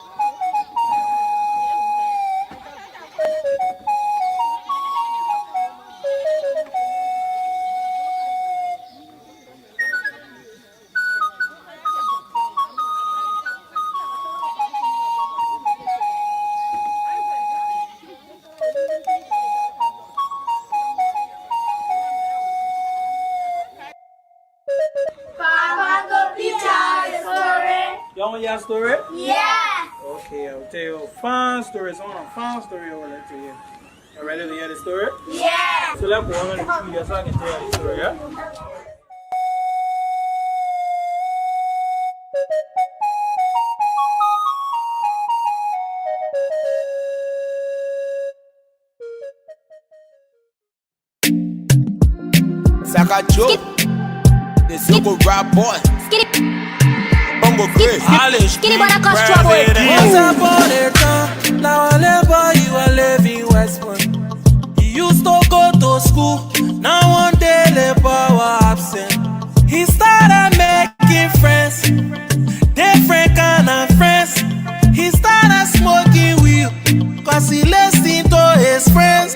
Papa, go tell a story. You want to hear a story? Yeah. Okay, I'll tell you a fun story. So a fun story I want to hear. You ready to hear the story? Yeah. So let's go on and see you so I can tell you the story, yeah? Saka Joe, the Zogo rap boy, Bongo Chris, Skinny Bonner cost trouble. Once upon a time, now I live by you, I live in Westwood. You used to go to school, now one day labor was absent. He started making friends, different kind of friends. He started smoking weed, cause he listened to his friends.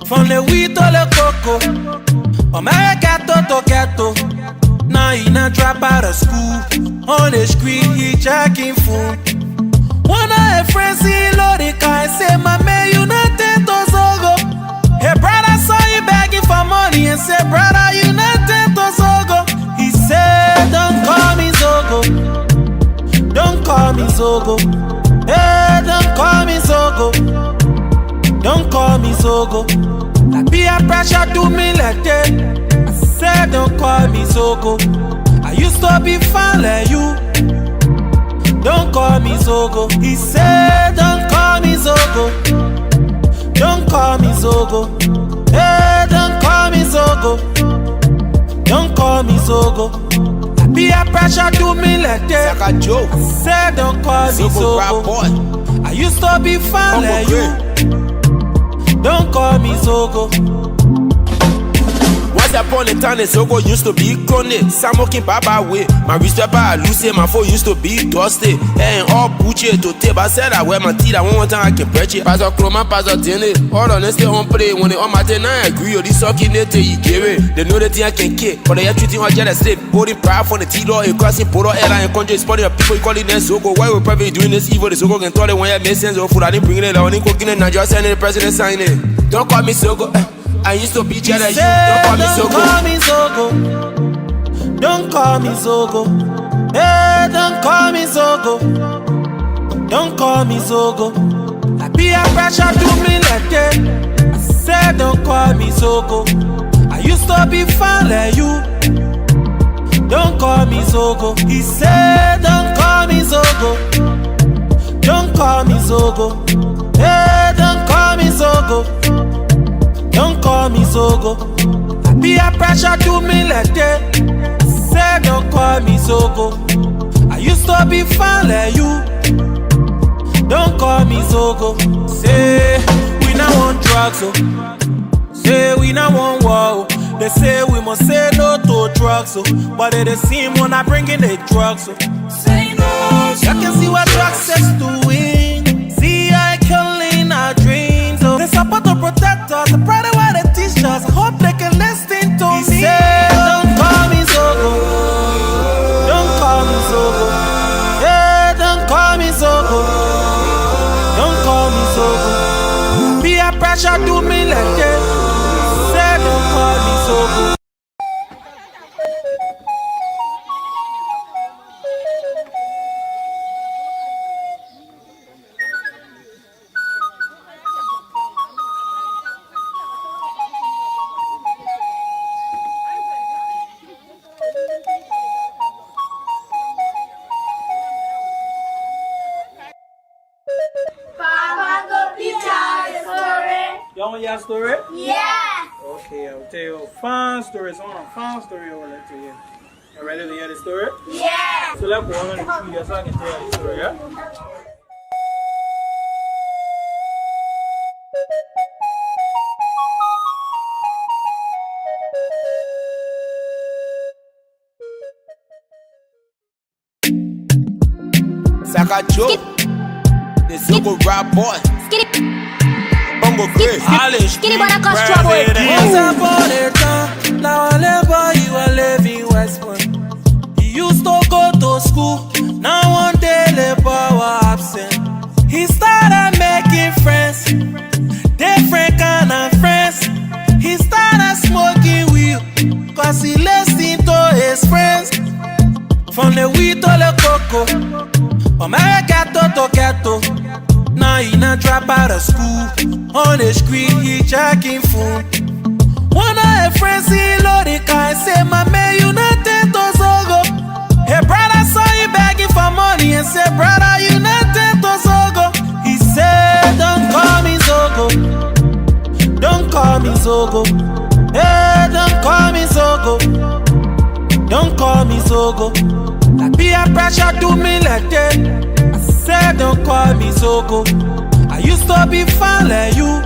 From the weed to the cocoa, America to ghetto. Now he not drop out of school. On the screen he checking food. One of his friends he load the car and say, "My man, you not take to Zogo." Hey brother saw you begging for money and say, "Brother, you not take to Zogo." He said, "Don't call me Zogo. Don't call me Zogo. Hey, don't call me Zogo. Don't call me Zogo." Like peer pressure do me like that. I said, "Don't call me Zogo. I used to be fine like you. Don't call me Zogo." He said, "Don't call me Zogo. Don't call me Zogo. Hey, don't call me Zogo. Don't call me Zogo." Like peer pressure do me like that. Saka Joe, I said, "Don't call me Zogo rap Zogo. boy, I used to be fine Bongo like Chris. you. Don't call me Zogo." Once upon a time, the Zogo used to be chronic. Samoking Baba way. My wrist by Lucy, my phone used to be dusty. And all butcher to tape. I said I wear my teeth, I want time I can patch it. Pass a chroma, pass a tenny. All on stay on play. When they on my ten, I agree. Or this sucking it, you give it. They know the thing I can kick. But they are treating her just slip. Holding pride from the T-Law, a crossing polo airline and country spotting of people calling them Zogo. Why we probably doing this evil? The Zogo can tell them when you make sense of food. I didn't bring it out. I didn't cook it. Now just sending the president sign it. Don't call me Zogo. I used to be jealous. Don't call me Zogo. Don't call me Zogo. Don't call me Zogo. Hey, don't call me Zogo. Don't call me Zogo. Like peer pressure do me like that. I said, "Don't call me Zogo. I used to be fine like you. Don't call me Zogo." He said, "Don't call me Zogo. Don't call me Zogo. Hey, don't call me Zogo. Don't call me Zogo." Like peer pressure do me like that. I said, "Don't call me Zogo. I used to be fine like you. Don't call me Zogo." Say we now want drugs, oh. Say we now want war, oh. They say we must say no to drugs, oh. But they seem when I bring in the drugs, oh. Say no. You can see what drugs is doing. See I killing our dreams, oh. They support to protect us. The pride of what they teach us. I hope they can listen to me. He said, "Don't call me Zogo. Don't call me Zogo. Yeah, don't call me Zogo. Don't call me Zogo." Peer pressure do me like that. Say, "Don't call me Zogo." Papa, go tell a story. You want to hear a story? Yeah. Okay, I'll tell you a fun story. So a fun story I want to hear. You ready to hear the story? Yeah. So let's go on and see you so I can tell you the story, yeah? Saka Joe, The Zogo rap boy. Skinny, Bongo Chris. skinny but I cost trouble. Once upon a time, now I live by you, I live in West Point. He used to go to school, now one day labor was absent. He started making friends, different kind of friends. He started smoking weed, cause he listened to his friends. From the weed to the cocoa, from ghetto to ghetto. Now he not drop out of school. On the street he checking food. One of his friends he loaded car and say, "My man, you not take to Zogo." Hey brother saw you begging for money and said, "Brother, you not take to Zogo." He said, "Don't call me Zogo. Don't call me Zogo. Hey, don't call me Zogo. Don't call me Zogo." Like peer pressure do me like that. I said, "Don't call me Zogo. I used to be fine like you.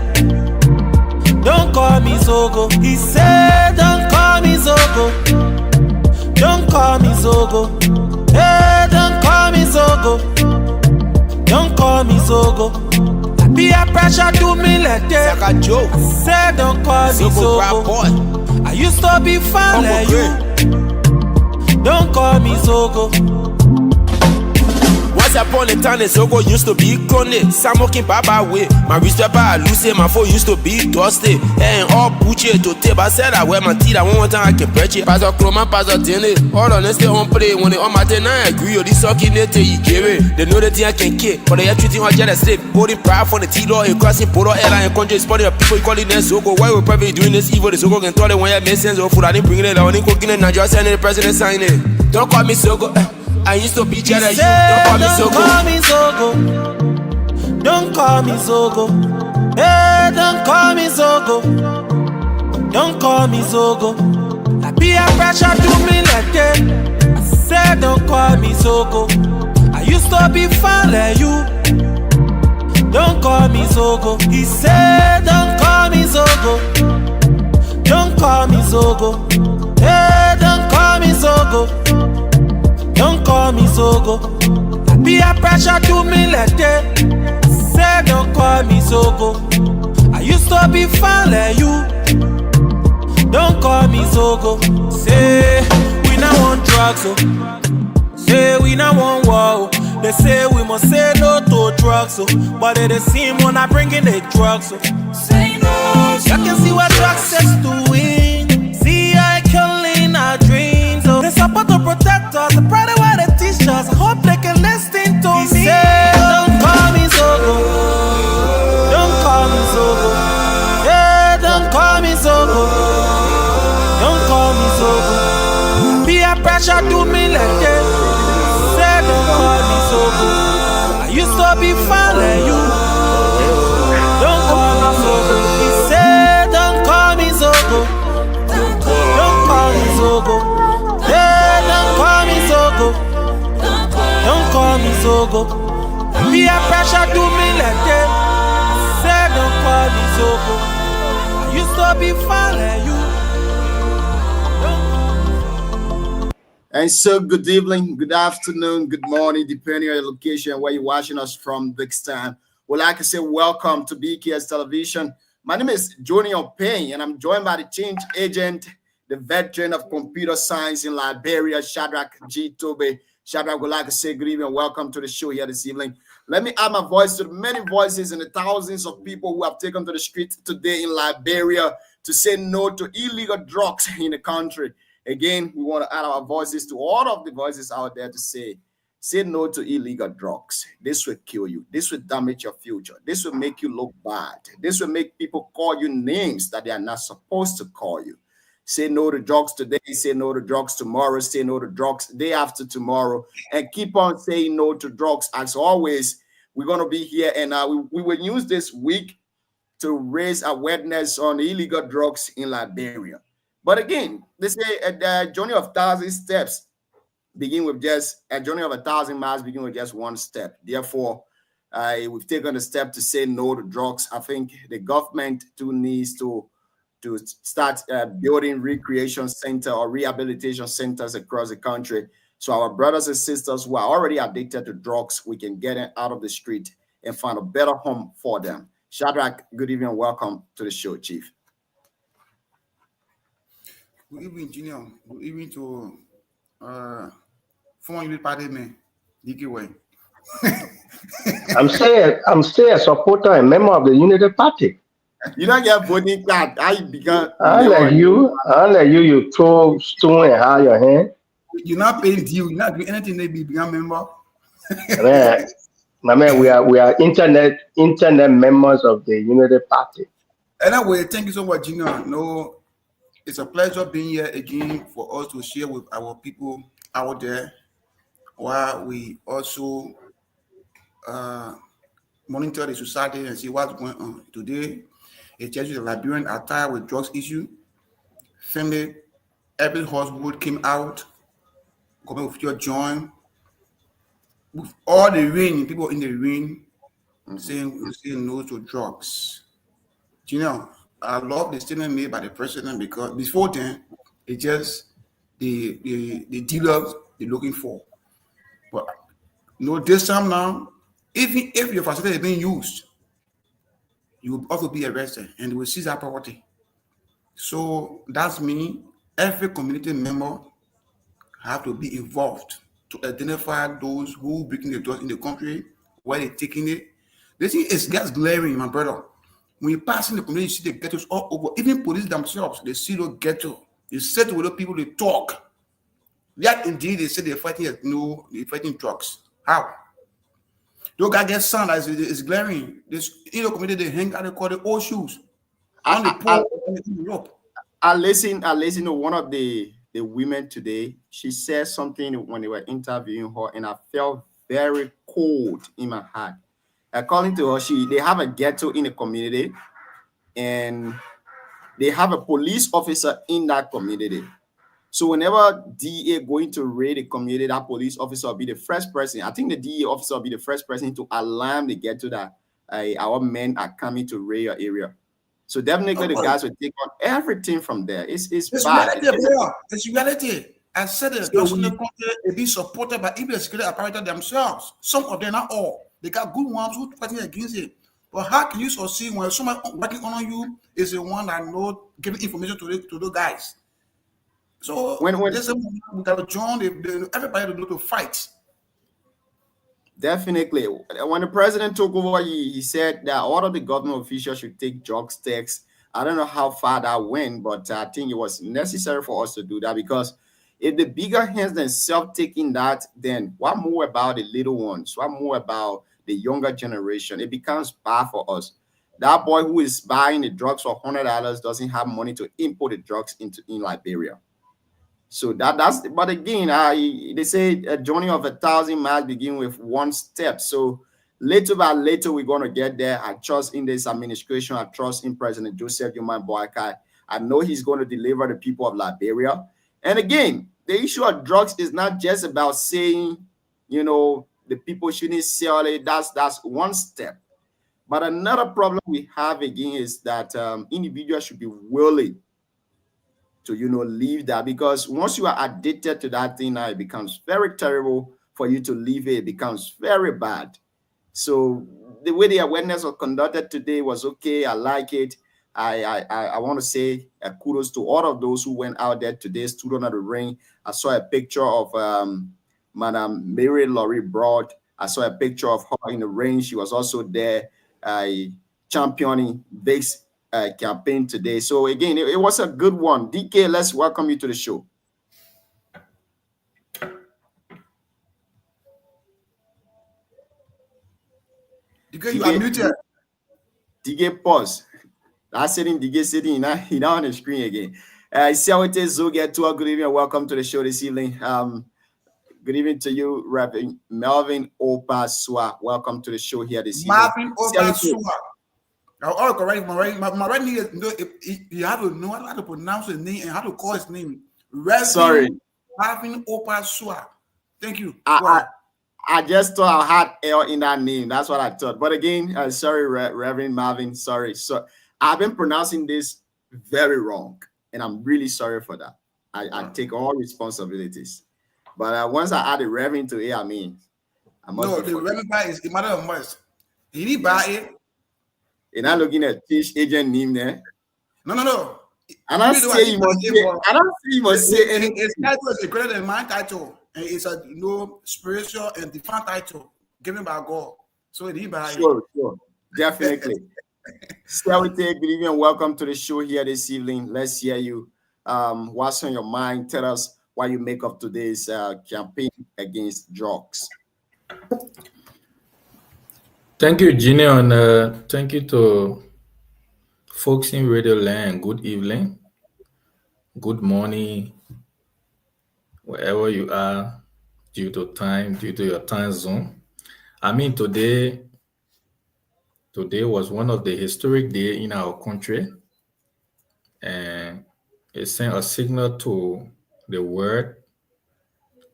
Don't call me Zogo." He said, "Don't call me Zogo. Don't call me Zogo. Hey, don't call me Zogo. Don't call me Zogo." Like peer pressure do me like that. Like a joke. I said, "Don't call me Zogo rap Zogo. boy. I used to be fine Bongo like Chris. you. Don't call me Zogo." Once upon a time, the Zogo used to be chronic. Samoking Baba way. My respect by Lucy, my phone used to be dusty. And all butcher to tape. I said I wear my teeth, I one time I can patch it. Pastor Chroma, Pastor Tene. All on stay on play. When they on my ten, I agree. Or this sucking it, you give it. They know the thing I can kick. But they are treating her just slip. Holding pride from the T-Law and crossing Polo Airline and country. Spotting of people calling them Zogo. Why we probably doing this evil? The Zogo can tell it when it makes sense. Or food, I didn't bring it. I didn't cooking it. Now just sending the president sign it. Don't call me Zogo. I used to be jealous. Don't call me Zogo. Don't call me Zogo. Don't call me Zogo. Hey, don't call me Zogo. Don't call me Zogo. Like peer pressure do me like that. I said, "Don't call me Zogo. I used to be fine like you. Don't call me Zogo." He said, "Don't call me Zogo. Don't call me Zogo. Hey, don't call me Zogo. Don't call me Zogo." Like peer pressure do me like that. I said, "Don't call me Zogo. I used to be fine like you. Don't call me Zogo." Say we not want drugs, oh. Say we not want war, oh. They say we must say no to drugs, oh. But they seem when I bring in the drugs, oh. Say no. You can see what drugs is doing. See I killing our dreams, oh. They support to protect us, the pride of what they teach us. I hope they can listen to me. He said, "Don't call me Zogo. Don't call me Zogo. Yeah, don't call me Zogo. Don't call me Zogo." Peer pressure do me like that. Said, "Don't call me Zogo. I used to be fine like you. Don't call me Zogo." He said, "Don't call me Zogo. Don't call me Zogo. Yeah, don't call me Zogo. Don't call me Zogo." Peer pressure do me like that. Said, "Don't call me Zogo. I used to be fine like you." And so, good evening, good afternoon, good morning, depending on your location and where you're watching us from this time. Well, like I say, welcome to BKS Television. My name is Junior Payne, and I'm joined by the change agent, the veteran of computer science in Liberia, Shadrach G. Tobe. Shadrach, would like to say good evening and welcome to the show here this evening. Let me add my voice to the many voices and the thousands of people who have taken to the streets today in Liberia to say no to illegal drugs in the country. Again, we want to add our voices to all of the voices out there to say no to illegal drugs. This will kill you. This will damage your future. This will make you look bad. This will make people call you names that they are not supposed to call you. Say no to drugs today. Say no to drugs tomorrow. Say no to drugs day after tomorrow. And keep on saying no to drugs. As always, we're going to be here and we will use this week to raise awareness on illegal drugs in Liberia. But again, they say a journey of 1,000 steps begin with just a journey of 1,000 miles begin with just one step. Therefore, we've taken a step to say no to drugs. I think the government too needs to start building recreation center or rehabilitation centers across the country. So our brothers and sisters who are already addicted to drugs, we can get them out of the street and find a better home for them. Shadrach, good evening and welcome to the show, Chief. Good evening, Junior. Good evening to former Unity Party man, DK Way. I'm still a supporter and member of the Unity Party. You don't get voting card. Unlike you, you throw stone and hide your hand. You're not paying due. You're not doing anything they become member. Man, we are internet members of the Unity Party. Anyway, thank you so much, Junior. No, it's a pleasure being here again for us to share with our people out there, while we also monitor the society and see what's going on. Today, it tells you the Liberian are tired with drugs issue. Family, every household came out, coming with your joint. With all the rain, people in the rain saying no to drugs. You know, I love the statement made by the president, because before then, it's just the dealers they're looking for. But this time now, even if your facility is being used, you will also be arrested and they will seize that property. So that's mean every community member have to be involved to identify those who breaking the drugs in the country, where they're taking it. This thing is gets glaring, my brother. When you pass in the community, you see the ghettos all over. Even police themselves, they see the ghetto. You sit with the people, they talk. Yet indeed, they say they're fighting drugs. How? Those guys get sound as it's glaring. This in the community, they hang out, they call it old shoes. I listen to one of the women today. She said something when they were interviewing her, and I felt very cold in my heart. According to her, they have a ghetto in the community, and they have a police officer in that community. So whenever DEA going to raid a community, that police officer will be the first person. I think the DEA officer will be the first person to alarm the ghetto that our men are coming to raid your area. So definitely the guys will take on everything from there. It's bad. It's reality. I said it. Those in the country will be supported by even the security apparatus themselves. Some of them, not all. They got good ones who fighting against it. But how can you succeed when someone working on you is the one that knows giving information to those guys? So when we got to join everybody to fight. Definitely. When the president took over, he said that all of the government officials should take drugs tests. I don't know how far that went, but I think it was necessary for us to do that, because if the bigger hands themselves taking that, then what more about the little ones? What more about the younger generation? It becomes bad for us. That boy who is buying the drugs for $100 doesn't have money to import the drugs in Liberia. So that's, but again, they say a journey of 1,000 miles begin with one step. So little by little, we're going to get there. I trust in this administration. I trust in President Joseph Jomaah Boakai. I know he's going to deliver the people of Liberia. And again, the issue of drugs is not just about saying, the people shouldn't sell it. That's one step. But another problem we have again is that individuals should be willing to, leave that, because once you are addicted to that thing, now it becomes very terrible for you to leave it. It becomes very bad. So the way the awareness was conducted today was okay. I like it. I want to say kudos to all of those who went out there today, stood under the rain. I saw a picture of Madam Mary Laurie Broad. I saw a picture of her in the rain. She was also there championing this campaign today. So again, it was a good one. DK, let's welcome you to the show. DK, you are muted. DK, pause. That's sitting. DK sitting. He's now on the screen again. Siawete Zogia, good evening and welcome to the show this evening. Good evening to you, Reverend Melvin Opasua. Welcome to the show here this evening. Melvin Opasua. I'll correct my right name. You have to know how to pronounce his name and how to call his name. Melvin Opasua. Thank you. I just thought I had L in that name. That's what I thought. But again, sorry, Reverend Marvin. Sorry. So I've been pronouncing this very wrong, and I'm really sorry for that. I take all responsibilities. But once I add the Reverend to it, I must. No, the Reverend is a matter of must. He didn't buy it. You're not looking at Tish agent name there. No. I don't see you must say anything. His title is greater than my title. And it's a spiritual and divine title given by God. So he didn't buy it. Sure. Definitely. Good evening and welcome to the show here this evening. Let's hear you. What's on your mind? Tell us what you make of today's campaign against drugs. Thank you, Junior, and thank you to folks in Radio Land. Good evening, good morning, wherever you are, due to your time zone. I mean, today was one of the historic days in our country, and it sent a signal to the world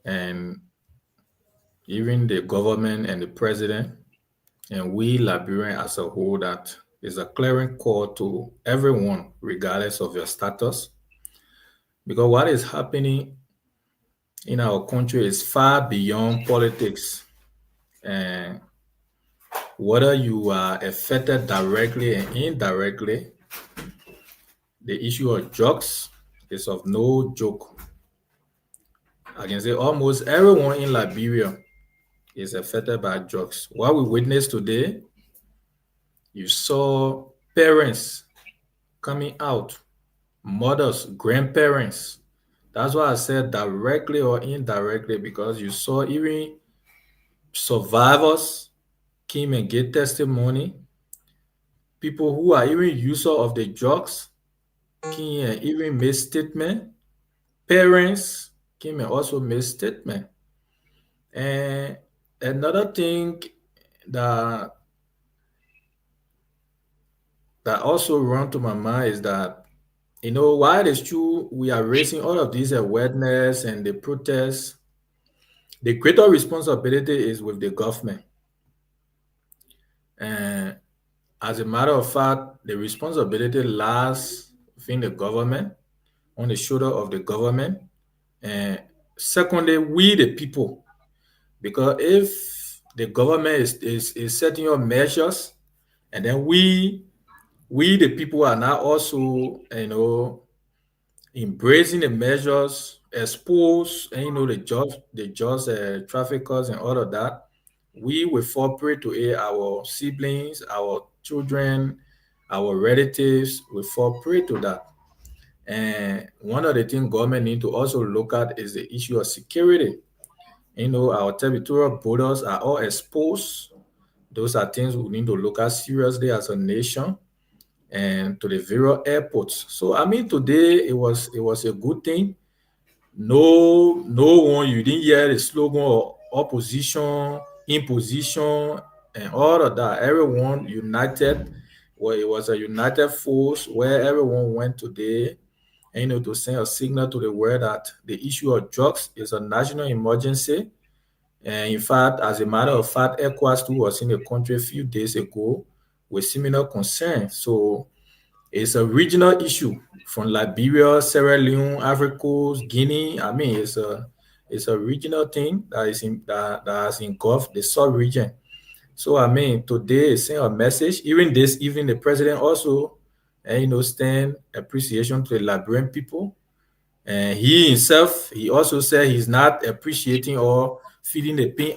and even the government and the president, and we Liberians as a whole, that is a clearing call to everyone, regardless of your status. Because what is happening in our country is far beyond politics. And whether you are affected directly and indirectly, the issue of drugs is of no joke. I can say almost everyone in Liberia is affected by drugs. What we witnessed today, you saw parents coming out, mothers, grandparents. That's why I said directly or indirectly, because you saw even survivors came and get testimony. People who are even users of the drugs came and even made statement. Parents came and also made statement. And another thing that also run to my mind is that, while it is true we are raising all of these awareness and the protests, the greater responsibility is with the government. And as a matter of fact, the responsibility lies within the government, on the shoulder of the government. And secondly, we the people. Because if the government is setting up measures, and then we the people are now also, embracing the measures, expose, and the just traffickers and all of that, we will fall prey to it. Our siblings, our children, our relatives will fall prey to that. And one of the things government need to also look at is the issue of security. Our territorial borders are all exposed. Those are things we need to look at seriously as a nation, and to the various airports. So I mean, today it was a good thing. No one, you didn't hear the slogan of opposition, imposition, and all of that. Everyone united. Well, it was a united force where everyone went today, to send a signal to the world that the issue of drugs is a national emergency. And in fact, as a matter of fact, ECOWAS too was in the country a few days ago with similar concerns. So it's a regional issue from Liberia, Sierra Leone, Ivory Coast, Guinea. I mean, it's a regional thing that has engulfed the sub-region. So I mean, today is send a message. Even this evening, the president also, stand appreciation to the Liberian people. And he himself, he also said he's not appreciating or feeling the pain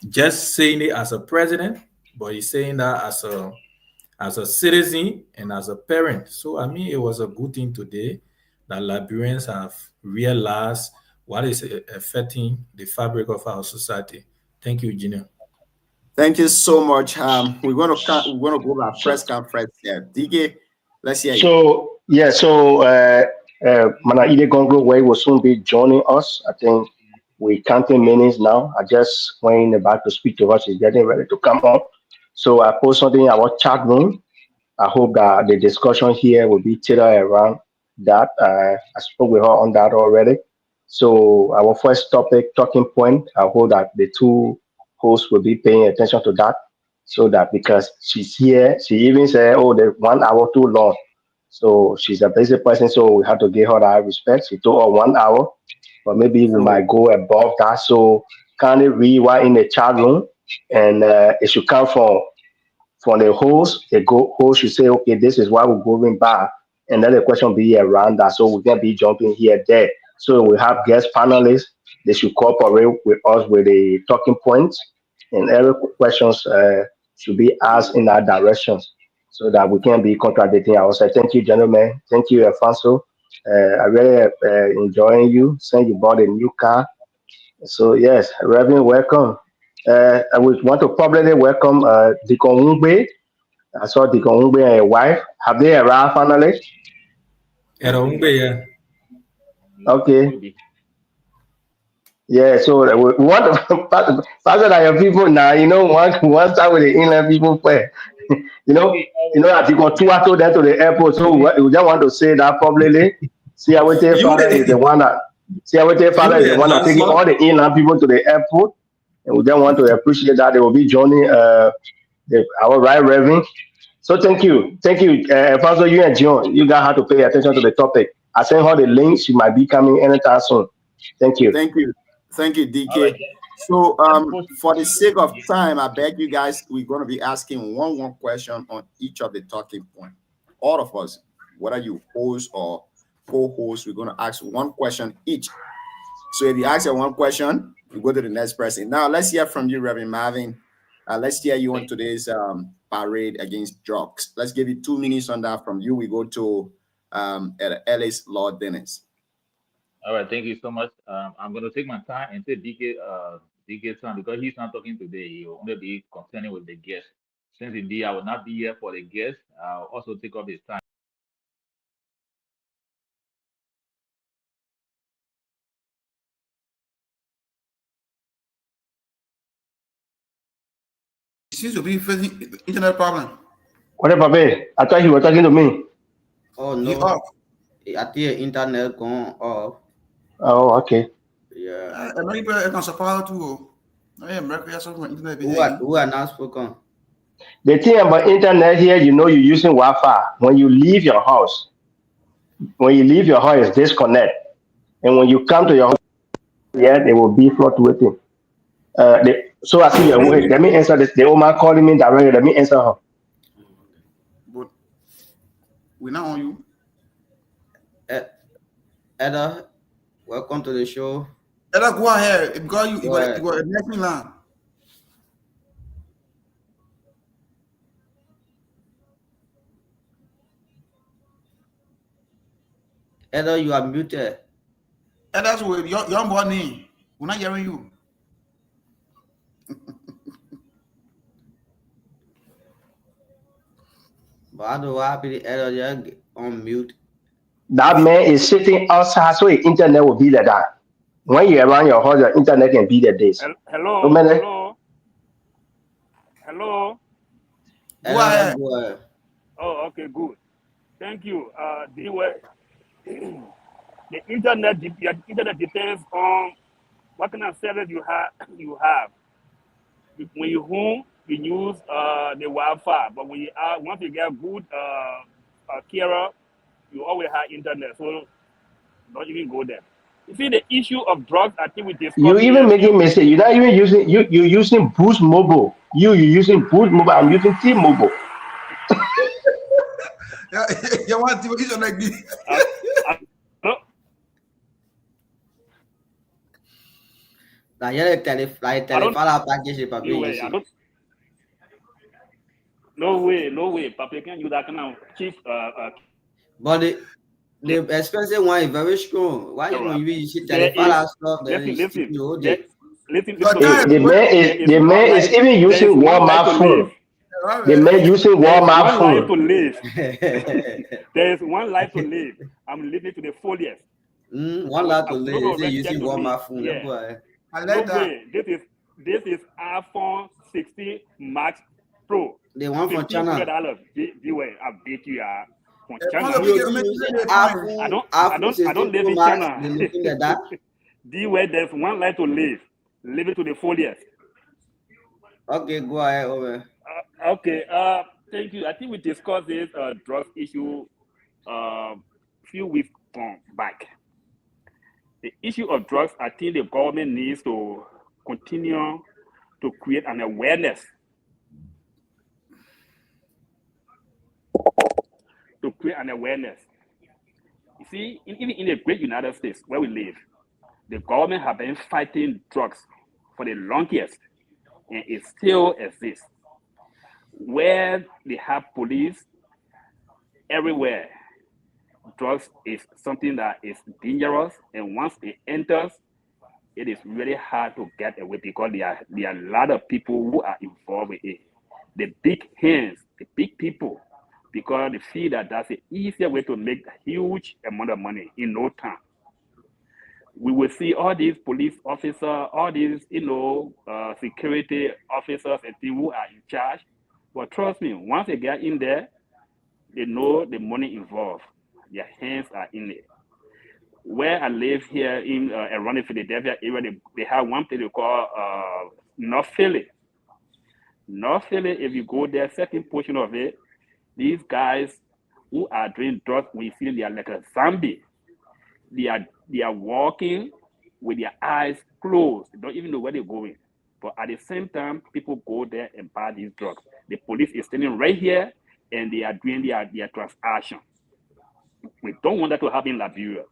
just saying it as a president, but he's saying that as a citizen and as a parent. So I mean, it was a good thing today that Liberians have realized what is affecting the fabric of our society. Thank you, Junior. Thank you so much. We're going to go to our press conference here. DK, let's hear you. So Manaide Gongro will soon be joining us. I think we're counting minutes now. I just went about to speak to us. She's getting ready to come on. So I post something in our chat room. I hope that the discussion here will be tailored around that. I spoke with her on that already. So our first talking point, I hope that the two hosts will be paying attention to that, so that because she's here, she even said, oh, the 1 hour too long. So she's a busy person, so we have to give her that respect. She told her 1 hour, but maybe we might go above that. So kindly read what in the chat room, and it should come from from the host, host should say, okay, this is what we're going by. And then the question will be around that. So we can be jumping here, there. So we have guest panelists. They should cooperate with us with the talking points. And every questions should be asked in that direction so that we can be contradicting ourselves. Thank you, gentlemen. Thank you, Alfonso. I really enjoying you. Saying you bought a new car. So yes, Reverend, welcome. I would want to publicly welcome Deacon Ngbe. I saw Deacon Ngbe and his wife. Have they arrived finally? Yeah. Okay. Yeah, so we want to Pastor that your people now, one start with the inland people first. As you go to them to the airport, so we just want to say that publicly. See, our father is the one that taking all the inland people to the airport. And we just want to appreciate that they will be joining our right reverend. So thank you. Pastor, you and John, you guys have to pay attention to the topic. I sent her the link. She might be coming anytime soon. Thank you. Thank you, DK. So for the sake of time, I beg you guys, we're going to be asking one question on each of the talking points. All of us, whether you host or co-host, we're going to ask one question each. So if you ask one question, you go to the next person. Now let's hear from you, Reverend Marvin. Let's hear you on today's parade against drugs. Let's give you 2 minutes on that. From you, we go to Ellis Lord Dennis. All right, thank you so much. I'm going to take my time and take DK's time because he's not talking today. He will only be concerning with the guest. Since indeed I will not be here for the guest, I'll also take up his time. Seems to be facing internet problem. What about me? I thought you were talking to me. Oh no, I think internet gone off. Oh, okay. Yeah. I know you can support too. Who are not spoken? The thing about internet here, you're using Wi-Fi. When you leave your house, it's disconnect. And when you come to your house, they will be fluctuating. So I see your wait. Let me answer this. The old man calling me directly. Let me answer her. But we're not on you. Edda, welcome to the show. Edda, go ahead. Because you got a next line. Edda, you are muted. Edda's with young boy. We're not hearing you. But I don't know why Edda on mute. That man is sitting outside, so the internet will be like that. When you're around your house, your internet can be like this. Hello. Go ahead. Oh, okay, good. Thank you. The internet depends on what kind of service you have. When you're home, you use the Wi-Fi, but when once you get good carer, you always have internet, so don't even go there. You see, the issue of drugs, I think we discussed. You even making mistake. You're not even using you're using Boost Mobile. You're using Boost Mobile. I'm using T-Mobile. You want to use like this? Là nhớ téléphone package papier. No way. Papier can use that kind of cheap. But the expensive one is very strong. Why you don't use telephone stuff? The man is even using Walmart phone. The man using Walmart phone. There is one life to live. I'm living to the fullest. One life to live. They're using Walmart phone. Yeah. This is iPhone 16 Max Pro. The one from China. $1,500. I bet you are. I don't live in China. There's one life to live. Live it to the fullest. Okay, go ahead, over. Okay, thank you. I think we discussed this drug issue few weeks back. The issue of drugs, I think the government needs to continue to create an awareness to create an awareness. You see, even in the great United States where we live, the government have been fighting drugs for the longest, and it still exists. Where they have police everywhere, drugs is something that is dangerous, and once it enters, it is really hard to get away because there are a lot of people who are involved with it. The big hands, the big people, because they feel that that's the easier way to make a huge amount of money in no time. We will see all these police officers, all these, security officers and people who are in charge. But trust me, once they get in there, they know the money involved. Their hands are in it. Where I live here in around the Philadelphia area, they have one place they call North Philly. North Philly, if you go there, second portion of it, these guys who are doing drugs, we feel they are like a zombie. They are walking with their eyes closed. They don't even know where they're going. But at the same time, people go there and buy these drugs. The police is standing right here and they are doing their transaction. We don't want that to happen in Liberia.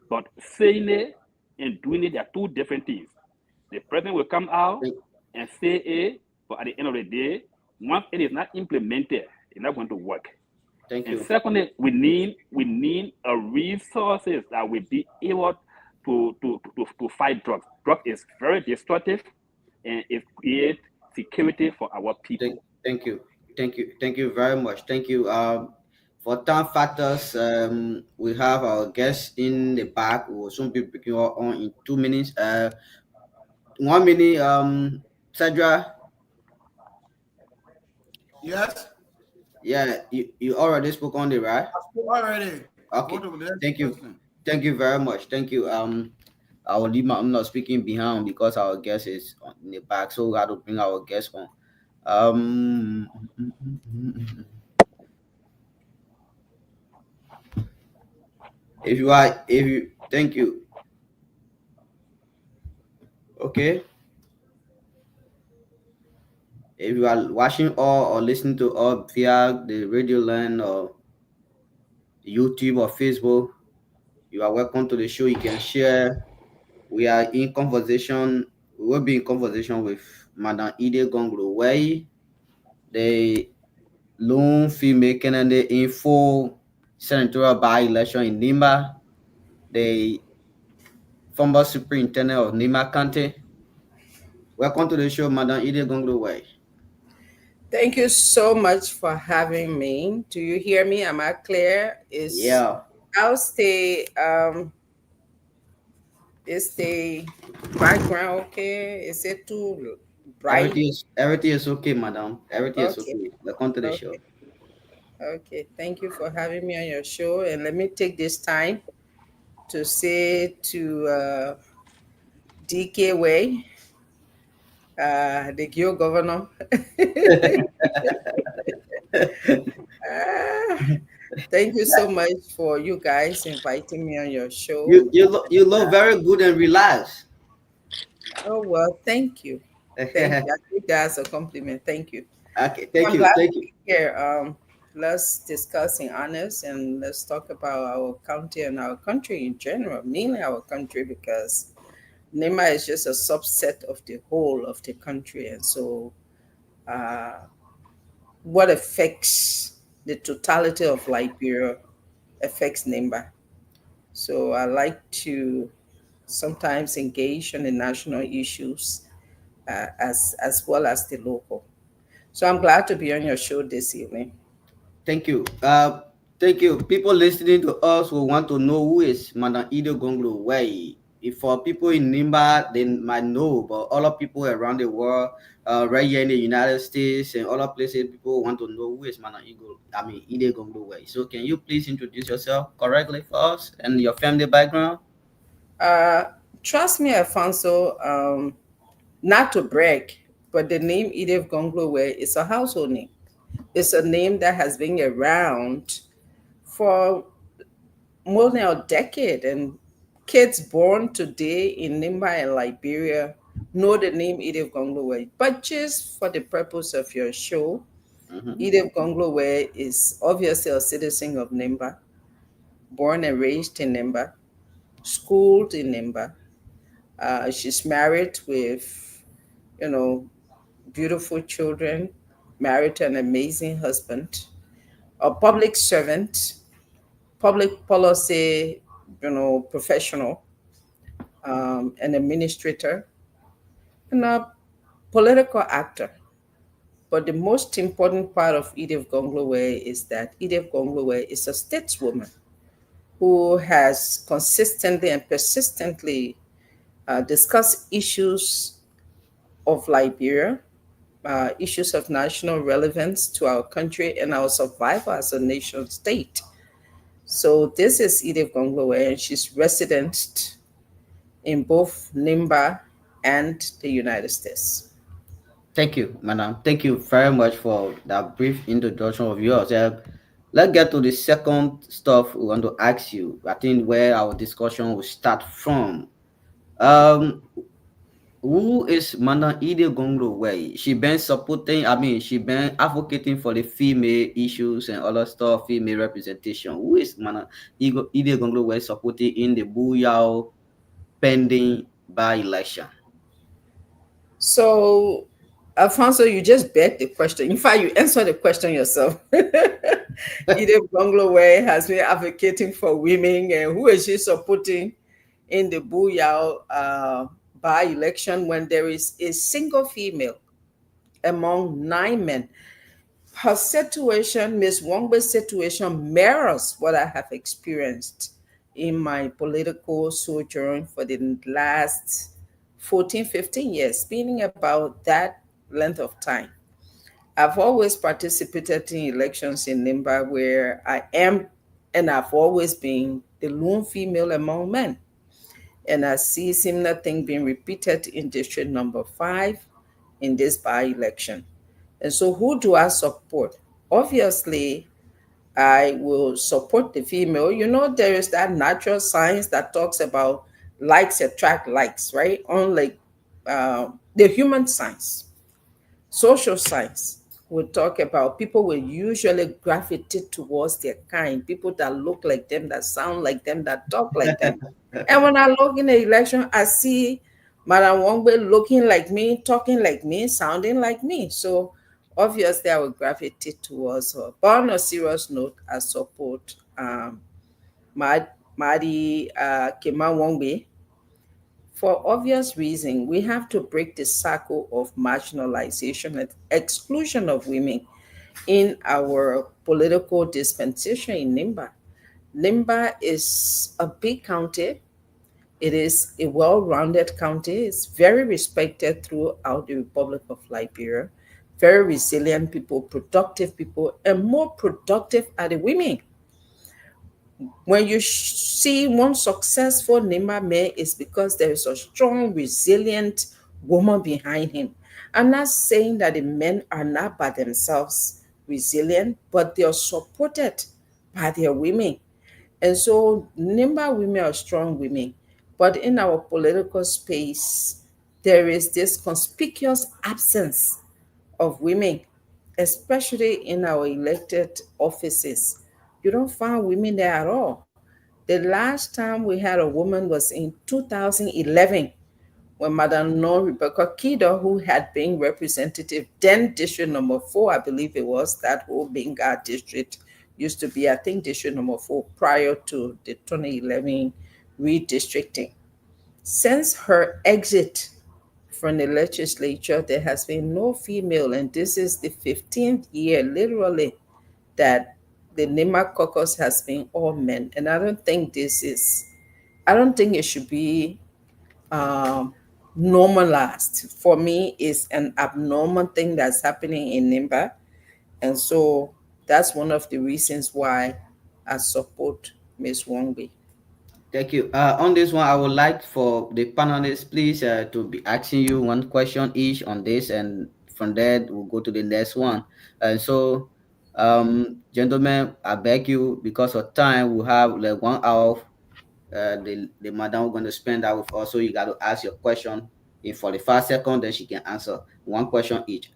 But saying it and doing it, they are two different things. The president will come out and say it, but at the end of the day, once it is not implemented, it's not going to work. Thank you. And secondly, we need a resources that will be able to fight drugs. Drug is very destructive, and it creates security for our people. Thank you very much. Thank you. For time factors, we have our guest in the back. We will soon be picking up on in 2 minutes. 1 minute, Cedra. Yes. Yeah, you already spoke on it, right? I spoke already. Okay. Thank you. Thank you very much. Thank you. I will leave I'm not speaking behind because our guest is in the back, so we have to bring our guest on. Thank you. Okay. If you are watching or listening to us via the radio line or YouTube or Facebook, you are welcome to the show. You can share. We are in conversation. We will be in conversation with Madam Ide Gonglo Wei, the lone female candidate in full senatorial by-election in Nimba, the former superintendent of Nimba County. Welcome to the show, Madam Ide Gonglo Wei. Thank you so much for having me. Do you hear me? Am I clear? Yeah. How's the is the background okay? Is it too bright? Everything is okay, madam. Everything is okay. Welcome to the show. Okay, thank you for having me on your show. And let me take this time to say to DK Way, the Geo governor. Thank you so much for you guys inviting me on your show. You look very good and relaxed. Oh well, thank you. Thank you. I think that's a compliment. Thank you. Okay, thank you. Thank you. Here, let's discuss in honest and let's talk about our county and our country in general, mainly our country, because Nimba is just a subset of the whole of the country. And so what affects the totality of Liberia affects Nimba. So I like to sometimes engage on the national issues as well as the local. So I'm glad to be on your show this evening. Thank you. Thank you. People listening to us will want to know who is Madam Ide Gonglo Wei. If for people in Nimba, they might know, but other people around the world, right here in the United States and other places, people want to know who is Madam Ide Gonglo Wei. So can you please introduce yourself correctly for us and your family background? Trust me, Alfonso, not to brag, but the name Ide Gonglo Wei is a household name. It's a name that has been around for more than a decade, and kids born today in Nimba and Liberia know the name Ide Gonglo Wei. But just for the purpose of your show, Edith Gonglowe is obviously a citizen of Nimba, born and raised in Nimba, schooled in Nimba. She's married with, beautiful children, married to an amazing husband, a public servant, public policy, professional, an administrator, and a political actor. But the most important part of Edith Gonglowe is that Edith Gonglowe is a stateswoman who has consistently and persistently discussed issues of Liberia, issues of national relevance to our country and our survival as a nation state. So this is Edith Gonglowe, and she's resident in both Nimba and the United States. Thank you, madam. Thank you very much for that brief introduction of yours. Let's get to the second stuff we want to ask you. I think where our discussion will start from. Who is Madam Edith Gonglowe? She been supporting, she been advocating for the female issues and other stuff, female representation. Who is Madam Edith Gonglowe supporting in the Buyao pending by-election? So, Alfonso, you just begged the question. In fact, you answered the question yourself. Edith Gonglowe has been advocating for women, and who is she supporting in the Buyao by-election when there is a single female among 9 men? Her situation, Ms. Wongbe's situation, mirrors what I have experienced in my political sojourn for the last 14, 15 years, meaning about that length of time. I've always participated in elections in Nimba where I am, and I've always been the lone female among men. And I see similar thing being repeated in district number 5 in this by-election. And so who do I support? Obviously, I will support the female. There is that natural science that talks about likes attract likes, right? Unlike the human science. Social science will talk about people will usually gravitate towards their kind, people that look like them, that sound like them, that talk like them. And when I look in the election, I see Madam Wongbe looking like me, talking like me, sounding like me. So obviously I will gravitate towards her. But on a serious note, I support Madi Kema Wongbe. For obvious reason, we have to break the cycle of marginalization and exclusion of women in our political dispensation in Nimba. Nimba is a big county. It is a well-rounded county. It's very respected throughout the Republic of Liberia. Very resilient people, productive people, and more productive are the women. When you see one successful Nimba mayor, it's because there is a strong, resilient woman behind him. I'm not saying that the men are not by themselves resilient, but they are supported by their women. And so Nimba women are strong women. But in our political space, there is this conspicuous absence of women, especially in our elected offices. You don't find women there at all. The last time we had a woman was in 2011 when Madam No Rebecca Kido, who had been representative, then district number 4, I believe it was, that whole Benga district used to be, I think, district number 4 prior to the 2011 redistricting. Since her exit from the legislature, there has been no female, and this is the 15th year, literally, that the Nimba caucus has been all men. And I don't think it should be normalized. For me, it's an abnormal thing that's happening in Nimba. And so that's one of the reasons why I support Ms. Wongbe. Thank you. On this one, I would like for the panelists, please, to be asking you one question each on this, and from there we'll go to the next one. And so, gentlemen, I beg you, because of time, we have like 1 hour. The madam we're going to spend that with us, so you got to ask your question in 45 seconds, then she can answer one question each.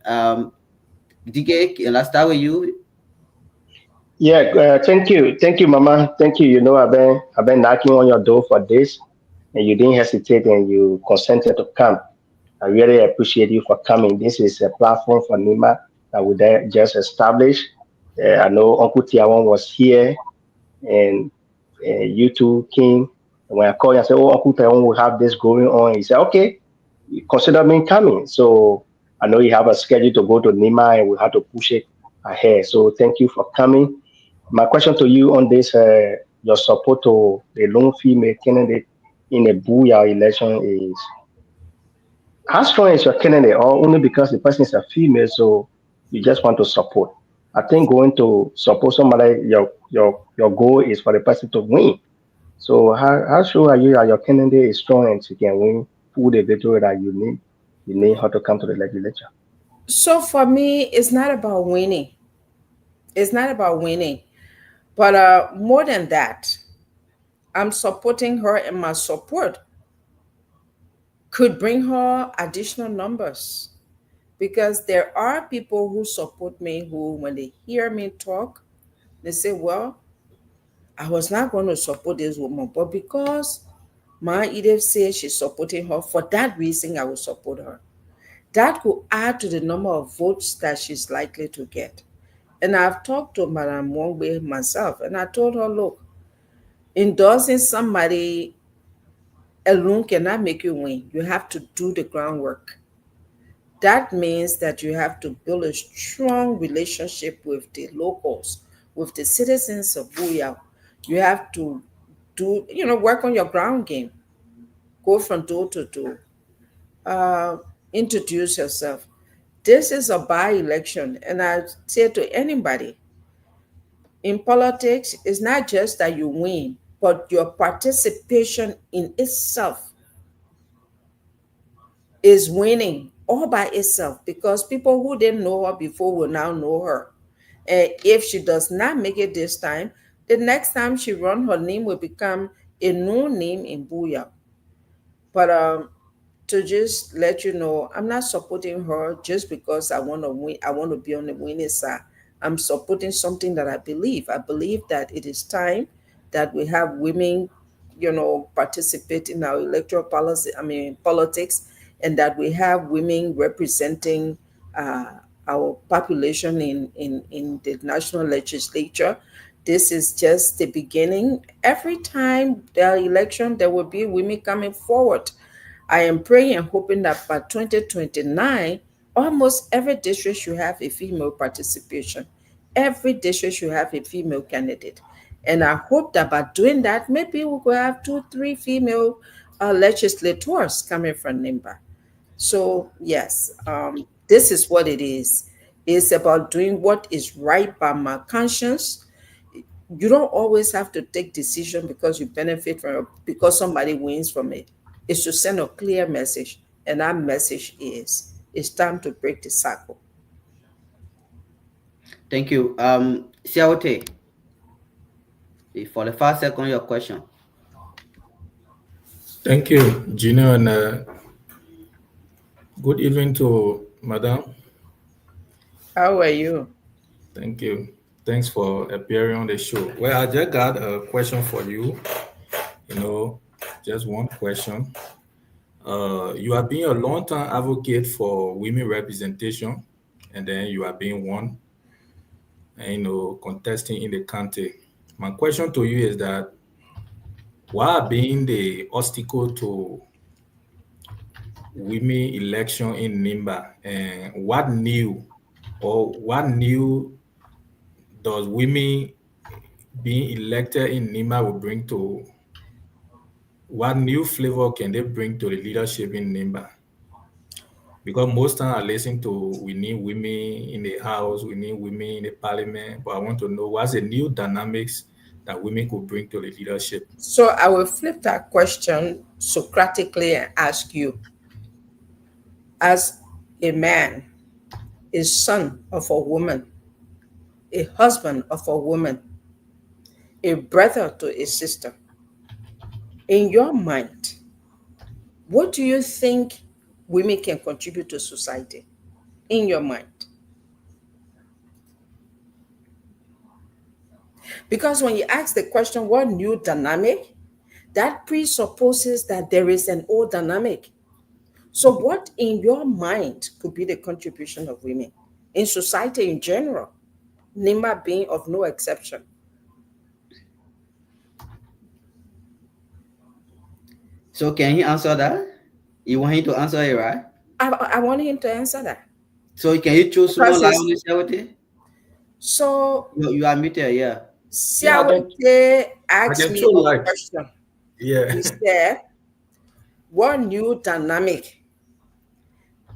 DK, let's start with you. Yeah, thank you, Mama. Thank you. You know, I've been knocking on your door for this, and you didn't hesitate, and you consented to come. I really appreciate you for coming. This is a platform for Nima that we just established. I know Uncle Tiawan was here, and you too, King. And when I called you, I said, "Oh, Uncle Tiawan will have this going on." He said, "Okay, consider me coming." So I know you have a schedule to go to Nima, and we have to push it ahead. So thank you for coming. My question to you on this, your support to the lone female candidate in the Booyah election is how strong is your candidate, or only because the person is a female, so you just want to support? I think going to support somebody, your goal is for the person to win. So how sure are you that your candidate is strong and she can win full the victory that you need her to come to the legislature? So for me, it's not about winning. It's not about winning. But more than that, I'm supporting her, and my support could bring her additional numbers, because there are people who support me who, when they hear me talk, they say, well, I was not going to support this woman, but because my Edith says she's supporting her, for that reason, I will support her. That could add to the number of votes that she's likely to get. And I've talked to Madame Wongbe myself, and I told her, look, endorsing somebody alone cannot make you win. You have to do the groundwork. That means that you have to build a strong relationship with the locals, with the citizens of Booyah. You have to work on your ground game. Go from door to door. Introduce yourself. This is a by-election, and I say to anybody, in politics, it's not just that you win, but your participation in itself is winning all by itself, because people who didn't know her before will now know her. And if she does not make it this time, the next time she runs, her name will become a new name in Booyah. But to just let you know, I'm not supporting her just because I want to win. I want to be on the winning side. I'm supporting something that I believe. I believe that it is time that we have women, participate in our electoral policy. Politics, and that we have women representing our population in the national legislature. This is just the beginning. Every time the election, there will be women coming forward. I am praying and hoping that by 2029, almost every district should have a female participation. Every district should have a female candidate. And I hope that by doing that, maybe we could have 2-3 female legislators coming from Nimba. So yes, this is what it is. It's about doing what is right by my conscience. You don't always have to take decision because you benefit from it, because somebody wins from it. It's to send a clear message, and that message is it's time to break the cycle. Thank you. Siaote, for the first second, your question. Thank you, Gino, and good evening to Madam. How are you? Thank you. Thanks for appearing on the show. Well, I just got a question for you. Just one question. You have been a long-time advocate for women representation, and then you are being one, and contesting in the county. My question to you is that what being the obstacle to women election in Nimba, and what new does women being elected in Nimba will bring to? What new flavor can they bring to the leadership in Nimba? Because most time I listen to we need women in the house, we need women in the parliament, but I want to know what's the new dynamics that women could bring to the leadership. So I will flip that question Socratically and ask you, as a man, a son of a woman, a husband of a woman, a brother to a sister, in your mind, what do you think women can contribute to society? In your mind? Because when you ask the question, what new dynamic, that presupposes that there is an old dynamic. So what in your mind could be the contribution of women in society in general, NIMBA being of no exception? So can he answer that? You want him to answer it, right? I want him to answer that. So can you choose someone Because like it's- on this Siawate? So You are muted, yeah. Siawate asked can me choose a like- question. Yeah. He said, what new dynamic?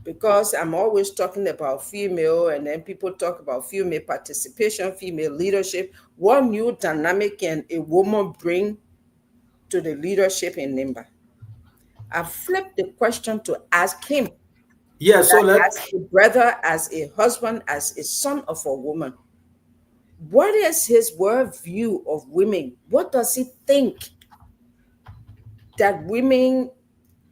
Because I'm always talking about female, and then people talk about female participation, female leadership. What new dynamic can a woman bring to the leadership in NIMBA? I flipped the question to ask him. Yeah, so as a brother, as a husband, as a son of a woman. What is his worldview of women? What does he think that women,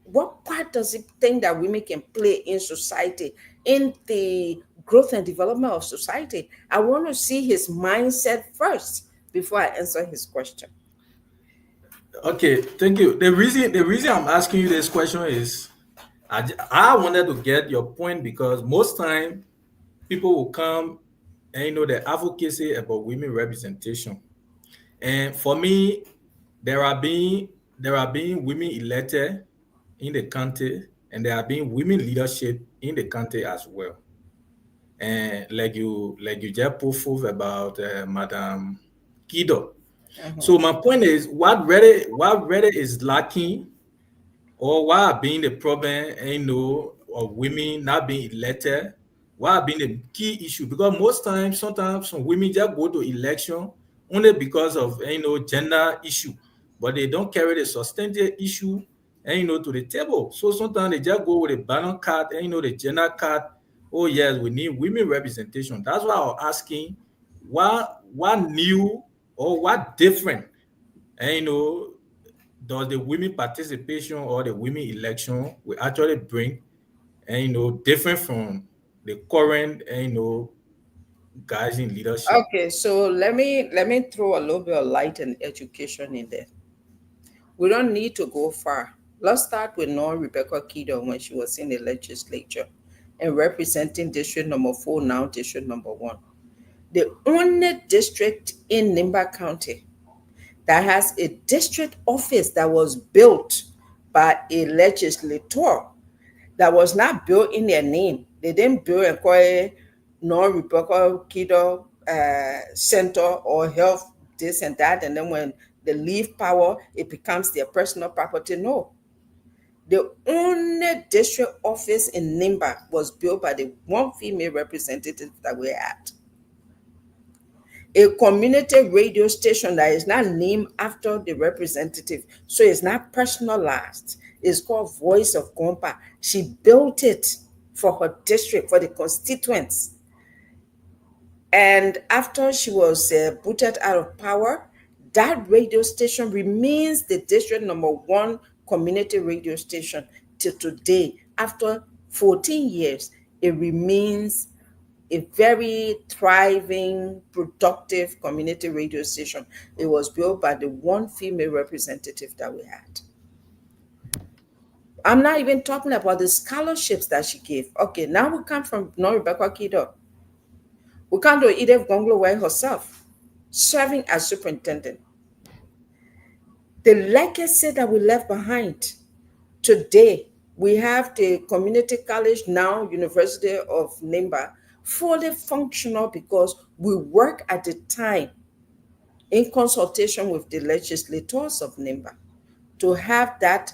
what part does he think that women can play in society, in the growth and development of society? I want to see his mindset first before I answer his question. Okay, thank you. The reason I'm asking you this question is I wanted to get your point, because most time people will come and the advocacy about women representation. And for me, there are being women elected in the country, and there are being women leadership in the country as well. And like you just put forth about Madam Kido. So my point is, what really is lacking, or what being the problem, of women not being elected, what being the key issue? Because sometimes some women just go to election only because of gender issue, but they don't carry the substantive issue to the table. So sometimes they just go with a ballot card and the gender card. Oh yes, we need women representation. That's why I was asking what new or what different, and does the women participation or the women election will actually bring, and different from the current, guys in leadership. Okay, so let me throw a little bit of light and education in there. We don't need to go far. Let's start with Rebecca Kido when she was in the legislature and representing district number 4, now district number 1. The only district in Nimba County that has a district office that was built by a legislator, that was not built in their name. They didn't build and call it Rebecca Kido Center or health this and that, and then when they leave power, it becomes their personal property. No. The only district office in Nimba was built by the one female representative that we had. A community radio station that is not named after the representative, so it's not personalized. It's called Voice of Gompa. She built it for her district, for the constituents. And after she was booted out of power, that radio station remains the district number 1 community radio station till today. After 14 years, it remains a very thriving, productive community radio station. It was built by the one female representative that we had. I'm not even talking about the scholarships that she gave. Okay, now we come from Rebecca Kido. We come to Edith Gonglo herself, serving as superintendent. The legacy that we left behind today, we have the community college, now University of Nimba, fully functional because we work at the time in consultation with the legislators of Nimba to have that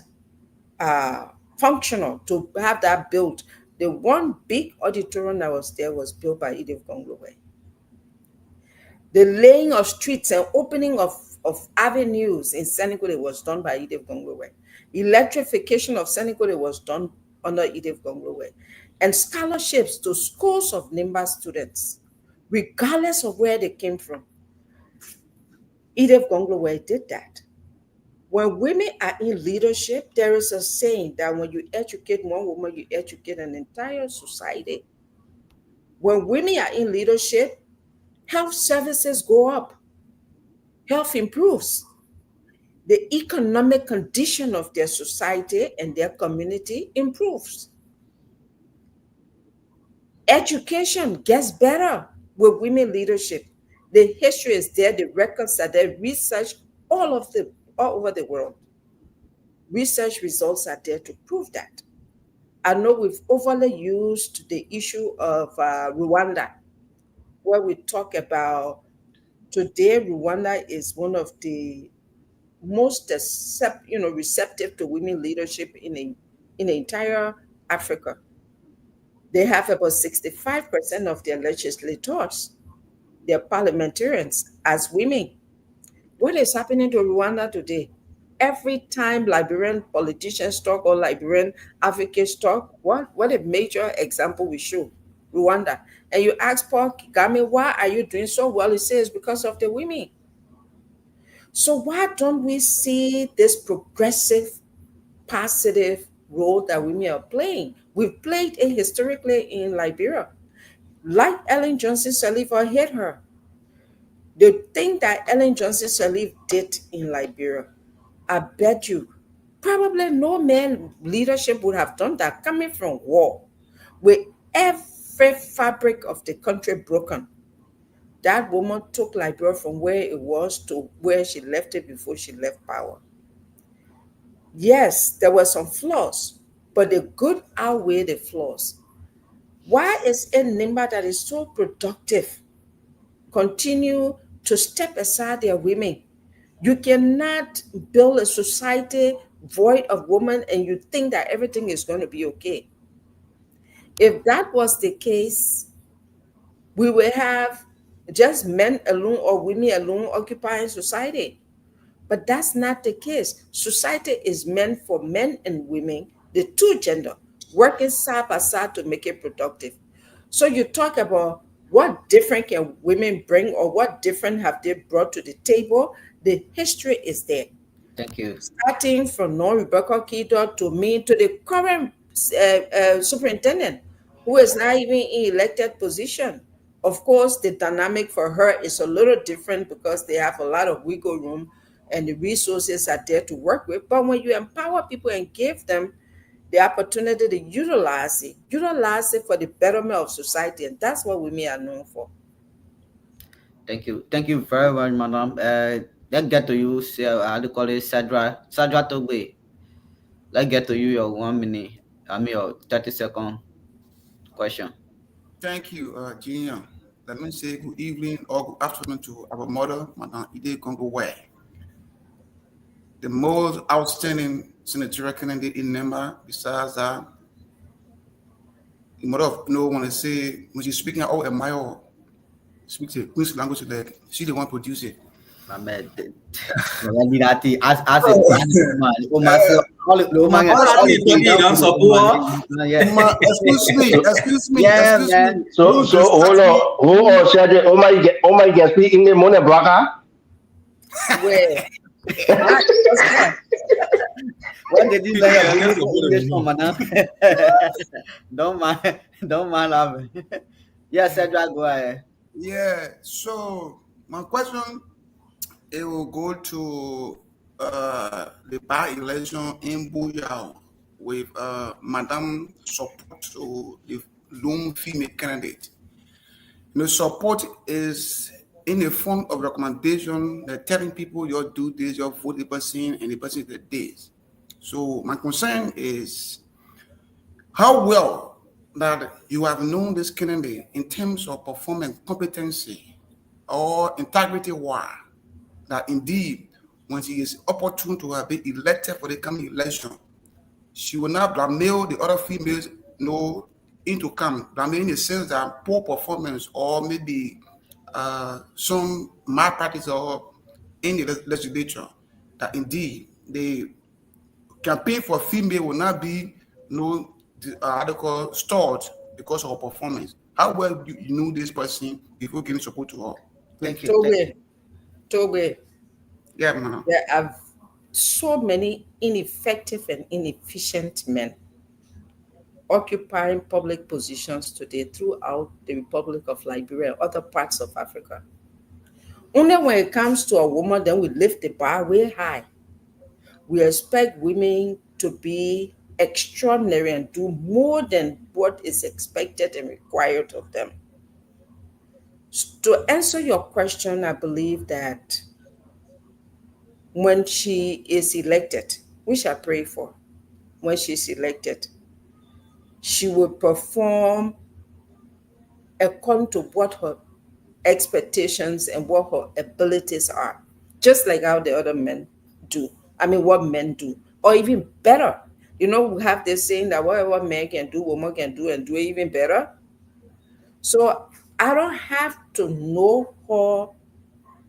functional, to have that built. The one big auditorium that was there was built by Edith Gonglowe. The laying of streets and opening of avenues in Senegule was done by Edith Gonglowe. Electrification of Senegule was done under Edith Gonglowe. And scholarships to schools of Nimba students, regardless of where they came from. Edith Gonglowe did that. When women are in leadership, there is a saying that when you educate one woman, you educate an entire society. When women are in leadership, health services go up. health improves. The economic condition of their society and their community improves. Education gets better with women leadership. The history is there, the records are there, research all over the world. Research results are there to prove that. I know we've overly used the issue of Rwanda, where we talk about today. Rwanda is one of the most receptive to women leadership in the entire Africa. They have about 65% of their legislators, their parliamentarians, as women. What is happening to Rwanda today? Every time Liberian politicians talk or Liberian advocates talk, what a major example we show, Rwanda. And you ask Paul Kagame, why are you doing so well? He says, because of the women. So why don't we see this progressive, positive role that women are playing? We've played it historically in Liberia. Like Ellen Johnson Sirleaf, I hate her. The thing that Ellen Johnson Sirleaf did in Liberia, I bet you, probably no man leadership would have done that, coming from war, with every fabric of the country broken. That woman took Liberia from where it was to where she left it before she left power. Yes, there were some flaws, but the good outweigh the flaws. Why is a Nimba that is so productive continue to step aside their women? You cannot build a society void of women and you think that everything is going to be okay. If that was the case, we would have just men alone or women alone occupying society. But that's not the case. Society is meant for men and women, the two gender, working side by side to make it productive. So you talk about what different can women bring or what different have they brought to the table. The history is there. Thank you. Starting from Rebecca Kiddo to me to the current superintendent, who is not even in elected position. Of course, the dynamic for her is a little different because they have a lot of wiggle room and the resources are there to work with. But when you empower people and give them the opportunity to utilize it for the betterment of society, and that's what women are known for. Thank you. Thank you very much, madam. Let's get to you, how do you call it, Sandra Togbe. Let's get to you your 1 minute, your 30-second question. Thank you, Junior. Let me say good evening or good afternoon to our mother, Madam Ide Congo Way, the most outstanding senatorial candidate in Nimba. Besides that, the mother of no one to say when she's speaking, I admire, speaks the Queen's language like she the one produce it. My man, as excuse me. Yeah, man. So hold on, Shadi. Oh my, can speak English more than Braga? Where? What did you say? Don't mind laughing. Yes, Cedric, go ahead. Yeah. So my question, it will go to the by-election in Buyao with Madame support to the lone female candidate. The support is in the form of recommendation, telling people you do this, you vote the person, and the person did this. So my concern is how well that you have known this candidate in terms of performance, competency, or integrity-wise, that indeed, when she is opportune to have been elected for the coming election, she will not blameal the other females into blame in the sense that poor performance or maybe some malpractice or in the legislature, that indeed the campaign for female will not be stalled because of her performance. How well do you know this person before giving support to her? Thank you. Tobe. Yeah, ma'am. There are so many ineffective and inefficient men occupying public positions today throughout the Republic of Liberia and other parts of Africa. Only when it comes to a woman, then we lift the bar way high. We expect women to be extraordinary and do more than what is expected and required of them. To answer your question, I believe that when she is elected, which I pray for, when she's elected, she will perform according to what her expectations and what her abilities are, just like how the other men do. I mean, what men do, or even better. You know, we have this saying that whatever man can do, woman can do, and do it even better. So I don't have to know her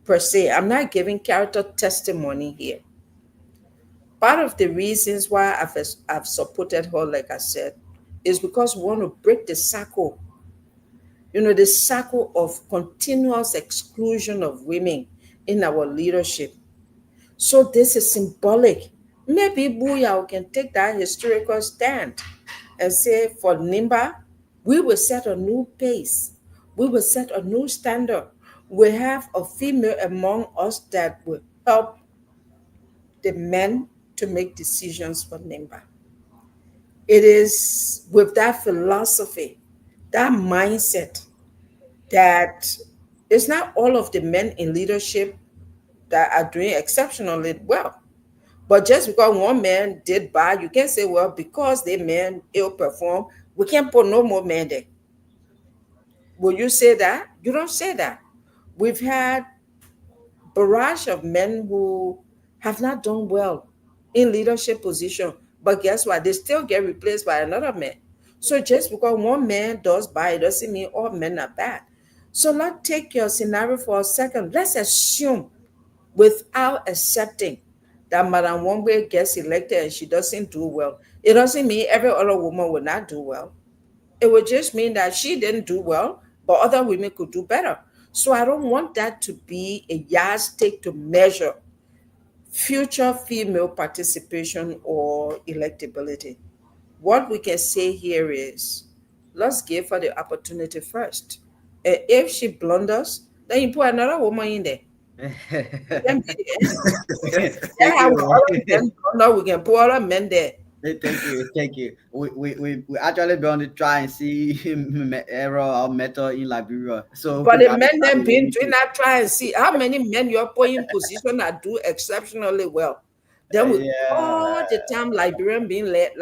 per se. I'm not giving character testimony here. Part of the reasons why I've supported her, like I said, is because we want to break the cycle. You know, the cycle of continuous exclusion of women in our leadership. So this is symbolic. Maybe Booyah can take that historical stand and say, for Nimba, we will set a new pace. We will set a new standard. We have a female among us that will help the men to make decisions for Nimba. It is with that philosophy, that mindset, that it's not all of the men in leadership that are doing exceptionally well. But just because one man did bad, you can't say, well, because they men ill perform, we can't put no more men there. Will you say that? You don't say that. We've had barrage of men who have not done well in leadership position, but guess what? They still get replaced by another man. So just because one man does bad, it doesn't mean all men are bad. So let's take your scenario for a second. Let's assume, without accepting, that Madam Wongwe gets elected and she doesn't do well. It doesn't mean every other woman will not do well. It would just mean that she didn't do well, but other women could do better. So I don't want that to be a yardstick to measure future female participation or electability. What we can say here is, let's give her the opportunity first. And if she blunders, then you put another woman in there. Then we can put other men there. Thank you. We actually going to try and see error or method in Liberia. So, but the men then been doing that, try and see how many men you're putting in position that do exceptionally well. Then we all the time Liberia being led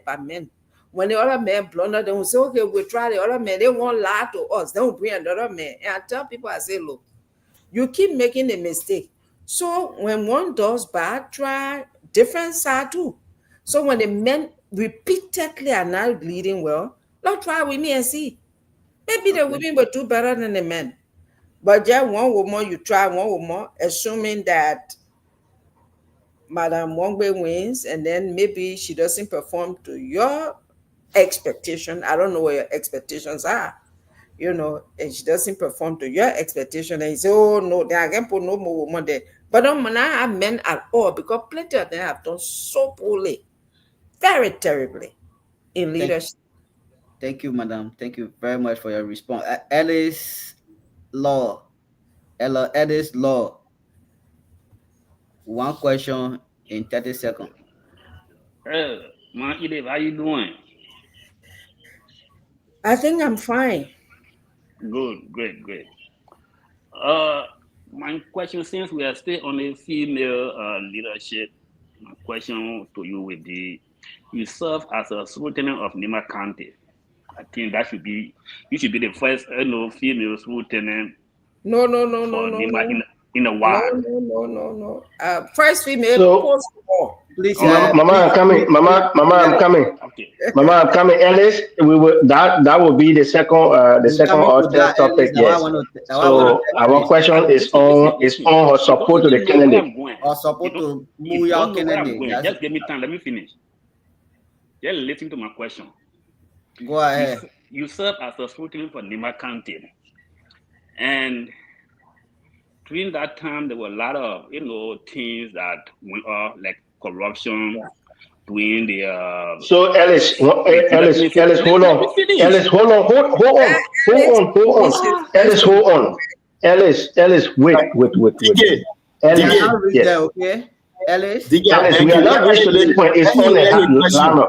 by men. When the other men blunder, then we say, okay, we'll try the other men. They won't lie to us. Then we bring another man. And I tell people, I say, look, you keep making a mistake. So when one does bad, try different side too. So when the men repeatedly are not leading well, let's try with me and see. Maybe the women will do better than the men. But just one woman, you try one woman, assuming that Madam Wongwe wins, and then maybe she doesn't perform to your expectation. I don't know what your expectations are. You know, and she doesn't perform to your expectation, and you say, oh no, then I can put no more woman there. But don't not have men at all, because plenty of them have done so poorly, very terribly in leadership. Thank you, madam. Thank you very much for your response. Ellis Law. One question in 30 seconds. Man, Edith, how you doing? I think I'm fine. Good, great. My question, since we are still on the female leadership, my question to you would be, you serve as a superintendent of Nimba County. I think that should be, you should be the first female superintendent. No. In the wild. No. First female post-war. Please, Mama, I'm coming. Mama, I'm coming. Okay. Mama, I'm coming. Ellis, that will be the second order topic. Yes. So our question is on her support to the candidate. Or support to Booyah candidate. Just give me time. Let me finish. Just listen to my question. Go ahead. You serve as a superintendent for Nimba County, and during that time, there were a lot of things that went on, like corruption, doing the. So Ellis, hold on. Ellis, hold on. Ellis, hold on. Ellis, wait. DK, Ellis, We are not reached yes. there, okay? Ellis, DK, I Ellis, beg we are you. not reached to this point. It's Let on him the learn a question. line.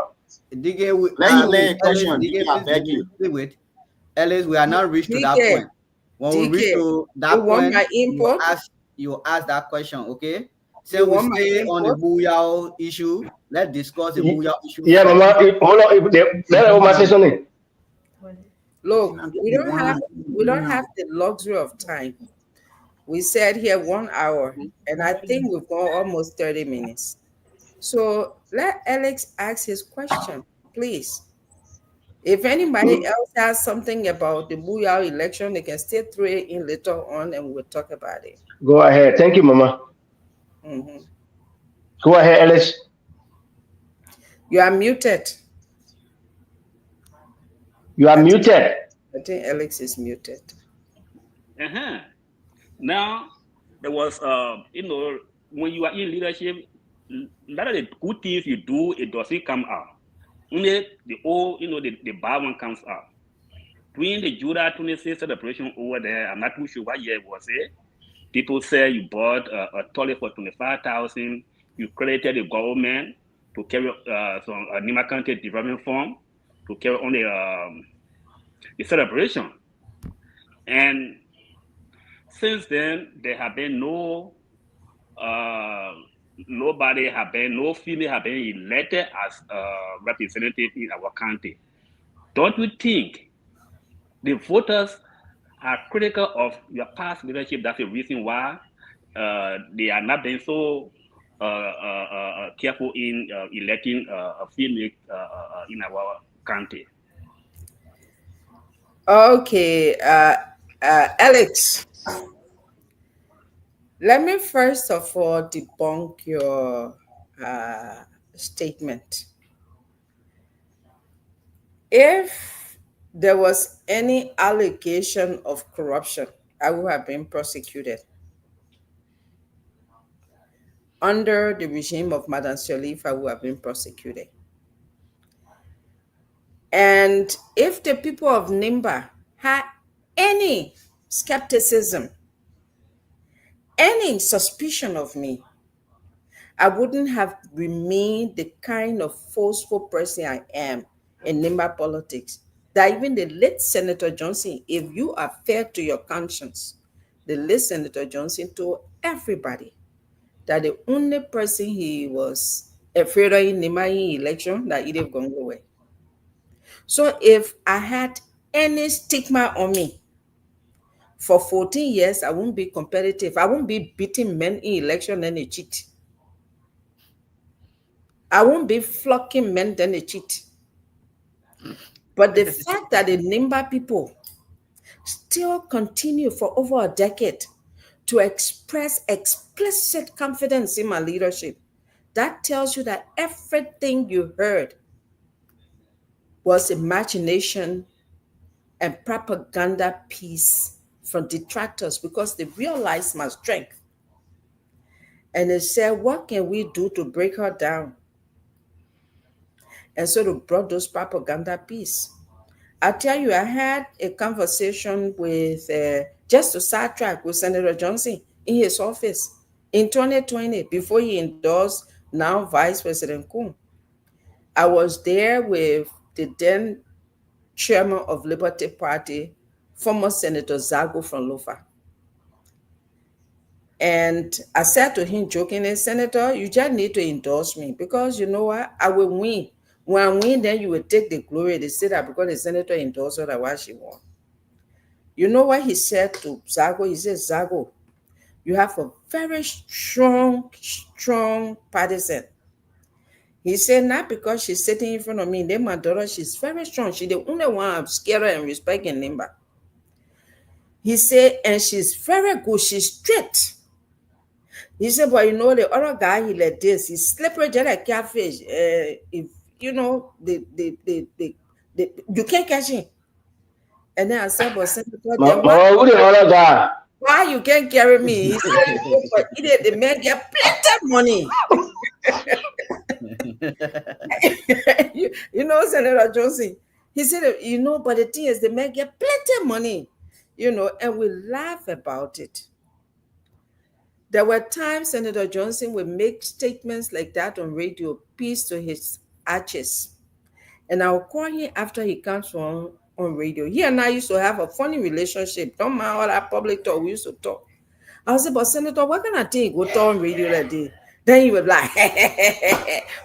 DK, Let him learn a wait, Ellis, question. DK, DK, I beg please you. wait. Ellis, we are not reached to that DK, point. When we reach DK, to you that want point, my input? you ask that question, okay? So You we want my stay on the input? Booyah issue. Let's discuss the Booyah issue. Yeah, first. Mama, hold on. Let Oma say something. Look, we don't have the luxury of time. We said here 1 hour, and I think we've gone almost 30 minutes. So let Alex ask his question, please. If anybody else has something about the Booyah election, they can still throw it in later on, and we'll talk about it. Go ahead. Thank you, Mama. Mhm. Go ahead, Ellis. You are muted. You are muted. I think Alex is muted. Now, there was, when you are in leadership, a lot of the good things you do, it doesn't come out. Only the old, the bad one comes out. During the Judah 26 celebration over there, I'm not too sure what year it was. People say you bought a toilet for $25,000. You credited the government to carry some Nima County Development Fund to carry on the celebration. And since then, there have been no female have been elected as representative in our county. Don't you think the voters are critical of your past leadership? That's the reason why they are not being so careful in electing a female in our county. Okay, Alex, let me first of all debunk your statement. If there was any allegation of corruption, I would have been prosecuted. Under the regime of Madam Sirleaf, I would have been prosecuted. And if the people of Nimba had any skepticism, any suspicion of me, I wouldn't have remained the kind of forceful person I am in Nimba politics. That even the late Senator Johnson, if you are fair to your conscience, the late Senator Johnson told everybody that the only person he was afraid of in Nimba election, that he didn't go away. So if I had any stigma on me, for 14 years, I won't be competitive. I won't be beating men in election and they cheat. I won't be flocking men then they cheat. But the fact that the Nimba people still continue for over a decade to express explicit confidence in my leadership, that tells you that everything you heard was imagination and propaganda piece from detractors, because they realized my strength. And they said, what can we do to break her down? And so they brought those propaganda piece. I tell you, I had a conversation with, just to sidetrack, with Senator Johnson in his office in 2020, before he endorsed now Vice President Kuhn. I was there with the then chairman of Liberty Party, former Senator Zago from Lofa. And I said to him jokingly, Senator, you just need to endorse me, because you know what? I will win. When I win, then you will take the glory. They say that because the senator endorsed her, that's why she won. You know what he said to Zago? He said, Zago, you have a very strong partisan. He said, not because she's sitting in front of me, then my daughter, she's very strong. She's the only one I'm scared and respect in Nimba. He said, and she's very good. She's straight. He said, but you know, the other guy, he like this. He's slippery just like catfish. If you know, you can't catch him. And then I said, but Senator, then why you can't carry me? He said, but the man get plenty of money. you know, Senator Johnson, he said, you know, but the thing is, the man get plenty of money. and we laugh about it. There were times Senator Johnson would make statements like that on radio, peace to his arches. And I'll call him after he comes on radio. He and I used to have a funny relationship. Don't mind all that public talk. We used to talk. I was like, but Senator, what kind of thing go talk on radio that day? Then he would like,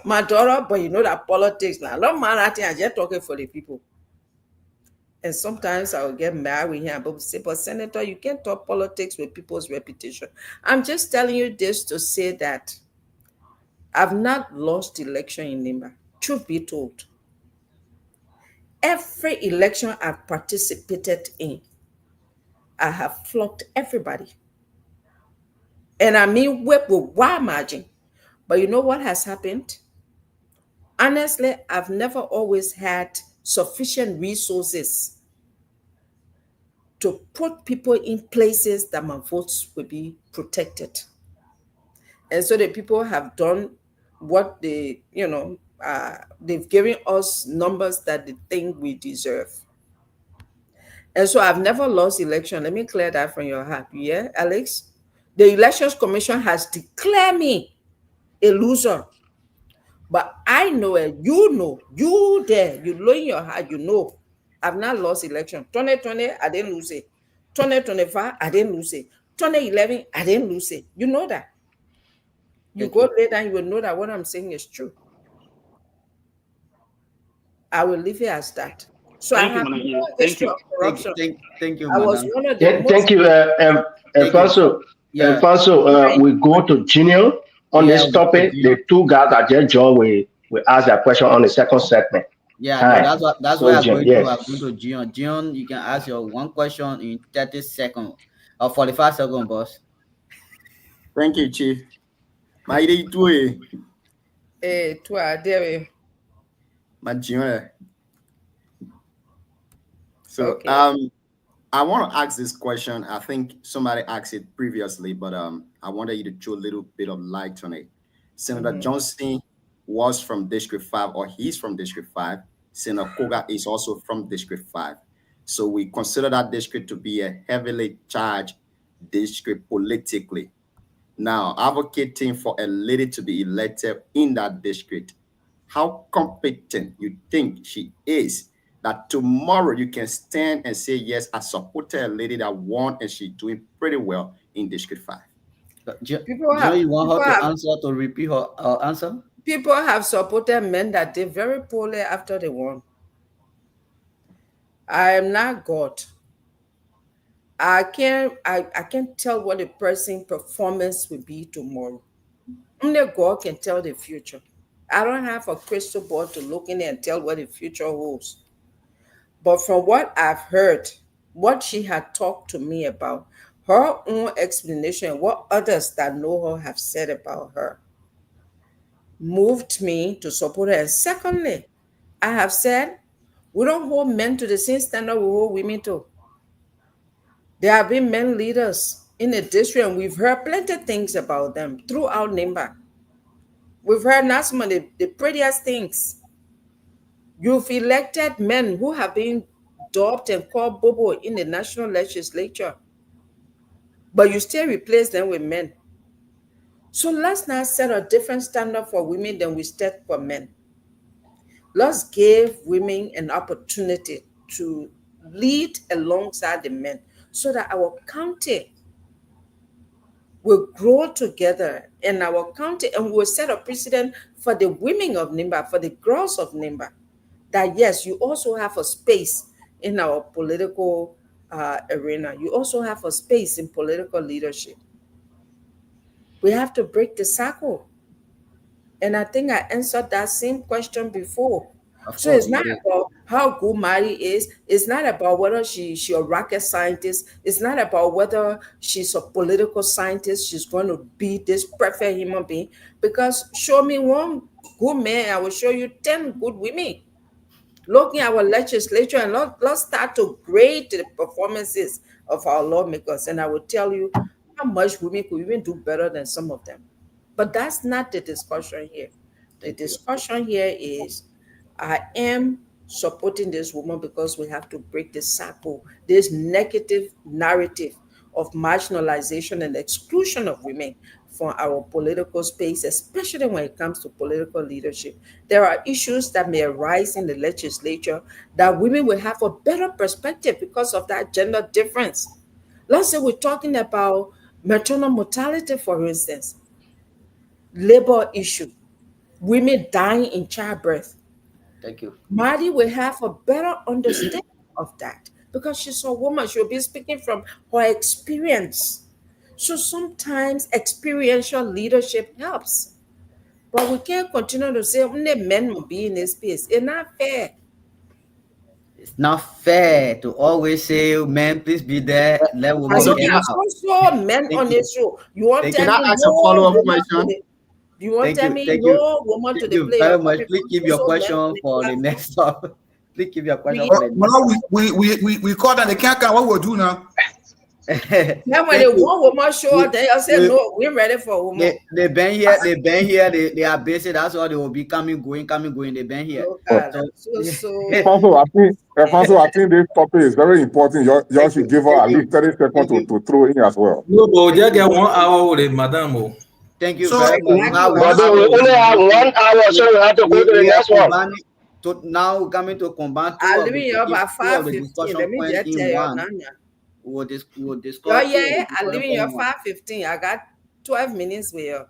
my daughter, but that politics now. Don't mind that thing. I just talking for the people. And sometimes I will get mad with him, but say, but Senator, you can't talk politics with people's reputation. I'm just telling you this to say that I've not lost election in Nimba. Truth be told. Every election I've participated in, I have flogged everybody. And I mean, with wide margin. But you know what has happened? Honestly, I've never always had sufficient resources to put people in places that my votes will be protected. And so the people have done what they, they've given us numbers that they think we deserve. And so I've never lost election. Let me clear that from your heart. Yeah, Alex? The Elections Commission has declared me a loser. But I know it. You there. You know in your heart, I've not lost election. 2020, I didn't lose it. 2025, I didn't lose it. 2011, I didn't lose it. You know that. You go later and you will know that what I'm saying is true. I will leave it as that. So Thank I have you, no Thank history you. of corruption. Thank you, I was madam. one of the Thank you, Alfonso. Yeah. Alfonso, we go to Junior on this topic. The two guys that just joined, we ask that question on the second segment. Yeah, Hi. that's So, why I'm Jim, going yes. to. I'm going to Gion. Gion, you can ask your one question in 30 seconds or 45 seconds, boss. Thank you, Chief. My idea too. Toi, there. My junior. So Okay. I want to ask this question. I think somebody asked it previously, but I wanted you to throw a little bit of light on it. Senator Johnson was from District 5, or he's from District 5. Senator Koga is also from District 5. So we consider that district to be a heavily charged district politically. Now, advocating for a lady to be elected in that district, how competent you think she is that tomorrow you can stand and say, yes, I supported a lady that won and she's doing pretty well in District 5. Joe, you want her to answer, to repeat her answer? People have supported men that did very poorly after they won. I am not God. I can't tell what a person's performance will be tomorrow. Only God can tell the future. I don't have a crystal ball to look in and tell what the future holds. But from what I've heard, what she had talked to me about, her own explanation, what others that know her have said about her, moved me to support her. And secondly, I have said, we don't hold men to the same standard we hold women to. There have been men leaders in the district, and we've heard plenty of things about them throughout Nimba. We've heard not some of the prettiest things. You've elected men who have been dubbed and called Bobo in the national legislature, but you still replace them with men. So let's not set a different standard for women than we set for men. Let's give women an opportunity to lead alongside the men so that our county will grow together in our county, and we'll set a precedent for the women of Nimba, for the girls of Nimba, that yes, you also have a space in our political arena. You also have a space in political leadership. We have to break the cycle. And I think I answered that same question before. So it's not about how good Mari is. It's not about whether she's a rocket scientist. It's not about whether she's a political scientist. She's going to be this perfect human being. Because show me one good man, I will show you 10 good women. Looking at our legislature, and let's start to grade the performances of our lawmakers. And I will tell you how much women could even do better than some of them. But that's not the discussion here. The discussion here is, I am supporting this woman because we have to break the cycle, this negative narrative of marginalization and exclusion of women from our political space, especially when it comes to political leadership. There are issues that may arise in the legislature that women will have a better perspective because of that gender difference. Let's say we're talking about maternal mortality, for instance, labor issue, women dying in childbirth. Thank you. Marty will have a better understanding of that because she's a woman. She'll be speaking from her experience. So sometimes experiential leadership helps. But we can't continue to say only men will be in this space. It's not fair. It's not fair to always say, "Man, please be there. Let women So get there are out." also men on this show. You want Thank to you. tell Can me I ask a no follow-up woman question? to the- You want to tell me Thank you. no woman to Thank the you play? very Your much. topic. Please keep your Also men question on the for the platform. next topic. Please keep your question We- for the next Now we call that they can't come. What we'll do now? Then when Thank the you. one woman show up, then you say we- no, we're ready for a woman. They've been here. They are busy. That's why they will be coming, going. They've been here. Look at that. So Alfonso, I think this topic is very important. You should give her at least 30 seconds to throw in as well. No, but we just get 1 hour with Madame. Oh. Thank you So, very much. Now, But we only have 1 hour, so we have to go to the next one. Now coming to combine two I'll of leave you up at two of the 5:15. discussion Let me points just tell in you one. now. We'll discuss. Oh two of the yeah, I'll discussion leave you point at in one. 5:15. I got 12 minutes with you.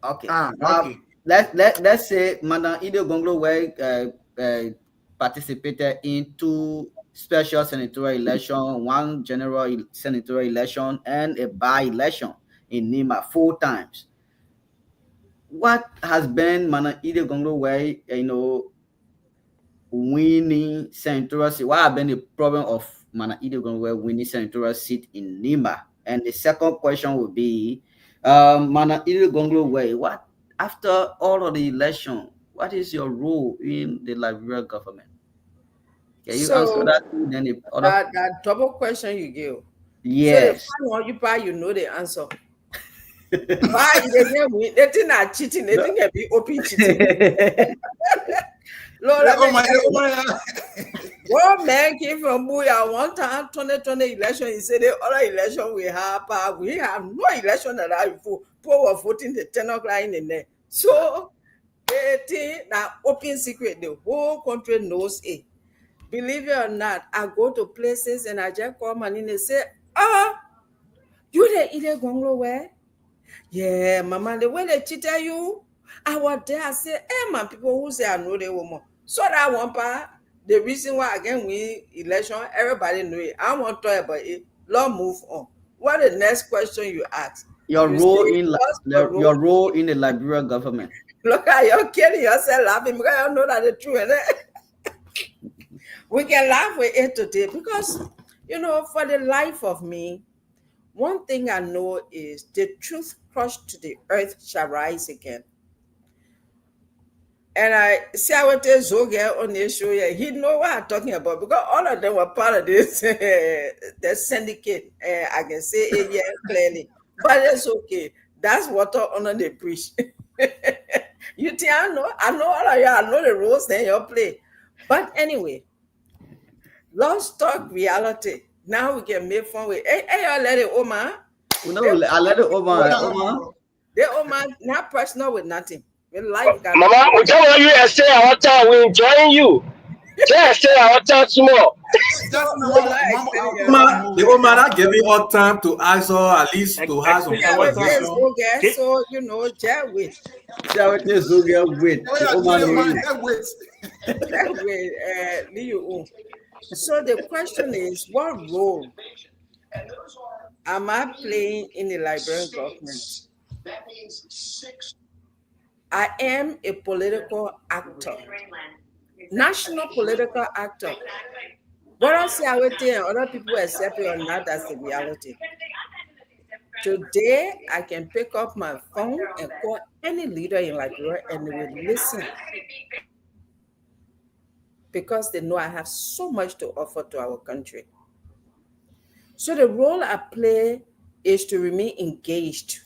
Okay. Okay. Let's say Madam Ide Gonglo participated in 2 special senatorial election, 1 general senatorial election, and a by-election in Nima 4 times. What has been Madam Ide Gonglo winning senatorial seat? What have been the problem of Madam Ide Gonglo winning senatorial seat in Nima? And the second question would be, Madam Ide Gonglo, what after all of the election, what is your role in the Liberia government? Can you answer that? Then the other, that double question you give. yes. So the first one you probably know the answer. Why they think not cheating, they think they be open cheating. Lord, one man came from Buya one time, 2020 election. He said the other election we have no election that I vote. People were voting the 10 o'clock in there. So they think now open secret, the whole country knows it. Believe it or not, I go to places and I just call and they say, you the Ide Gonglo where? Yeah, mama, the way they cheated you, I was there. I said, hey, man, people who say I know the woman. So that one part, the reason why I can win election, everybody know it. I want to talk about it. Lord, move on. What the next question you ask? Your role in the Liberia government. Look at you killing yourself laughing because you know that the truth. We can laugh with it today because, for the life of me, one thing I know is the truth crushed to the earth shall rise again. And I see I went to Zoga on the show here. He know what I'm talking about because all of them were part of this the syndicate. I can say it here clearly, but it's okay. That's water under the bridge. You think I know all of you. I know the rules that you play. But anyway, let's talk reality. Now we can make fun with. Hey, y'all let it Omar. I let it Omar. They Omar not personal with nothing. Mama, we don't want you to stay our time. We enjoying you. Just stay our time small. The Omar not giving her time to answer, at least to have some conversation. So just wait. So the question is, what role am I playing in the Liberian government? I am a political actor, national political actor. What I say, I will tell other people accept it or not, that's the reality. Today, I can pick up my phone and call any leader in Liberia and they will listen because they know I have so much to offer to our country. So the role I play is to remain engaged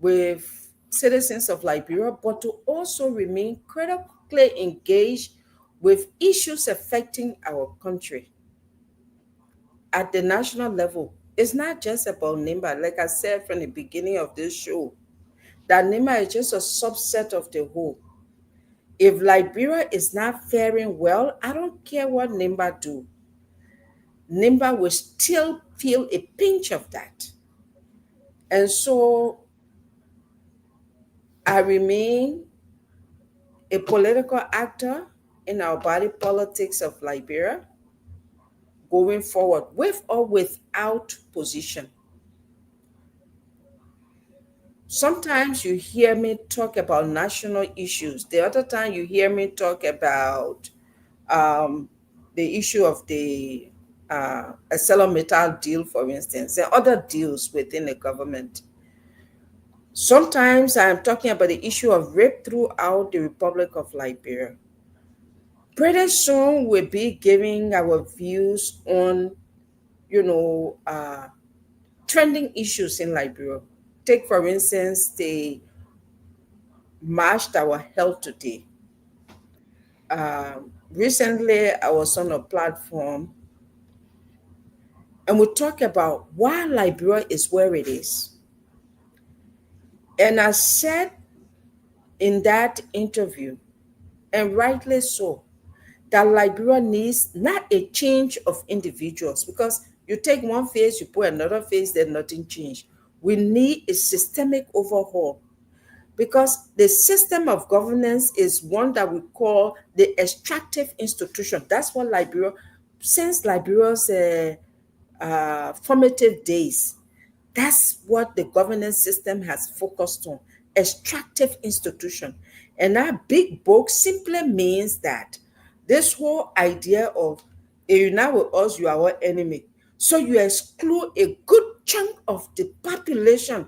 with citizens of Liberia, but to also remain critically engaged with issues affecting our country at the national level. It's not just about NIMBA. Like I said from the beginning of this show, that NIMBA is just a subset of the whole. If Liberia is not faring well, I don't care what NIMBA do. NIMBA will still feel a pinch of that. And so I remain a political actor in our body politics of Liberia, going forward with or without position. Sometimes you hear me talk about national issues. The other time you hear me talk about the issue of the ArcelorMittal deal, for instance, and other deals within the government. Sometimes I'm talking about the issue of rape throughout the Republic of Liberia. Pretty soon we'll be giving our views on, trending issues in Liberia. Take, for instance, the March that was held today. Recently, I was on a platform and we talk about why Liberia is where it is. And I said in that interview, and rightly so, that Liberia needs not a change of individuals, because you take one face, you put another face, then nothing changed. We need a systemic overhaul, because the system of governance is one that we call the extractive institution. That's what Liberia, since Liberia's formative days, that's what the governance system has focused on, extractive institution. And that big book simply means that this whole idea of if you're not with us, you are our enemy. So you exclude a good chunk of the population,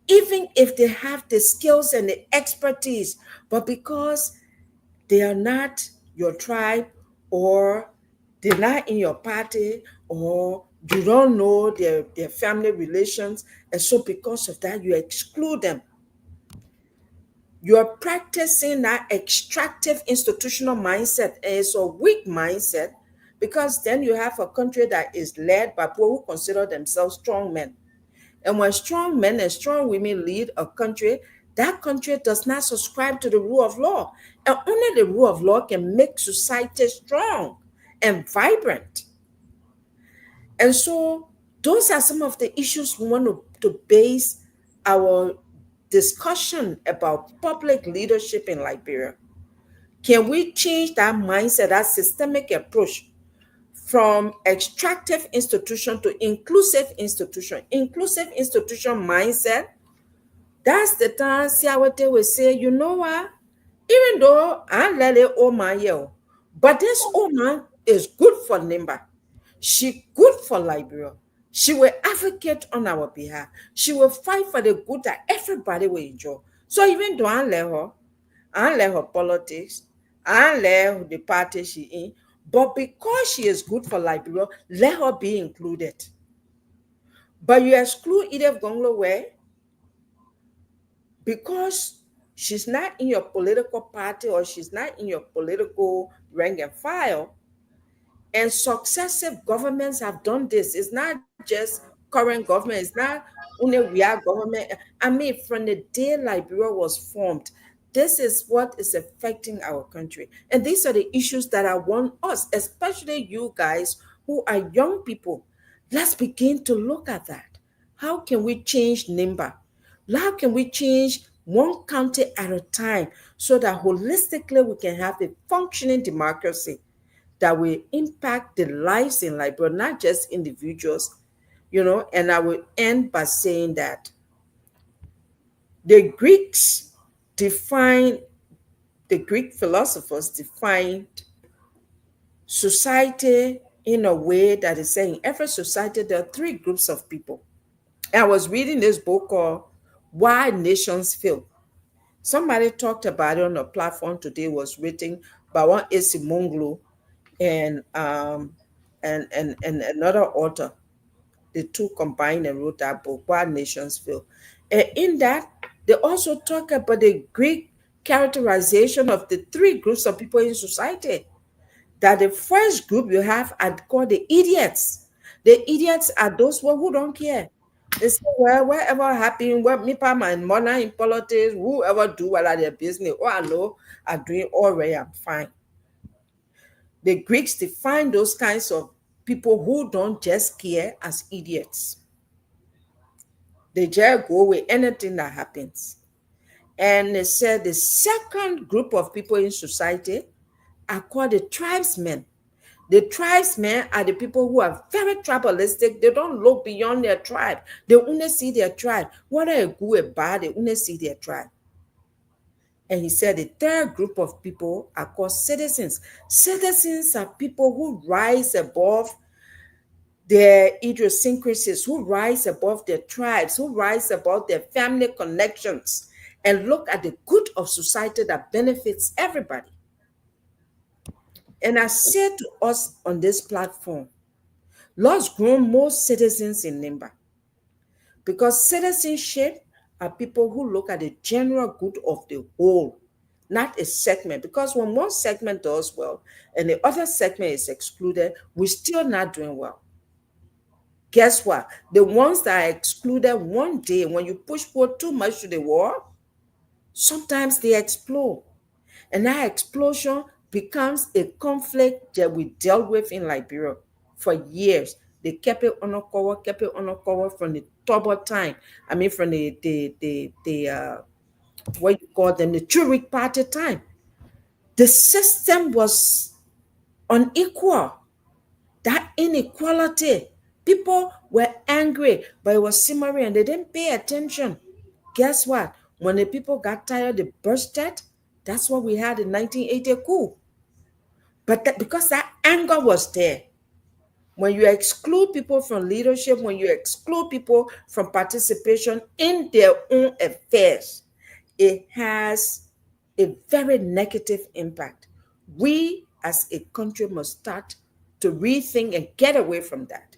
even if they have the skills and the expertise, but because they are not your tribe, or they're not in your party, or you don't know their family relations, and so because of that, you exclude them. You're practicing that extractive institutional mindset, and it's a weak mindset, because then you have a country that is led by people who consider themselves strong men. And when strong men and strong women lead a country, that country does not subscribe to the rule of law. And only the rule of law can make society strong and vibrant. And so those are some of the issues we want to base our discussion about public leadership in Liberia. Can we change that mindset, that systemic approach, from extractive institution to inclusive institution? Inclusive institution mindset, that's the time Siawate will say, you know what, even though I'm Lele Oma here, but this Oma is good for NIMBA. She good for Liberia. She will advocate on our behalf. She will fight for the good that everybody will enjoy. So even though I let her politics, I let the party she in, but because she is good for Liberia, let her be included. But you exclude Edith Gonglo because she's not in your political party, or she's not in your political rank and file. And successive governments have done this. It's not just current government. It's not only we are government. I mean, from the day Liberia was formed, this is what is affecting our country. And these are the issues that I want us, especially you guys who are young people. Let's begin to look at that. How can we change NIMBA? How can we change one county at a time so that holistically we can have a functioning democracy that will impact the lives in Liberia, not just individuals, And I will end by saying that the Greek philosophers defined society in a way that is saying every society, there are three groups of people. And I was reading this book called Why Nations Fail. Somebody talked about it on a platform today. It was written by one A.C. Monglo and another author. The two combined and wrote that book, Why Nations Fail. And in that, they also talk about the Greek characterization of the three groups of people in society. That the first group you have are called the idiots. The idiots are those who don't care. They say, well, wherever happen, where me pa my money in politics, whoever do what their business, oh, I know, are doing all right, I'm fine. The Greeks define those kinds of people who don't just care as idiots. They just go with anything that happens. And they said the second group of people in society are called the tribesmen. The tribesmen are the people who are very tribalistic. They don't look beyond their tribe. They only see their tribe. Whether a good or bad, they only see their tribe. And he said the third group of people are called citizens. Citizens are people who rise above their idiosyncrasies, who rise above their tribes, who rise above their family connections, and look at the good of society that benefits everybody. And I said to us on this platform, let's grow more citizens in Nimba. Because citizenship are people who look at the general good of the whole, not a segment. Because when one segment does well and the other segment is excluded, we're still not doing well. Guess what? The ones that are excluded one day, when you push forward too much to the wall, sometimes they explode. And that explosion becomes a conflict that we dealt with in Liberia for years. They kept it on a cover from the Tobo time. I mean, from the what you call them, the Churik Party time. The system was unequal. That inequality, people were angry, but it was simmering and they didn't pay attention. Guess what? When the people got tired, they bursted. That's what we had in 1980 coup. But because that anger was there, when you exclude people from leadership, when you exclude people from participation in their own affairs, it has a very negative impact. We as a country must start to rethink and get away from that.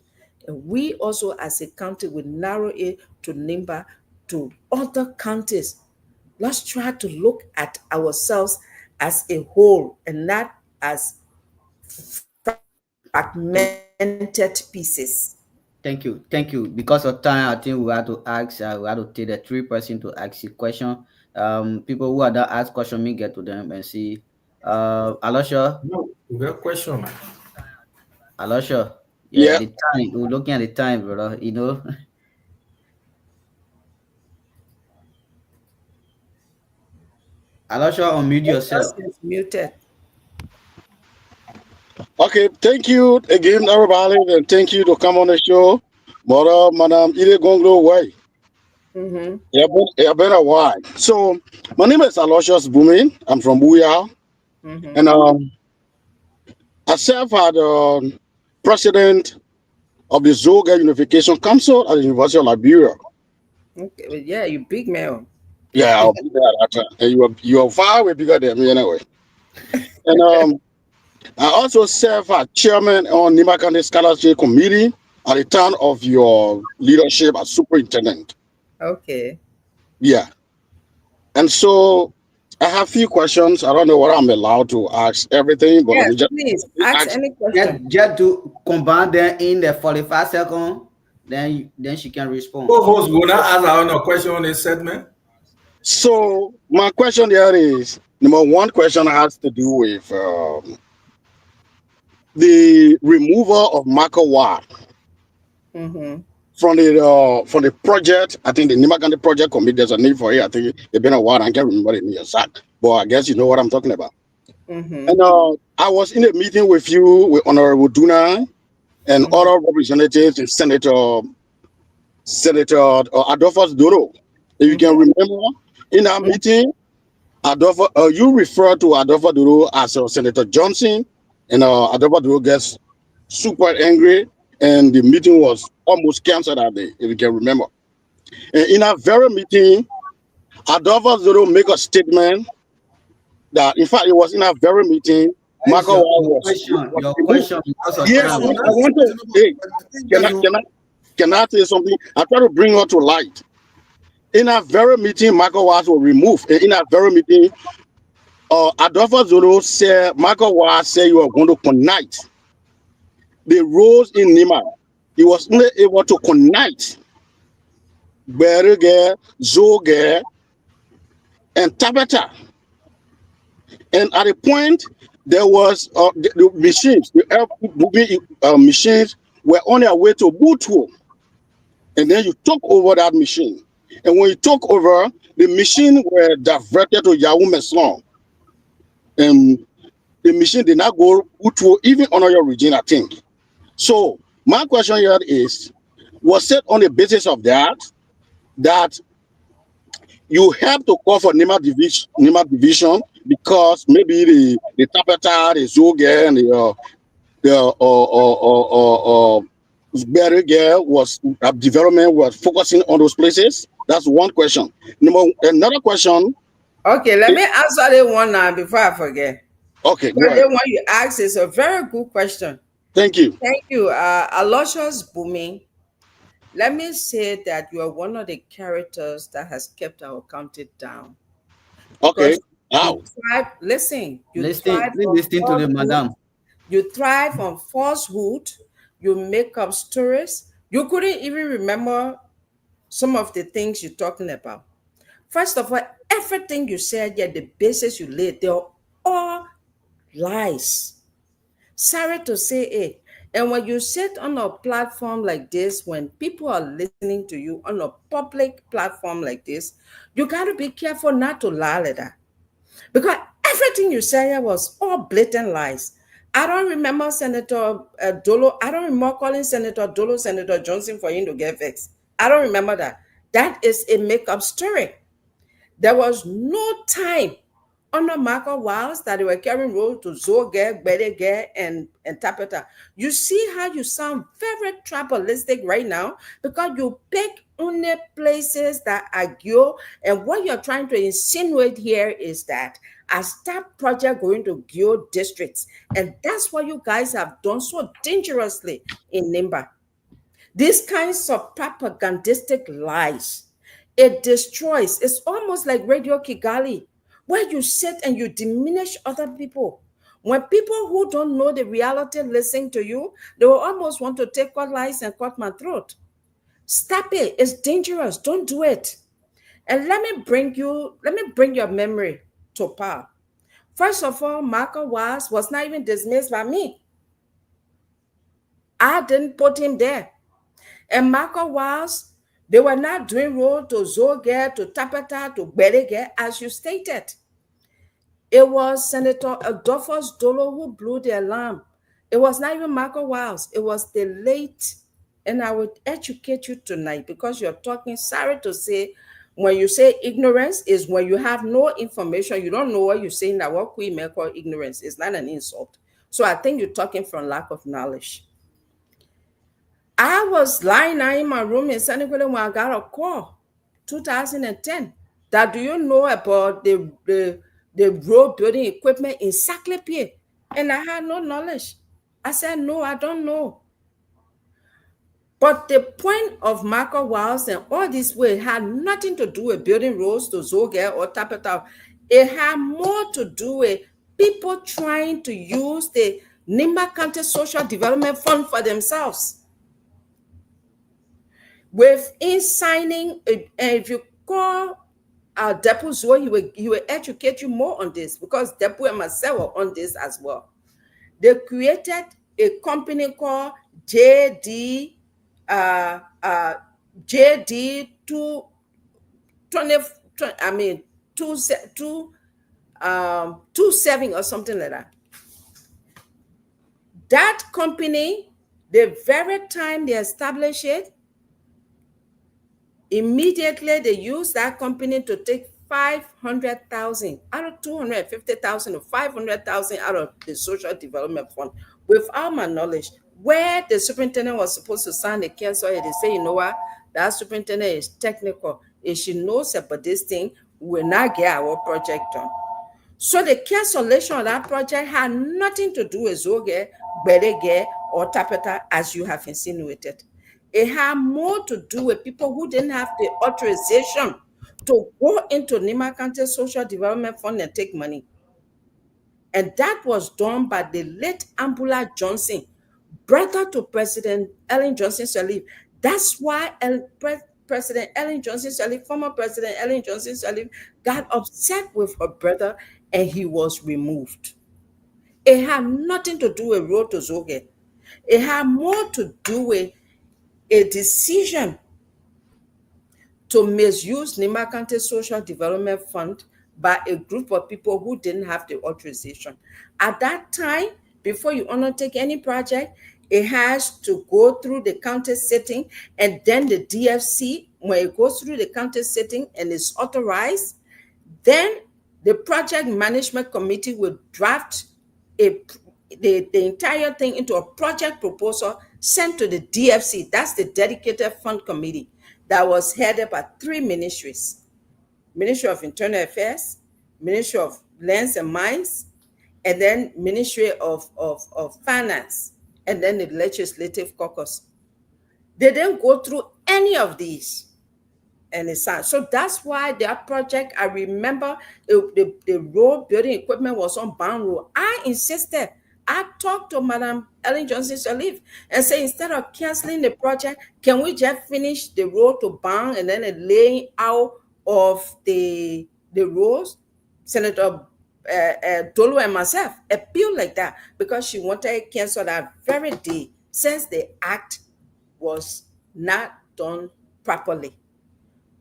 And we also as a country will narrow it to Nimba, to other counties. Let's try to look at ourselves as a whole and not as fragmented pieces. Thank you. Because of time, I think we have to ask. We have to take the three person to ask you question. People who are not ask question, me get to them and see. Alosha. No, we got question. Alosha. Yeah. The time. We're looking at the time, brother. You know. Alosha, unmute yourself. Muted. Okay, thank you again, everybody, and thank you to come on the show. Madam Ide Gonglo Way. It's been a while. So, my name is Aloysius Bumin. I'm from Booyah. And I serve as the president of the Zoga Unification Council at the University of Liberia. Okay, well, yeah, you big man. Yeah, I'll be there. And you are far way bigger than me anyway. And I also serve as chairman on Nimba County Scholarship Committee at the time of your leadership as superintendent. Okay. Yeah. And so I have a few questions. I don't know what I'm allowed to ask everything, but yes, please ask any question. Just to combine them in the 45 seconds, then she can respond. Who's gonna ask our question on this segment? So my question there is, number one question has to do with the removal of Marco Ward from the project. I think the Nimba County project committee, there's a name for it. I think it's been a while. I can't remember the name exact, but I guess you know what I'm talking about. And I was in a meeting with you, with Honorable Duna and other representatives and Senator Adolphus Doro. If you can remember, in our meeting, you refer to Adolphus Doro as Senator Johnson, and Adolphus Doro gets super angry, and the meeting was almost canceled that day, if you can remember. And in our very meeting, Adolphus Doro make a statement that, in fact, it was in our very meeting, Marco was... Your question. Yes, I wanted... Hey, can I say something? I try to bring her to light. In our very meeting, Marco was removed. In our very meeting, Adolfo Zolo said, Michael Ward said you are going to connect the roads in Nima. He was not able to connect Berge, Zoge, and Tabata. And at a point, there was the machines, the moving machines were on their way to Butu. And then you took over that machine. And when you took over, the machine were diverted to Yahoo Messon. And the machine did not go Butu, even on your region, I think. So my question here is, was it on the basis of that you have to call for Nima division because maybe the Tapeta, the Zoge, and the Berge was development was focusing on those places? That's one question. Another question. Okay, let me answer the one now before I forget. Okay, go ahead. The one you asked is a very good question. Thank you. Thank you. Aloysius Booming. Let me say that you are one of the characters that has kept our county down. Okay. Wow. Listen to the madam. You thrive on falsehood. You make up stories. You couldn't even remember some of the things you're talking about. First of all, everything you said, the basis you laid, they're all lies. Sorry to say it. And when you sit on a platform like this, when people are listening to you on a public platform like this, you got to be careful not to lie like that. Because everything you said was all blatant lies. I don't remember Senator Dolo. I don't remember calling Senator Dolo Senator Johnson for him to get vexed. I don't remember that. That is a make-up story. There was no time under Michael Wiles that they were carrying road to Zoge, Berege, and Tapeta. You see how you sound very tribalistic right now because you pick only places that are Gyo, and what you're trying to insinuate here is that as that project going to Gyo districts, and that's what you guys have done so dangerously in Nimba. These kinds of propagandistic lies, it destroys. It's almost like Radio Kigali, where you sit and you diminish other people. When people who don't know the reality listen to you, they will almost want to take what lies and cut my throat. Stop it. It's dangerous. Don't do it. And let me bring your memory to power. First of all, Michael Wiles was not even dismissed by me. I didn't put him there. And Michael Wiles, they were not doing road to Zoge, to Tapeta, to Berege, as you stated. It was Senator Adolphus Dolo who blew the alarm. It was not even Michael Wiles. It was the late, and I would educate you tonight because you're talking, sorry to say, when you say ignorance is when you have no information, you don't know what you're saying, that what we may call ignorance is not an insult. So I think you're talking from lack of knowledge. I was lying in my room in Senegal when I got a call, 2010, that do you know about the road building equipment in Saclay? And I had no knowledge. I said, no, I don't know. But the point of Michael Wiles and all this way had nothing to do with building roads to Zoge or Tapeta. It had more to do with people trying to use the Nimba County Social Development Fund for themselves. Within signing, and if you call Depu Zoe, he will educate you more on this because Depu and myself are on this as well. They created a company called JD 27 or something like that. That company, the very time they established it, immediately they used that company to take 500,000 out of 250,000 or 500,000 out of the social development fund without my knowledge. Where the superintendent was supposed to sign the cancel, they say, you know what, that superintendent is technical. If she knows about this thing, we will not get our project done. So the cancellation of that project had nothing to do with Zoge, Berege, or Tapeta, as you have insinuated. It had more to do with people who didn't have the authorization to go into Nimba County Social Development Fund and take money. And that was done by the late Ambula Johnson, brother to President Ellen Johnson Sirleaf. That's why President Ellen Johnson Sirleaf, former President Ellen Johnson Sirleaf, got upset with her brother and he was removed. It had nothing to do with Road to Zoge. It had more to do with a decision to misuse Nimba County Social Development Fund by a group of people who didn't have the authorization. At that time, before you undertake any project, it has to go through the county sitting, and then the DFC, when it goes through the county sitting and is authorized, then the project management committee will draft the entire thing into a project proposal sent to the DFC. That's the dedicated fund committee that was headed by 3 ministries: Ministry of Internal Affairs, Ministry of Lands and Mines, and then Ministry of Finance, and then the Legislative Caucus. They didn't go through any of these. And it's sad. So that's why that project, I remember the road building equipment was on Bound Road. I insisted. I talked to Madam Ellen Johnson Sirleaf and said, instead of canceling the project, can we just finish the road to Bound and then the laying out of the roads? Senator Dolo and myself appealed like that because she wanted to cancel that very day since the act was not done properly.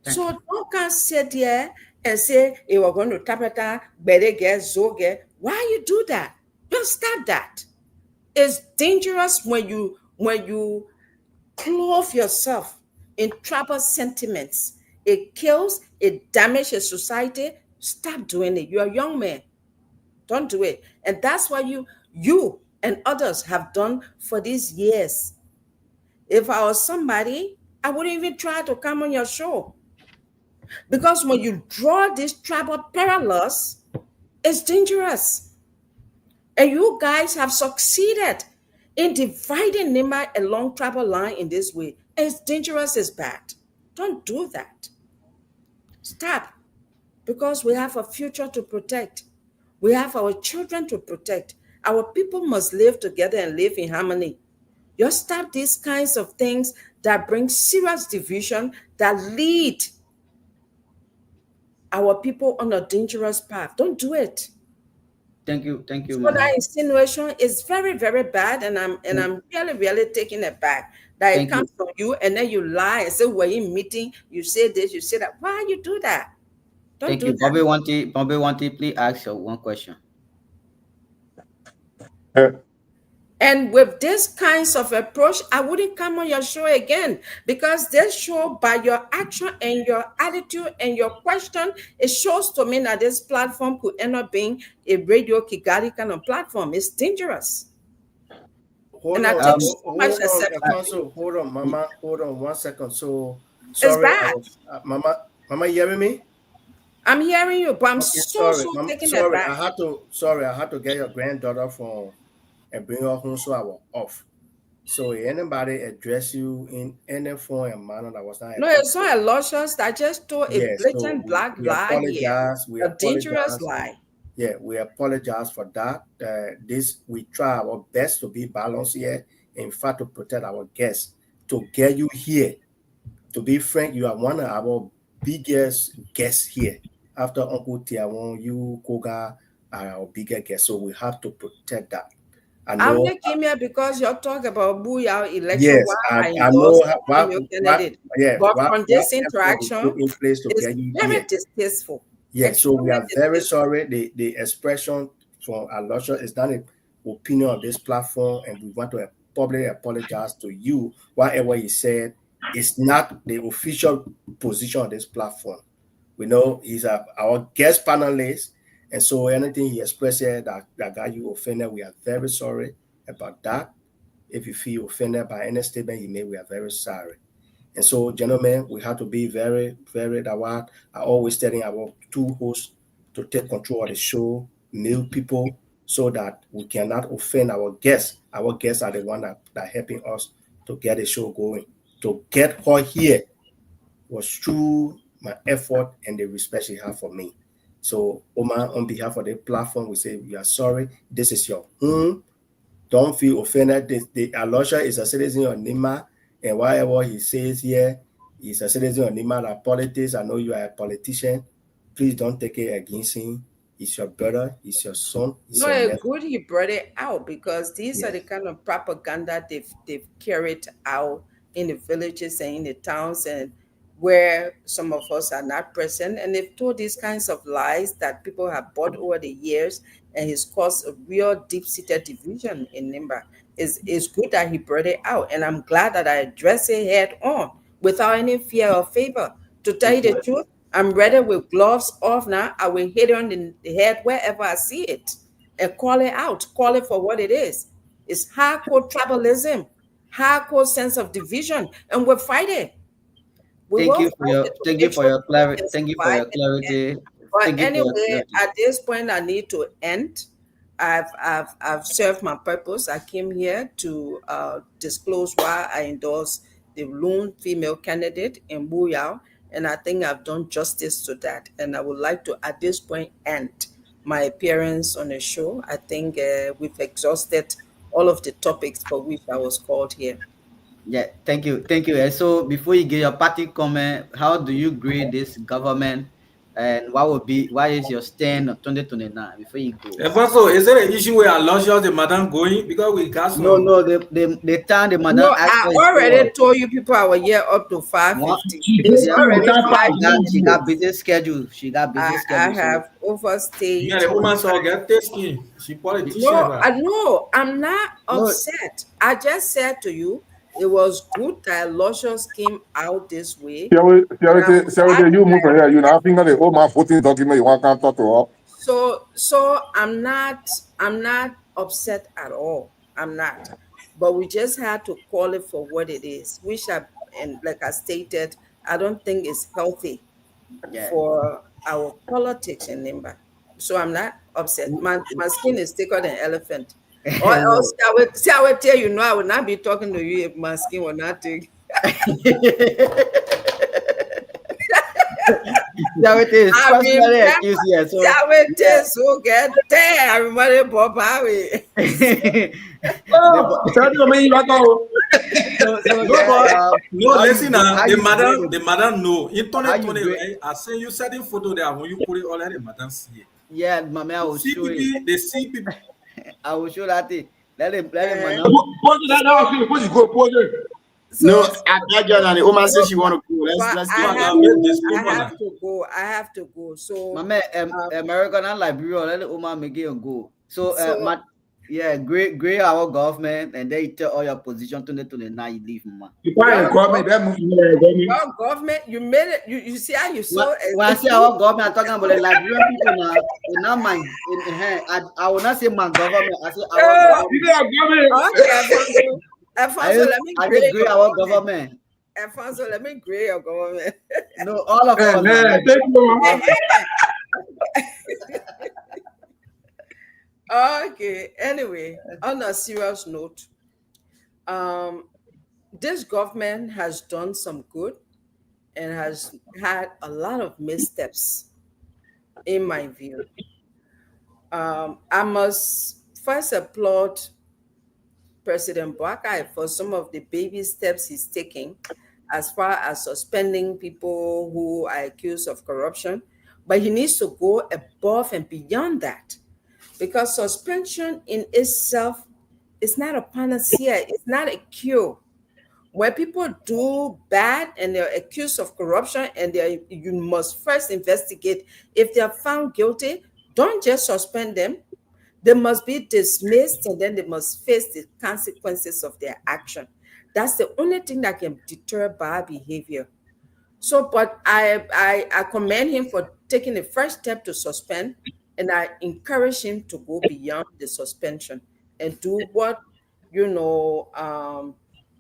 So don't can sit here and say, hey, we're going to Tapeta, Berege, Zoge. Why you do that? Don't stop that. It's dangerous when you clothe yourself in tribal sentiments. It kills, it damages society. Stop doing it. You're a young man. Don't do it. And that's what you and others have done for these years. If I was somebody, I wouldn't even try to come on your show. Because when you draw these tribal parallels, it's dangerous. And you guys have succeeded in dividing Nimba along tribal line in this way. It's dangerous, it's bad. Don't do that. Stop. Because we have a future to protect. We have our children to protect. Our people must live together and live in harmony. Just stop these kinds of things that bring serious division, that lead our people on a dangerous path. Don't do it. Thank you, So Mama. that insinuation is very, very bad, and I'm really, really taking it back. That it comes from you, and then you lie and say we're in meeting. You say this, you say that. Why you do that? Don't Thank do you, that. Bobby Wanty. Please ask your one question. And with this kinds of approach, I wouldn't come on your show again, because this show, by your action and your attitude and your question, it shows to me that this platform could end up being a Radio Kigali kind of platform. It's dangerous. Hold I on, take so much Alfonso, hold on, Mama, hold on 1 second. So, It's sorry, bad. Mama, you hearing me? I'm hearing you, but I'm Okay, so taking it sorry, back. I had to get your granddaughter from and bring her home, so I was off. So anybody address you in any form and manner that was not No, it's not a luscious. I just told a Yes, blatant so black we lie here. apologize. We A dangerous apologize. lie. Yeah, we apologize for that. We try our best to be balanced here. In fact, to protect our guests, to get you here. To be frank, you are one of our biggest guests here. After Uncle Tiawon, you, Koga, are our biggest guests. So we have to protect that. I I know. only came here because you talk about Booyah election. Yes, Why I know candidate. But from this interaction, in place to get it's you very here. distasteful. Yes, so we are Extremely very distasteful. sorry. The expression from Alosha is not an opinion of this platform, and we want to publicly apologize to you. Whatever he said is not the official position of this platform. We know he's our guest panelist, and so anything he expressed here that got you offended, we are very sorry about that. If you feel offended by any statement he made, we are very sorry. And so, gentlemen, we have to be very, very aware. I always telling our two hosts to take control of the show, new people, so that we cannot offend our guests. Our guests are the one that are helping us to get the show going. To get her here was through my effort and the respect she had for me. So, Omar, on behalf of the platform, we say we are sorry. This is your home. Don't feel offended. The Alosha is a citizen of Nima, and whatever he says here, he's a citizen of Nima. That politics, I know you are a politician. Please don't take it against him. He's your brother. He's your son. He's No, your it's nephew. good he brought it out because these are the kind of propaganda they've carried out in the villages and in the towns and where some of us are not present. And they've told these kinds of lies that people have bought over the years, and it's caused a real deep-seated division in Nimba. It's good that he brought it out, and I'm glad that I addressed it head on without any fear or favor. To tell you the truth, I'm ready with gloves off now. I will hit it on the head wherever I see it and call it out, call it for what it is. It's hardcore tribalism, hardcore sense of division, and we're fighting. Thank you for your clarity. Thank you for your clarity. But anyway, at this point, I need to end. I've served my purpose. I came here to disclose why I endorse the lone female candidate in Buyao, and I think I've done justice to that. And I would like to, at this point, end my appearance on the show. I think we've exhausted all of the topics for which I was called here. Yeah, thank you. And so before you get your party comment, how do you grade this government, and what is your stand on 2029 before you go? And also, is there an issue where Alosha the madam going because we got some? No, the time the madam. No, I already told you people I was here up to 5:50. She got busy schedule. I have overstayed. Yeah, the woman saw get tasty. She politician. No, I'm not upset. I just said to you, it was good that Luscious came out this way. You move from here. You now finger the whole man voting document. You want to talk to her. So I'm not upset at all. I'm not. But we just had to call it for what it is, which and like I stated, I don't think it's healthy for our politics in Nimba. So I'm not upset. My skin is thicker than elephant. Or else I would tell you, no, I would not be talking to you if my skin were not thick. So get there, everybody Bob Harry. No, listen now. The madam know. In 2020, right? I send you certain photo there when you put it already, madam see it. Yeah, mama, I will show you. They see people. I will show that thing. Let him madam. No, I got you, and the woman says she want to go. Let's go. I have to go. So, Mama, American and Liberia, let the woman make it go. So, great our government, and then you tell all your position to the now you leave, mama. Our government, you made it. You see how you saw it. When I say our government, I'm talking about the Liberian people now. Not my, I will not say my government. I say our government. Okay, Alfonso, let me grade our government. Alfonso, let me grade your government. No, all of us. Okay. Anyway, on a serious note, this government has done some good and has had a lot of missteps, in my view. I must first applaud President Boakai for some of the baby steps he's taking as far as suspending people who are accused of corruption. But he needs to go above and beyond that, because suspension in itself is not a panacea. It's not a cure. When people do bad and they're accused of corruption, and you must first investigate. If they're found guilty, don't just suspend them. They must be dismissed, and then they must face the consequences of their action. That's the only thing that can deter bad behavior. So, but I commend him for taking the first step to suspend, and I encourage him to go beyond the suspension and do what,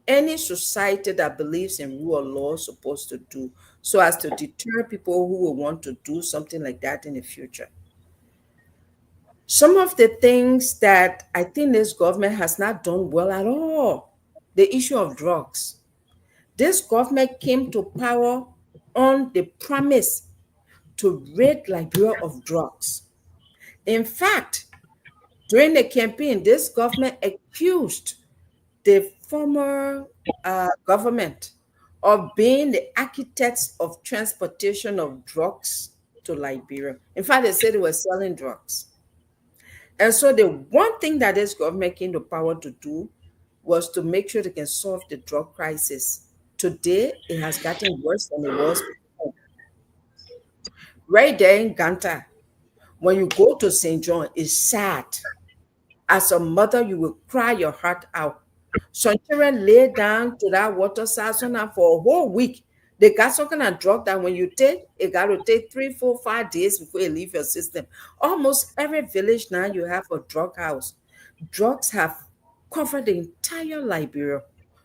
any society that believes in rule of law is supposed to do, so as to deter people who will want to do something like that in the future. Some of the things that I think this government has not done well at all, the issue of drugs. This government came to power on the promise to rid Liberia of drugs. In fact, during the campaign, this government accused the former government of being the architects of transportation of drugs to Liberia. In fact, they said they were selling drugs. And so the one thing that this government came to power to do was to make sure they can solve the drug crisis. Today, it has gotten worse than it was before. Right there in Ganta, when you go to St. John, it's sad. As a mother, you will cry your heart out. Some children lay down to that water sauna for a whole week. They got some kind of drug that when you take, it got to take 3, 4, 5 days before it leave your system. Almost every village now you have a drug house. Drugs have covered the entire Liberia.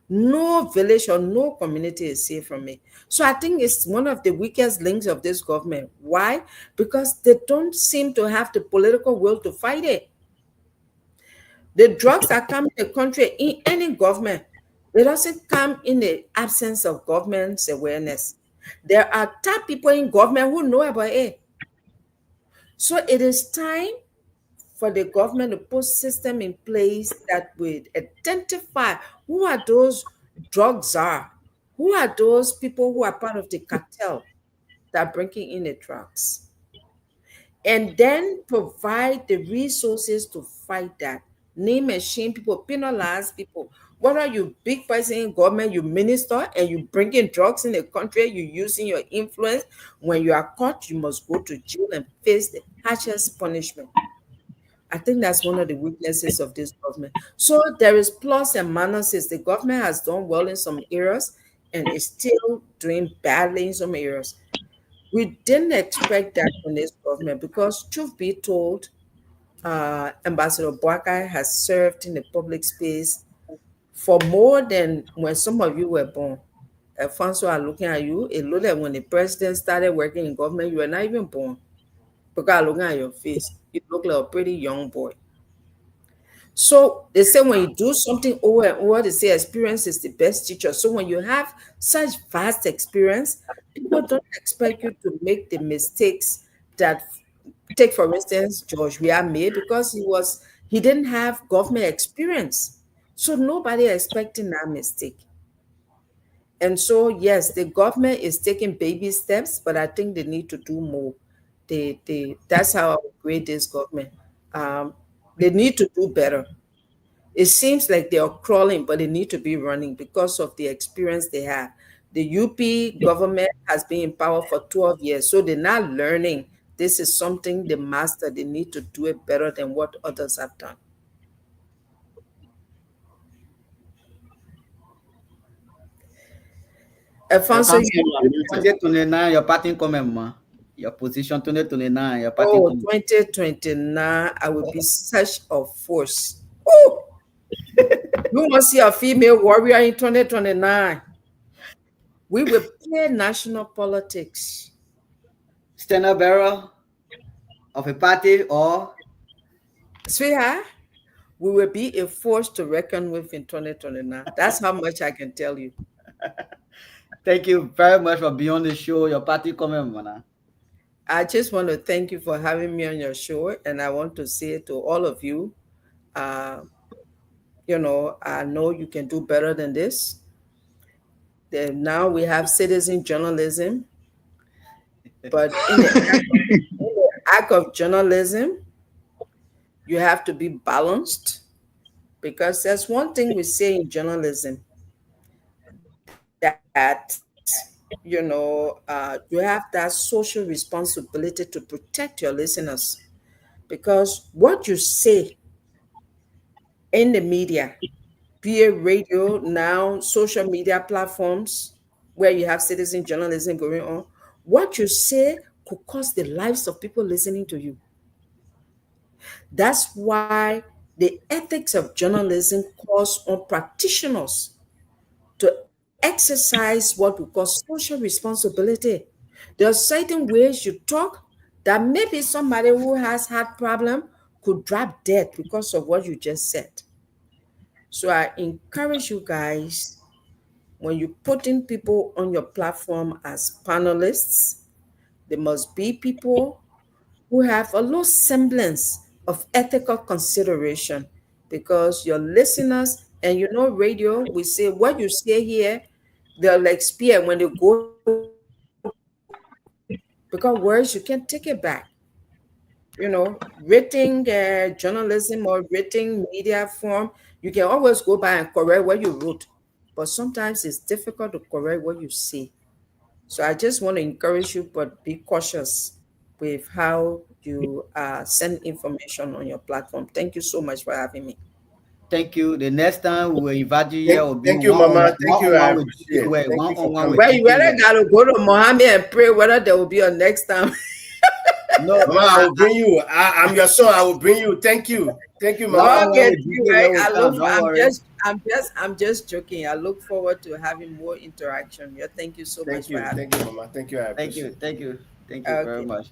No village or no community is safe from it. So I think it's one of the weakest links of this government. Why? Because they don't seem to have the political will to fight it. The drugs that come in the country in any government, it doesn't come in the absence of government's awareness. There are top people in government who know about it. So it is time for the government to put system in place that would identify who are those drug czars, who are those people who are part of the cartel that are bringing in the drugs, and then provide the resources to fight that. Name and shame people, penalize people. Whether you big person in government, you minister, and you bring in drugs in the country, you using your influence. When you are caught, you must go to jail and face the harshest punishment. I think that's one of the weaknesses of this government. So there is plus and minuses. The government has done well in some areas and is still doing badly in some areas. We didn't expect that from this government because, truth be told, Ambassador Boakai has served in the public space for more than when some of you were born. Alfonso, are looking at you. It looked like when the president started working in government, you were not even born. Because looking at your face, you look like a pretty young boy. So they say when you do something over and over, they say experience is the best teacher. So when you have such vast experience, people don't expect you to make the mistakes that, take for instance, George Weah made, because he didn't have government experience. So nobody expecting that mistake. And so, yes, the government is taking baby steps, but I think they need to do more. That's how I would grade this government. They need to do better. It seems like they are crawling, but they need to be running because of the experience they have. The UP government has been in power for 12 years, so they're not learning. This is something they master. They need to do it better than what others have done. Alfonso, you 2029, your party comment, your position 2029, your party. Oh, 2029, I will be such a force. Oh, you want to see a female warrior in 2029? We will play national politics. Standard bearer of a party or? Sweetheart, we will be a force to reckon with in 2029. That's how much I can tell you. Thank you very much for being on the show. Your party comment, man. I just want to thank you for having me on your show, and I want to say to all of you, I know you can do better than this. Now we have citizen journalism, but in the act of journalism, you have to be balanced, because there's one thing we say in journalism, that you have that social responsibility to protect your listeners, because what you say in the media, be it radio, now social media platforms where you have citizen journalism going on, what you say could cost the lives of people listening to you. That's why the ethics of journalism calls on practitioners to exercise what we call social responsibility. There are certain ways you talk that maybe somebody who has had problem could drop dead because of what you just said. So I encourage you guys, when you put in people on your platform as panelists, There must be people who have a little semblance of ethical consideration, because your listeners, and radio, we say what you say here, they'll experience when they go, because words, you can't take it back. Written journalism or written media form, you can always go back and correct what you wrote, but sometimes it's difficult to correct what you say. So I just want to encourage you, but be cautious with how you send information on your platform. Thank you so much for having me. Thank you. The next time we will invite you here. Will be Thank you, Mama. Thank you. I appreciate it. Well, you better gotta go to Mohammed and pray whether there will be a next time. No, Mama, I will bring you. I'm your son. I will bring you. Thank you. Thank you, Mama. Okay, I'm just joking. I look forward to having more interaction. Yeah, thank you so much for having me. Thank you, Mama. Thank you. I appreciate it. Thank you very much.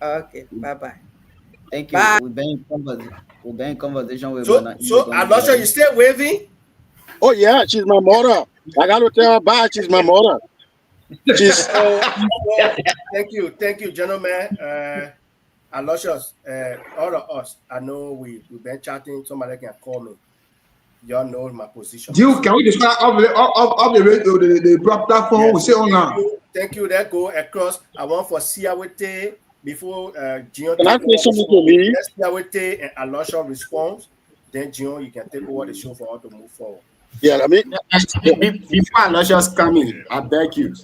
Okay, bye. Thank you. Bye. We've been in conversation with So I'm not sure you still waving. Oh yeah, she's my mother. I got to tell her bye. She's my mother. She's. Thank you, gentlemen. Aloysius, all of us. I know we've been chatting. Somebody can call me. Y'all know my position. Duke, can we describe of the platform? Yes, We say on now. Thank you. That go across. I want for Siawete before Gion. Can I say something to me? Siawete and Aloysius response. Then Gion, you can take over the show for us to move forward. Yeah, I mean, before Aloysius come in, I beg you.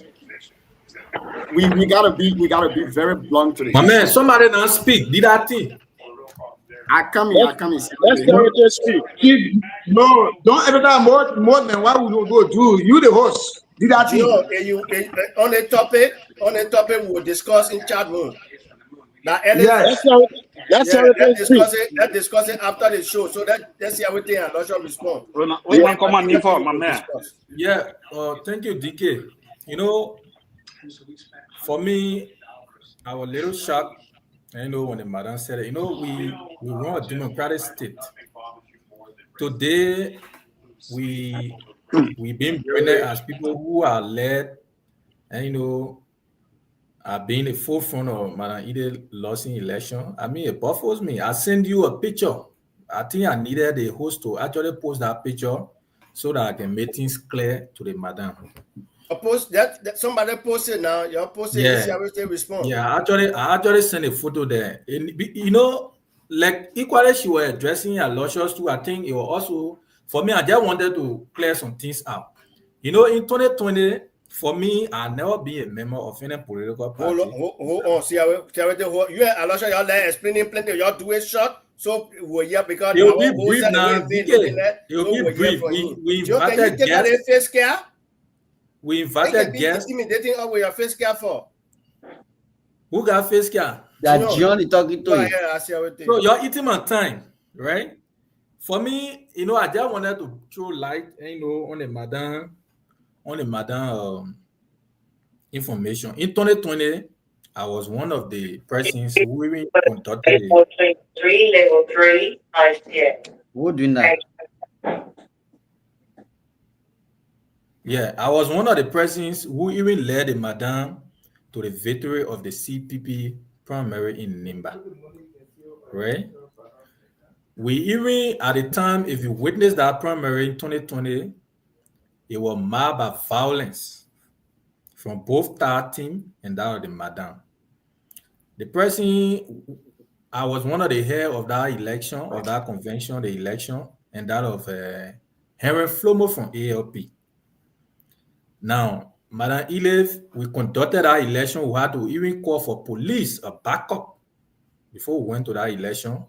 We gotta be very blunt to My man, somebody not speak. Did that thing? I come in. Let's just speak. No, don't every time more than what we go do. You the host. Did that thing? On the topic, we will discuss in chat room. Now, yes. Let's discuss it after the show. So let's see everything and Aloysius respond. We want come on for my man. Yeah. Thank you, DK. For me, I was a little shocked. When the madam said it, we run a democratic state. Today, we've been branded as people who are led and are being the forefront of Madam Ide losing election. I mean, it baffles me. I send you a picture. I think I needed the host to actually post that picture so that I can make things clear to the madam. Post that somebody posted now. You're posting response. Yeah, I actually sent a photo there. Like equally she was addressing Aloysius too. I think it was also for me. I just wanted to clear some things out. In 2020, for me, I never been a member of any political party. Hold on. See, you and Aloysius, y'all there explaining plenty. Y'all do it short. So we're here because it will be brief now. It will be brief. We invited guests. We invited guests. Intimidating us with your face care for. Who got face care? That John is talking to you. So you're eating my time, right? For me, I just wanted to throw light, on the madam information. In 2020, I was one of the persons who even conducted level 3, Who doing that? Yeah, I was one of the persons who even led the madam to the victory of the CPP primary in Nimba, right? We even, at the time, if you witnessed that primary in 2020, it was marked by violence from both that team and that of the madam. The person, I was one of the head of that election, of that convention, the election, and that of Henry Flomo from ALP. Now, Madam Ide, we conducted our election. We had to even call for police, a backup, before we went to that election.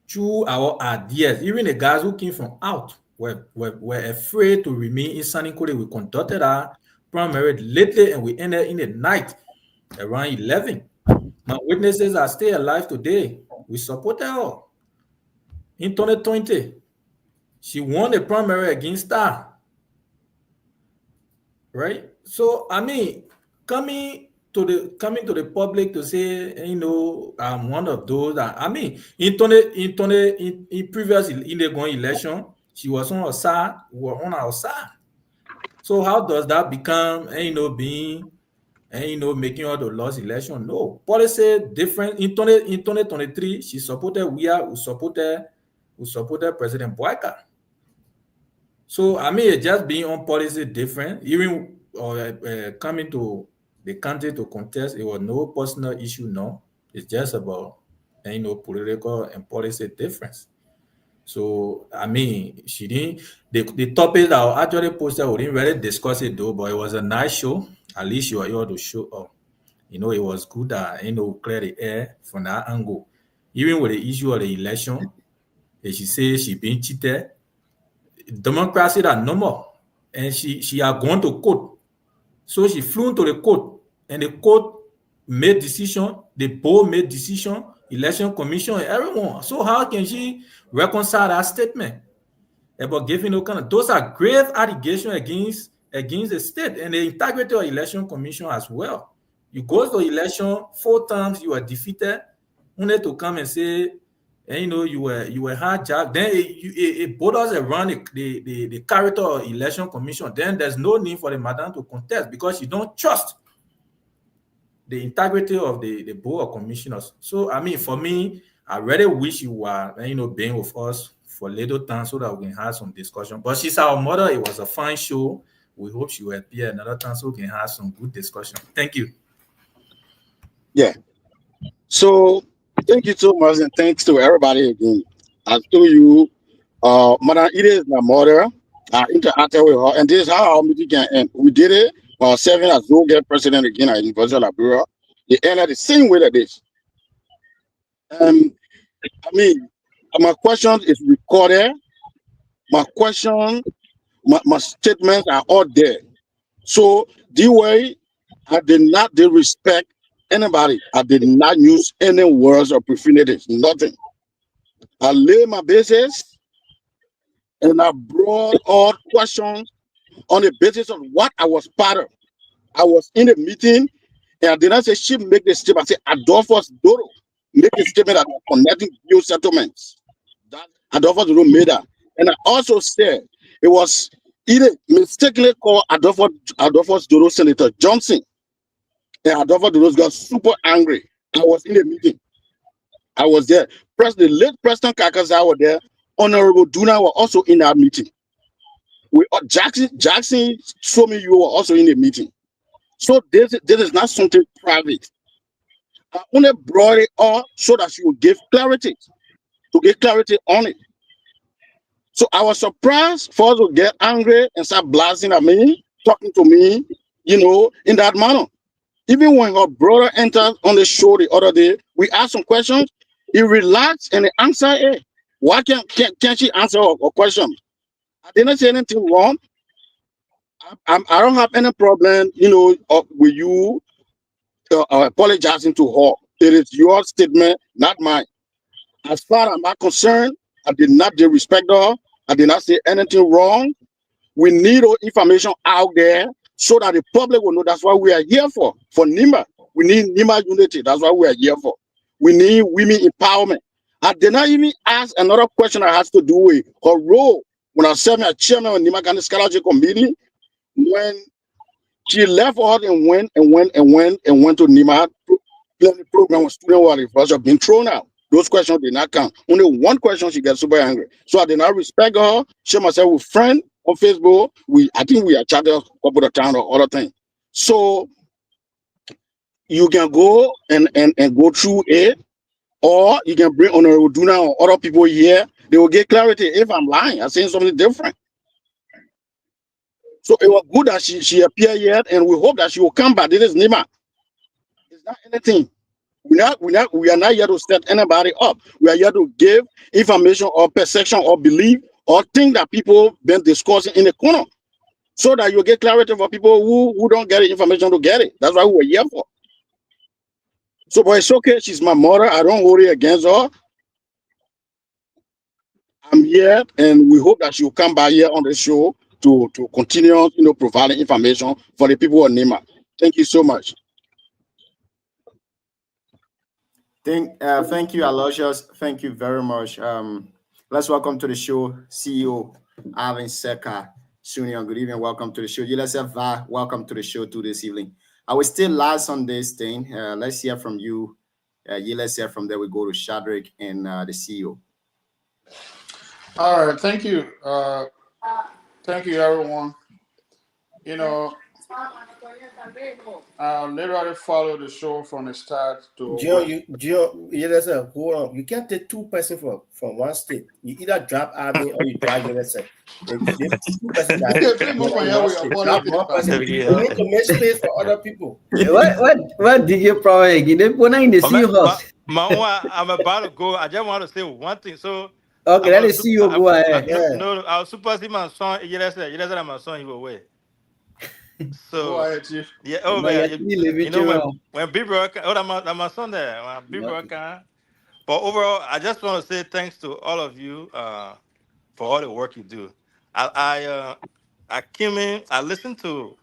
Through our ideas, even the guys who came from out were afraid to remain in San Nicolas. We conducted our primary lately, and we ended in the night around 11. My witnesses are still alive today. We supported her. In 2020, she won the primary against her. Right? So, I mean, coming to the public to say, I'm one of those that, I mean, in previous going election, she was on our side, we were on our side. So how does that become, being and making all the lost election. No, policy different. In 2023, she supported who supported President Boyka. So I mean, it just being on policy different, even coming to the country to contest, it was no personal issue. No, it's just about political and policy difference. So I mean, she didn't. The topic that I actually posted, we didn't really discuss it though, but it was a nice show. At least you were able to show up. It was good that clear the air from that angle. Even with the issue of the election, she says she been cheated. Democracy that no more, and she are going to court. So she flew into the court, and the court made decision. The board made decision. Election Commission and everyone. So how can she reconcile that statement about giving those are grave allegations against the state and the integrity of Election Commission as well. You go to election 4 times, you are defeated, only to come and say, you were hijacked. Then it borders around the character of Election Commission. Then there's no need for the madam to contest because you don't trust the integrity of the board of commissioners. So I mean, for me, I really wish you were being with us for a little time so that we can have some discussion. But she's our mother. It was a fine show. We hope she will appear another time so we can have some good discussion. Thank you. Yeah. So thank you so much, and thanks to everybody again. I told you, Madam Ida is my mother. I interacted with her, and this is how our meeting can end. We did it while serving as Zoget president again at University of Liberia. They ended the same way like this. I mean, my question is recorded. My question, my statements are all there. So the way I did not disrespect anybody. I did not use any words or profanities, nothing. I laid my basis and I brought all questions on the basis of what I was part of. I was in the meeting and I did not say she make the statement. I said Adolphus Doro make the statement that we're connecting new settlements. That Adolphus Doro made that. And I also said it was either mistakenly called Adolphus Doro Senator Johnson. And Adolphus Doro got super angry. I was in the meeting. I was there. The late President Kakaza was there. Honorable Duna were also in that meeting. Jackson showed me you were also in the meeting. So this is not something private. I only brought it up so that she would give clarity, to get clarity on it. So I was surprised for us to get angry and start blasting at me, talking to me, in that manner. Even when her brother entered on the show the other day, we asked some questions. He relaxed and he answered, hey, why can't she answer a question? I didn't say anything wrong. I don't have any problem, with you apologizing to her. It is your statement, not mine. As far as I'm concerned, I did not disrespect her. I did not say anything wrong. We need all information out there so that the public will know. That's what we are here for NIMA. We need NIMA unity. That's what we are here for. We need women empowerment. I did not even ask another question that has to do with her role when I was serving as chairman of NIMA County Scholarship Committee. When she left out and went to NIMA, planning program with student while the first being thrown out. Those questions did not count. Only one question, she gets super angry. So I did not respect her. Share myself with friend on Facebook. I think we are chatting a couple of times or other things. So you can go and go through it, or you can bring Honorable Duna or other people here. They will get clarity if I'm lying. I'm saying something different. So it was good that she appeared yet, and we hope that she will come back. This is NIMA. It's not anything. We are not here to set anybody up. We are here to give information or perception or belief or thing that people been discussing in the corner, so that you get clarity for people who don't get the information to get it. That's what we're here for. So, but it's okay. She's my mother. I don't hold it against her. I'm here, and we hope that she will come back here on the show to continue, providing information for the people of NIMA. Thank you so much. Thank you, Aloysius. Thank you very much. Let's welcome to the show CEO Alvin Seka Sunion. Good evening. Welcome to the show. Yelesa Va, welcome to the show too this evening. I will still last on this thing. Let's hear from you. Let's hear from there. We go to Shadrach and the CEO. All right, thank you. Thank you, everyone. You know, I literally follow the show from the start to. Gio, hold on. You can't take two persons from one state. You either drop Army or you drop USF. Two persons that drop one person. You need to make space for other people. What did you probably get? In the Seahawks. I'm about to go. I just want to say one thing. So okay, let us see you go ahead. No, I'll super see my son. You said my son he will wait. So yeah, oh man, you know when people my son there, when people but overall, I just want to say thanks to all of you for all the work you do. I came in, I listened to.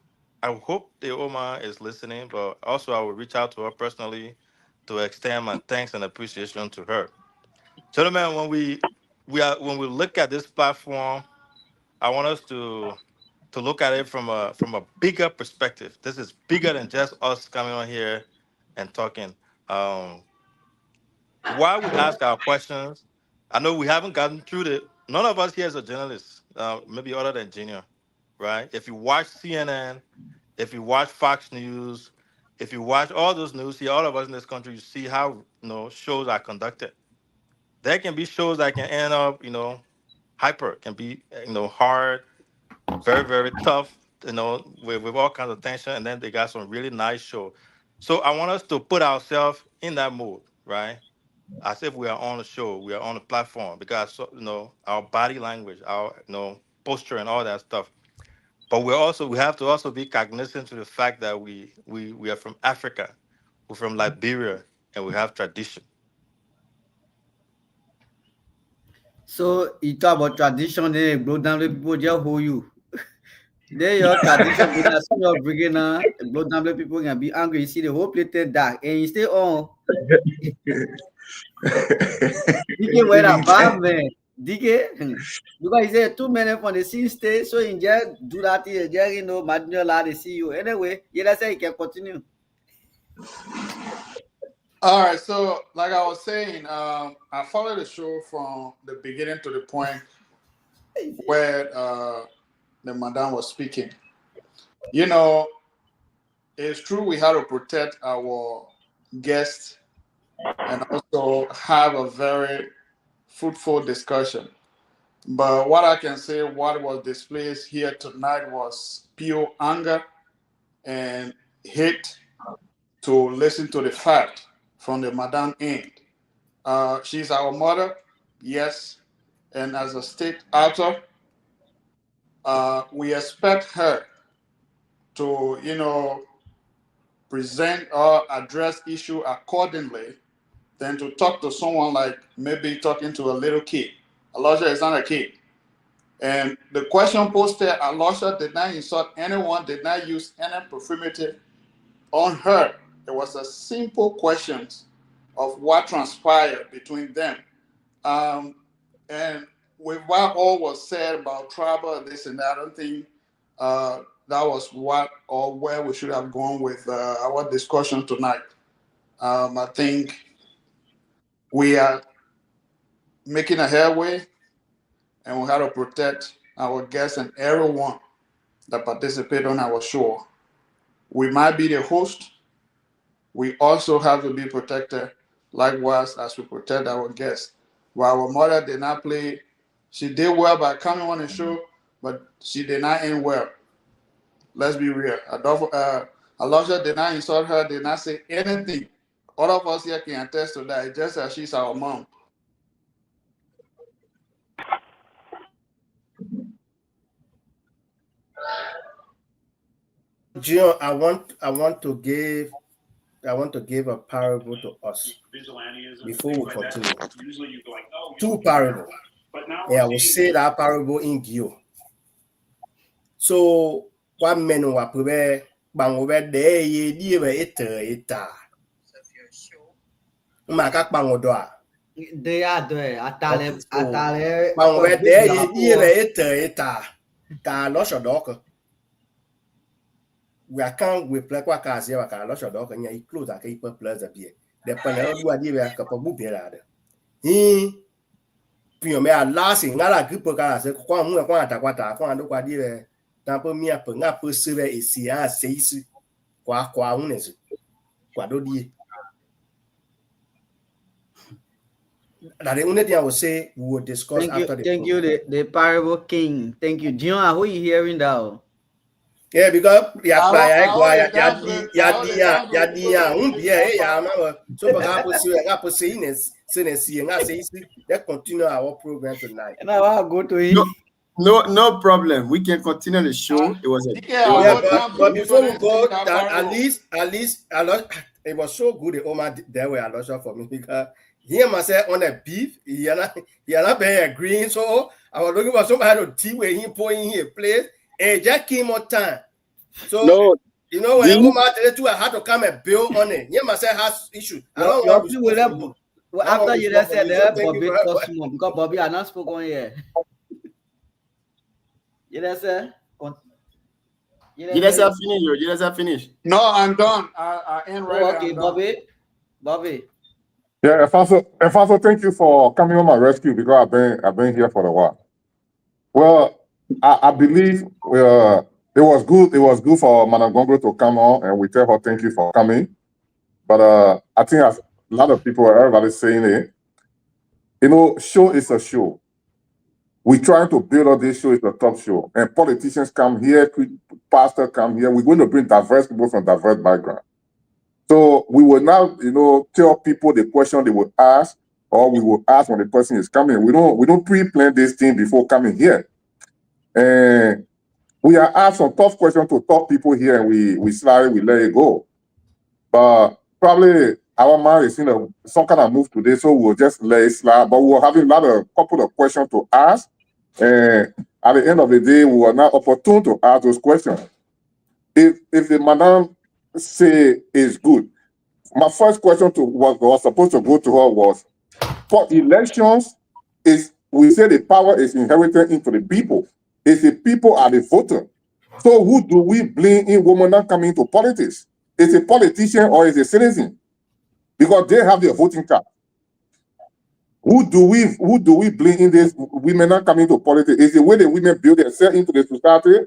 I hope the Oma is listening, but also I will reach out to her personally to extend my thanks and appreciation to her. Gentlemen, when we look at this platform, I want us to look at it from a bigger perspective. This is bigger than just us coming on here and talking. While we ask our questions, I know we haven't gotten through it. None of us here is a journalist, maybe other than Junior, right? If you watch CNN, if you watch Fox News, if you watch all those news here, all of us in this country, you see how shows are conducted. There can be shows that can end up, hyper, can be hard, very, very tough, with all kinds of tension, and then they got some really nice show. So I want us to put ourselves in that mood, right? As if we are on a show, we are on a platform, because our body language, our posture, and all that stuff. But we have to also be cognizant to the fact that we are from Africa, we're from Liberia, and we have tradition. So you talk about tradition, then blow down the people just hold you. There your tradition, because you're bringing blow down the people can be angry. You see the whole plate dark, and you stay on. DK wear a bad man. DK, because he said too many from the same state, so you just do that here, just Madonna la they see you. Anyway, let's say you can continue. All right, so like I was saying, I followed the show from the beginning to the point where the madam was speaking. It's true we had to protect our guests and also have a very fruitful discussion. But what I can say, what was displayed here tonight was pure anger and hate to listen to the fact from the madam end. She's our mother, yes, and as a state actor, we expect her to, present or address issue accordingly than to talk to someone like maybe talking to a little kid. Alosha is not a kid. And the question posted, Alosha did not insult anyone, did not use any profanity on her. It was a simple question of what transpired between them. And with what all was said about tribal and this and that, I don't think that was what or where we should have gone with our discussion tonight. I think we are making a headway, and we have to protect our guests and everyone that participate on our show. We might be the host. We also have to be protected, likewise as we protect our guests. While our mother did not play, she did well by coming on the show, but she did not end well. Let's be real. Alosha did not insult her, did not say anything. All of us here can attest to that. It's just that she's our mom. Gio, I want to give a parable to us before we continue. Two parables. And I will say that parable in Gio. So what men were prepared, bang over there, ye were eta. Makak bangodoa. They are there. Atale. Bang over there, ye were eta. Ka lost your dog. we can't we play kwa kazi wa kana losho do kanya I close aka ipa plus apie de panel do adi be ka pa bu be la de pio me a last ngala gripo kana se kwa mu kwa atakwata kwa ndo kwa di be tampo mi apa nga po sere esi a seisi kwa hunezu kwa do di that the only thing I will say we will discuss after the thank you the parable king. Thank you, John. How are you hearing that? Yeah, because so let's continue our program tonight. And I'll go to him. No problem. We can continue the show. It was but before we go, at least it was so good. The Omar there were a lot for me because he myself on a beef. He not very agreeing. So I was looking for somebody to tea where he pouring here place. And just came more time. So no, you know when Omar tell you I had to come and build on it. He myself has issue. I don't know. After you just said that, Bobby because Bobby are not spoken here. You just said. You guys have finished. You guys have finished. No, I'm done. I end right. Okay, Bobby. Yeah, Alfonso, thank you for coming on my rescue because I've been here for a while. Well, I believe it was good. It was good for Madam Gongro to come on, and we tell her thank you for coming. But I think a lot of people, everybody's saying it. You know, show is a show. We trying to build up this show. It's a top show, and politicians come here, pastors come here. We're going to bring diverse people from diverse backgrounds. So we will now, tell people the question they will ask, or we will ask when the person is coming. We don't pre-plan this thing before coming here. And we are asked some tough questions to tough people here, and we slightly let it go. But probably our mind is in some kind of move today, so we'll just let it slide. But we're having couple of questions to ask, and at the end of the day, we will now opportune to ask those questions. If the madam say is good, my first question was supposed to go to her was, for elections, we say the power is inherited into the people. It's the people are the voter. So who do we blame in women not coming to politics? Is a politician or is a citizen? Because they have their voting card. Who do we blame in this women not coming to politics? Is the way the women build themselves into the society?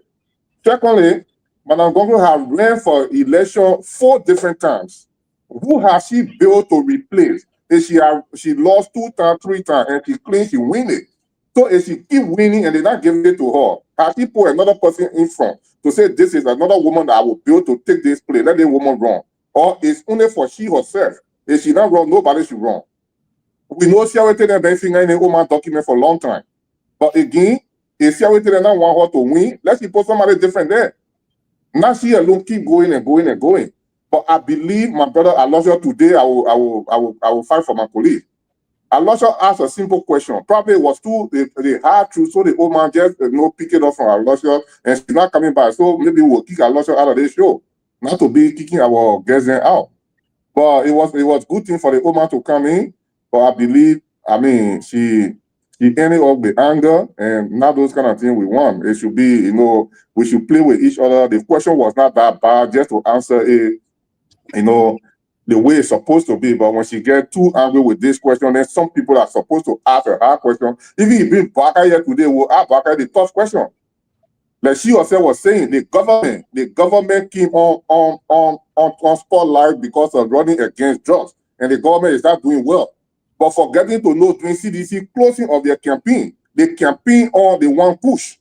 Secondly, Madam Gongro has ran for election 4 different times. Who has she built to replace? She lost 2 times, 3 times, and she claims she win it. So if she keep winning and they're not giving it to her, has she put another person in front to say this is another woman that I will build to take this place, let the woman run? Or it's only for she herself? If she not wrong, nobody should run. We know she already done been finger in the woman document for a long time. But again, if she already not want her to win, let's put somebody different there. Now she alone keep going and going and going. But I believe my brother Alonso today, I will fight for my police. Alonso asked a simple question. Probably it was too the hard truth, so the old man just pick it up from Alonso, and she's not coming back. So maybe we'll kick Alonso out of this show, not to be kicking our guests out. But it was good thing for the old man to come in. But I believe, she ended up the anger, and not those kind of things we want. It should be, we should play with each other. The question was not that bad, just to answer it, the way it's supposed to be. But when she gets too angry with this question, then some people are supposed to ask her hard question. Even if bring Baka here today, we'll ask Baka the tough question. Like she herself was saying, the government came on spotlight because of running against drugs, and the government is not doing well. But forgetting to know during CDC closing of their campaign, they campaign on the one push.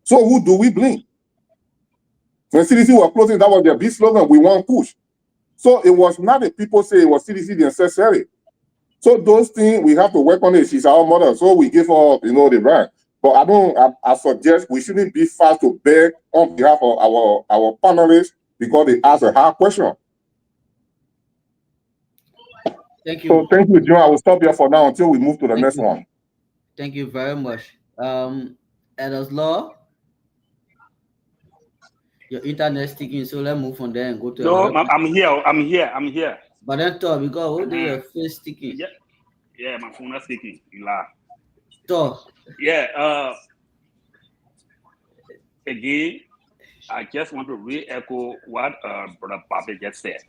So who do we blame? When CDC was closing, that was their big slogan, we want push. So it was not the people say it was CDC necessary. So those things, we have to work on it. She's our mother, so we give her, the right. But I suggest we shouldn't be fast to beg on behalf of our panelists because they ask a hard question. Thank you. So thank you, John. I will stop here for now until we move to the next one. Thank you very much. Elders Law, your internet sticking, so let's move from there and go to. No, I'm here. But then talk because what do your face sticking? Yeah, my phone is sticking. You laugh. Talk. Yeah. Again, I just want to re-echo what Brother Bobby just said.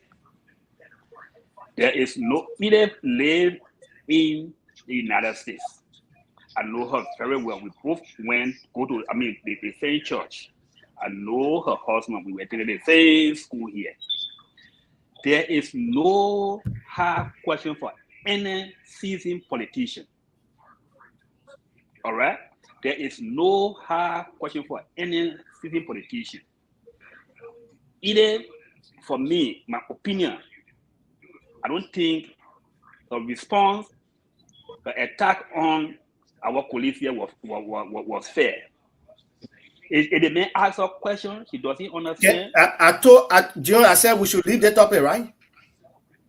There is no, Edith live in the United States. I know her very well. We both the same church. I know her husband. We were attending the same school here. There is no hard question for any seasoned politician. All right? There is no hard question for any seasoned politician. Either, for me, my opinion, I don't think the response, the attack on our colleagues here was fair. If the man asks a question, he doesn't understand. I said we should leave the topic, right?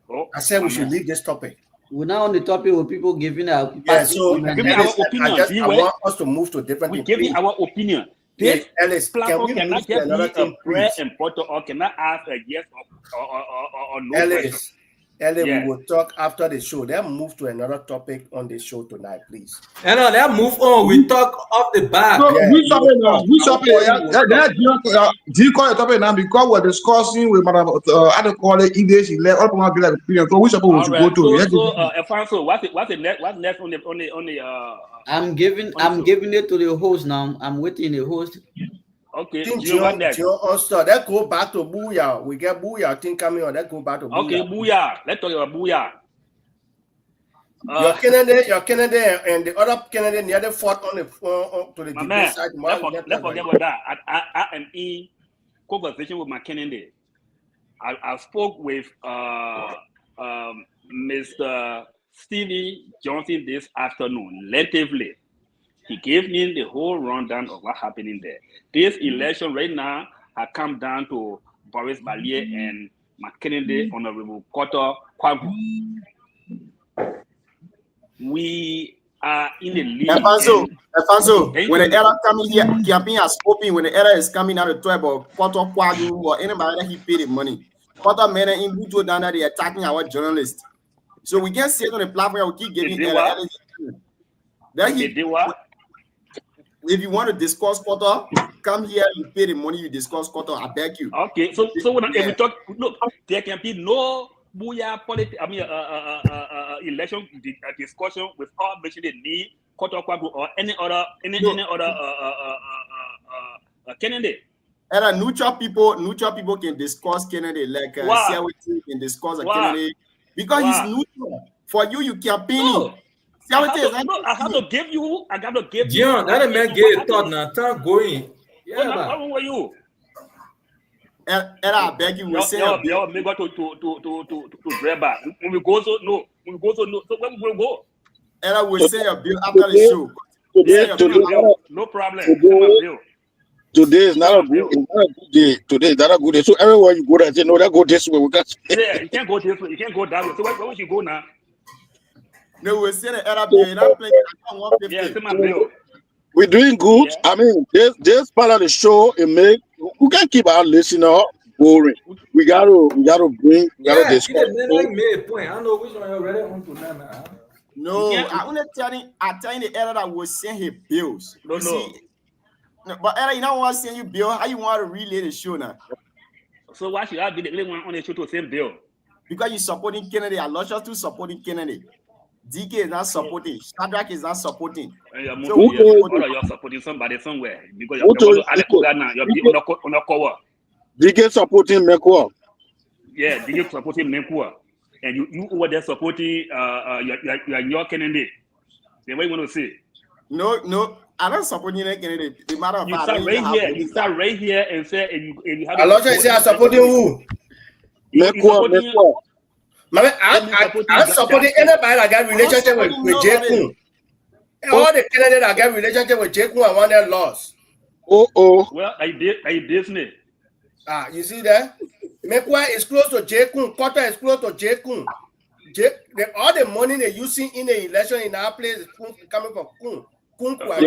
Oh, I said we should leave this topic. We're now on the topic with people giving our so giving our opinion. I want us to move to different things. We're giving our opinion. This platform cannot just be a prayer and butter or cannot ask a yes or no question. Ellie, we will talk after the show. Then move to another topic on the show tonight, please. And then move on. We talk off the back. So we do you call it topic now? Because we're discussing with Madam I don't call it English. All people be like opinion. So which topic we should go to? So Alfonso, what's next on the I'm giving it to the host now. I'm waiting the host. Okay, let's go back to Booyah. We get Booyah thing coming on. Let's go back to Booyah. Okay, Booyah. Let's talk about Booyah. Your Kennedy and the other Kennedy, the other fought on the to the debate side. Let's forget about that. I am in conversation with my Kennedy. I spoke with Mr. Stevie Johnson this afternoon, relatively. He gave me the whole rundown of what happening there. This election right now has come down to Boris Ballier and McKennedy, Honorable Koto Kwagu. We are in the lead. Alfonso, when the era coming here, campaign has opened. When the era is coming out of trouble, Koto Kwagu or anybody that he paid the money. Koto men in Buto down there, they attacking our journalists. So we can't sit on the platform. We keep giving era. Then he did what? If you want to discuss Koto, come here, you pay the money, you discuss Koto, I beg you. Okay, so when we talk, look, there can be no Booyah politics, election discussion without mentioning me, Koto Kwagu, or any other candidate. And neutral people can discuss Kennedy, like CIWT can discuss a Kennedy, because he's neutral. For you campaigning. I have to give you. John, that man get thought now. Time going. Yeah, how were you? And I beg you, we say maybe to grab back. When we go, so no. So where we will go? And I will say a bill after the show. No problem. Today is not a good day. Today is not a good day. So everywhere you go, there, say no, that go this way. We got. Yeah, you can't go this way. You can't go that way. So where would you go now? No, we say the Arab bill. We're doing good. Yeah. I mean, this part of the show, we can't keep our listener boring. We gotta discuss. I know which one you're ready on to now. No, I only telling the era that was send his bills. No, but era, you know what send you bill? How you want to relay the show now? So why should I be the only one on the show to send bill? Because you're supporting Kennedy. I lost you to supporting Kennedy. DK is not supporting. Shadrach is not supporting. You're supporting somebody somewhere because you're on a cover. DK supporting Mekwa. Yeah, DK supporting Mekwa, and you over there supporting your Kennedy. Then what you want to say? No, I don't support you, Kennedy. The matter of fact, you start right here and say, and you have. Aloja, you say I supporting who? Mekwa. I'm supporting anybody that got relationship with J. Kun. All the candidates that got relationship with J. Kun and one that lost. Well, I did Disney. You see that? Mekwa is close to J. Kun. Koto is close to J. Kun. All the money they're using in the election in our place is coming from Kun.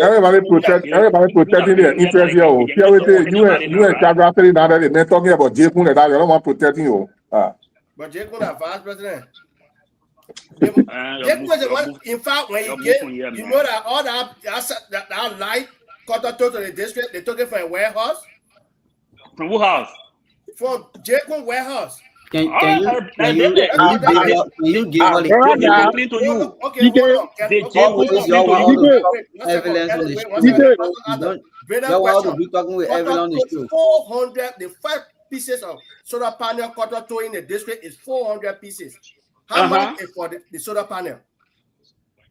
Everybody protecting their interest here. You and Chagra down there, they're talking about J. Kun and that. You don't want protecting you. But J. Kun is vice president. J. Kun is the one, in fact, when you get, you know that all that light Koto took to the district, they took it from a warehouse. From who house? From Jacob warehouse. Can you give all the clean to you? Okay, hold on. Always you want evidence on the show. You want to be talking with evidence on the show. 400, the 5 pieces of solar panel Qatar told in the district is 400 pieces. How much is for the solar panel?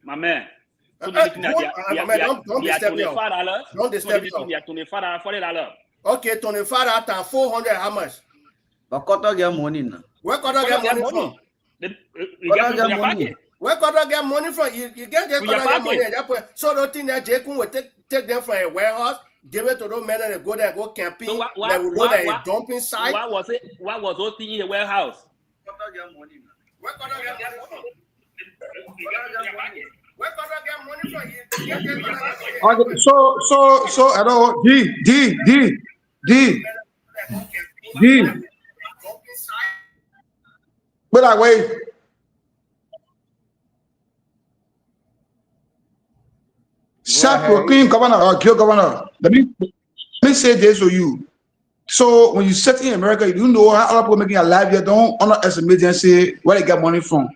My man. Don't disturb me. Don't disturb me. $25. Okay, $25 times 400, how much? But Qatar get money now. Where Qatar get money from? Where Qatar get money from? You get Qatar money. So the thing that Jacob will take them from a warehouse, give it to those men and they go there and go camping. So they will go there a dumping site. What was those things in the warehouse? Qatar get money. Where Qatar get money from? Where Qatar get money from? Okay, so I don't D. But I wait. Self-proclaimed governor or guild governor. Let me say this to you. So when you set in America, you know how other people making a life here. Don't underestimate them. Say where they get money from.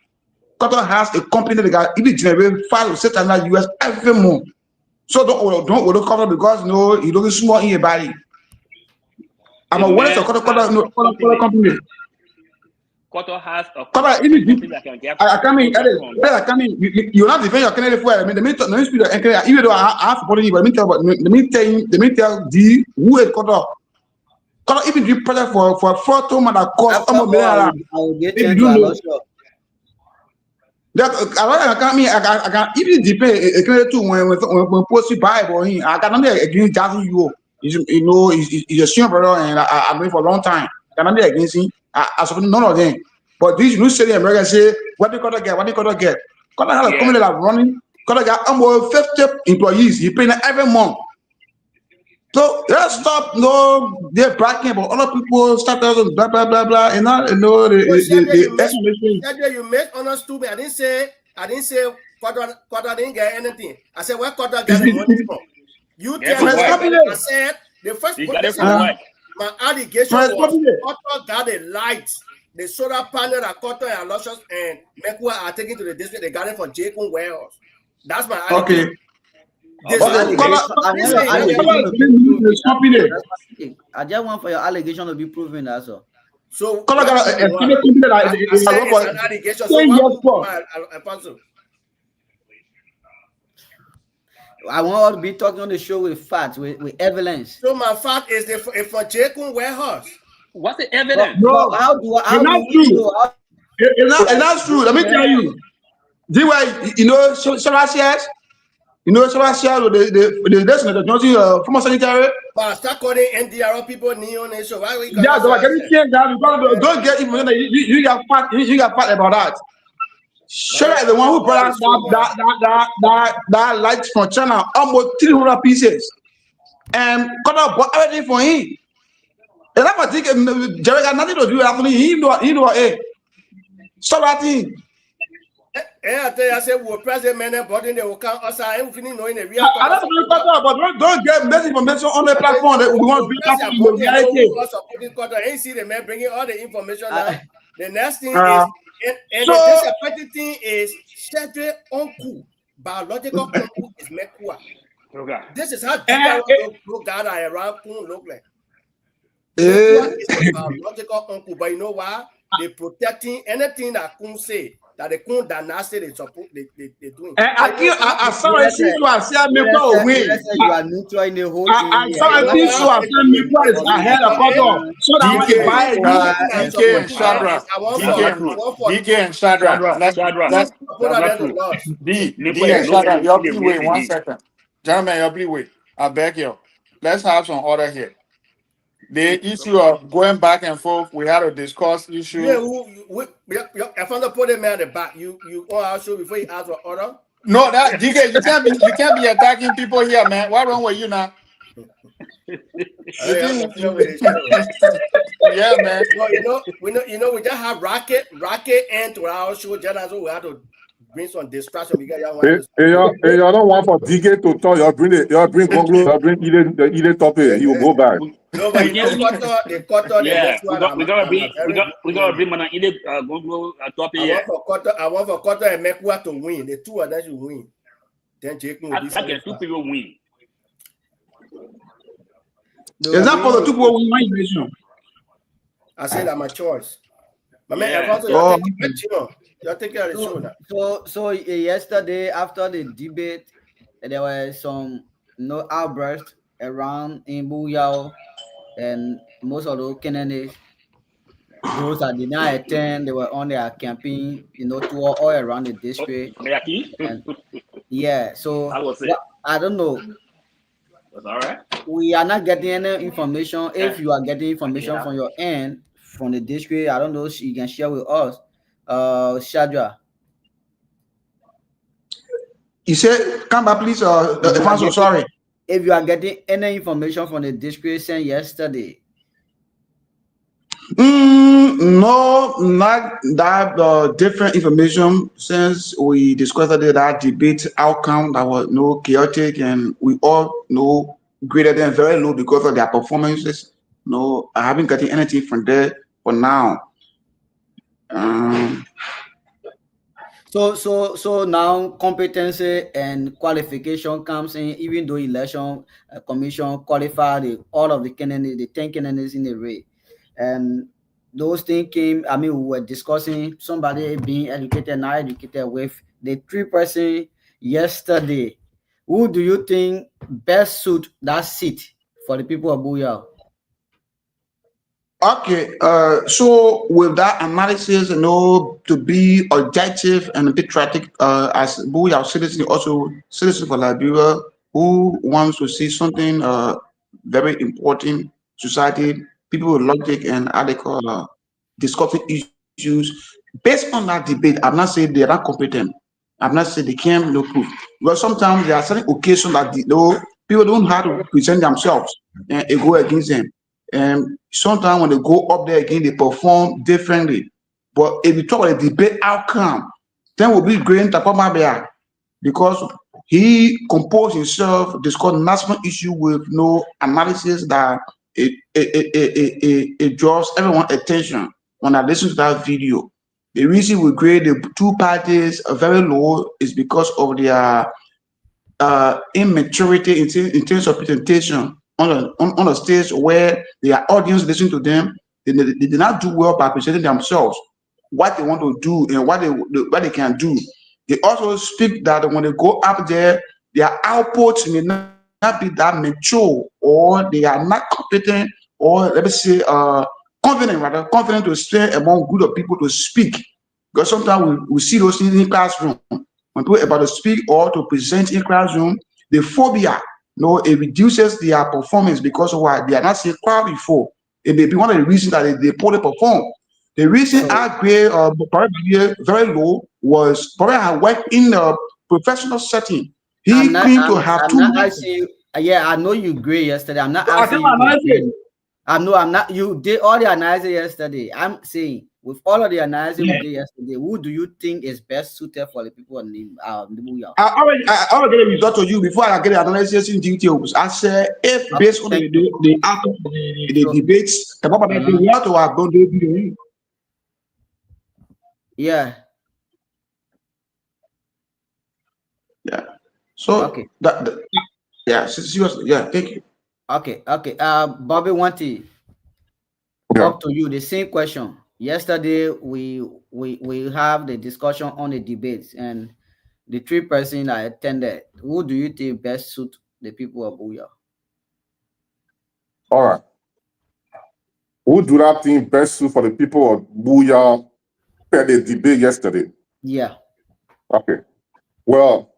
Qatar has a company that got even generate $5 to $6 US every month. So don't Qatar because you don't small in your body. I'm aware of Qatar company. Qatar has a company that can get. I come in. You're not defending your Canadian for. I mean, let me speak. Even though I have supported you, but let me tell D who is Qatar. Qatar even do project for photo man that cost almost $1 million. I can even depend too when post Bible. I can not against Jackson you. He's a senior brother and I've been for a long time. I can not against him. I support none of them. But these new city America say, what they Qatar get? What they Qatar get? Qatar has a company that running. Qatar got almost 50 employees. He pay them every month. So let's stop. They're bragging about other people, starters and blah blah blah blah. And you misunderstood me. I didn't say Qatar didn't get anything. I said where Qatar get the money from. You tell me. I said the first my allegation was Qatar got the lights, the solar panel that Qatar and Luscious and Mekwa are taking to the district. They got it from Jacob warehouse. That's my allegation. Okay. I just want for your allegation to be proven. That's all. So an allegation. I want to be talking on the show with facts, with evidence. So my fact is for Jacob warehouse. What's the evidence? No, it's not true. Let me tell you. The former sanitary. But start calling NDR people neo-nation. Why we? Yeah, don't get even. You got part about that. Sure, the one who brought us that lights from China, almost 300 pieces, and Qatar bought everything for him. And I think Jerry got nothing to do with it. He know, so that thing. I tell you, I said, we'll present men and body, they will come outside and finish knowing the real. I don't know, but don't get misinformation on the platform that we want to bring up in reality. Ain't see the man bringing all the information down. The next thing is, and the disappointing thing is, Shedre uncle, biological uncle is Mekwa. This is how look at around look like. Mekwa is a biological uncle, but you know why? They protecting anything that Kun say. That the Kun that nasty they support they doing. I saw a thing to say Mekwa away. You are neutral in the whole thing. I saw a thing to say Mekwa is ahead of Qatar. So that we can buy DK and Shadrach. DK and Shadrach. Let's D and Shadrach. Your plea wait 1 second. Gentlemen, your plea wait. I beg you. Let's have some order here. The issue of going back and forth, we had to discuss issue. Yeah, I found the put him at the back. You all show before you ask for order. No, that DK, you can't be attacking people here, man. What's wrong with you now? Yeah, man. We just have rocket and to our show. Just so we have to bring some distraction because y'all don't want for DK to talk. Y'all bring Gonglo, y'all bring Ile topic. He will go back. No, but you know, the quarter, yeah, we gotta bring Mana Ide Gonglo top here. I want for quarter and Mekwa to win. The two of them should win. Then Jake will be I two people win. Is that for the 2 people win? I said I'm a choice. My man, you're taking care of the show now. So yesterday after the debate, there were some outbursts around in Buyao, and most of those Kennedys, those that did not attend, they were on their campaign, tour all around the district. And yeah, so I don't know. That's all right. We are not getting any information. If you are getting information from your end, from the district, I don't know if you can share with us. Shadra. You said, come back, please. Sorry. If you are getting any information from the district sent yesterday. No, not that different information since we discussed that debate outcome that was chaotic, and we all graded them very low because of their performances. No, I haven't gotten anything from there for now. So now competency and qualification comes in, even though election commission qualified all of the candidates, the 10 candidates in the race. And those things came, we were discussing somebody being educated, not educated with the 3 person yesterday. Who do you think best suit that seat for the people of Buyao? Okay, so with that analysis, to be objective and patriotic, as Buyao citizen, also citizen for Liberia, who wants to see something very important, society, people with logic and adequate discussing issues. Based on that debate, I'm not saying they're not competent. I'm not saying they can't prove. But sometimes there are certain occasions that people don't have to present themselves and go against them. And sometimes when they go up there again, they perform differently. But if you talk about the debate outcome, then we'll be great Tapamabia, because he composed himself, discussed national issue with no analysis that it draws everyone's attention when I listen to that video. The reason we grade the 2 parties very low is because of their immaturity in terms of presentation on a stage where their audience listen to them. They did not do well by presenting themselves, what they want to do and what they can do. They also speak that when they go up there, their outputs may not be that mature, or they are not competent, or let me say confident to stand among group of people to speak. Because sometimes we see those things in classroom. When people about to speak or to present in classroom, the phobia, it reduces their performance because of why they are not seen quite before. It may be one of the reasons that they poorly perform. The reason I grade probably very low was probably I worked in a professional setting. He claimed to have I know you grade yesterday. I'm not asking you. I'm not. You did all the analysis yesterday. I'm saying with all of the analysis we did yesterday, who do you think is best suited for the people in the Buyao? I already get a result to you before I get the analysis in details. I said if based on the outcome of the debates, the what to have done the Yeah. So okay. Seriously, thank you. Okay. Bobby Wanty, up to you. The same question. Yesterday we have the discussion on the debates, and the 3 persons I attended. Who do you think best suit the people of Buyao? All right. Who do that think best suit for the people of Buyao per the debate yesterday? Yeah. Okay. Well,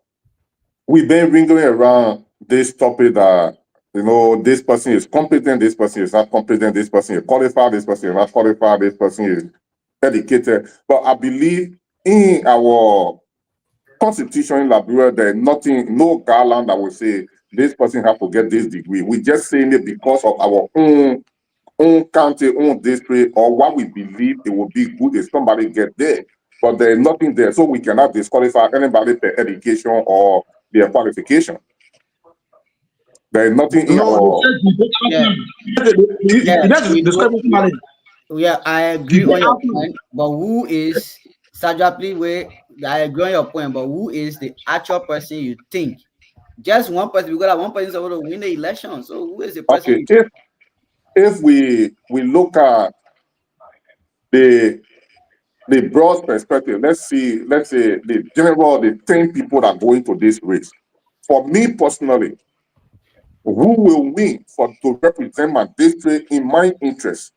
we've been wrangling around this topic that this person is competent, this person is not competent, this person is qualified, this person is not qualified, this person is educated. But I believe in our constitution in Liberia, there is no guideline that will say this person has to get this degree. We're just saying it because of our own county, own district, or what we believe it would be good if somebody get there. But there is nothing there, so we cannot disqualify anybody per education or their qualification. There is nothing in our. Yeah, I agree on your point, but who is Sajapli way? I agree on your point, but who is the actual person you think? Just one person, because that one person is supposed to win the election. So who is the person? Okay, if we look at the broad perspective, let's say the general, the 10 people that go into this race. For me personally, who will win to represent my district in my interest,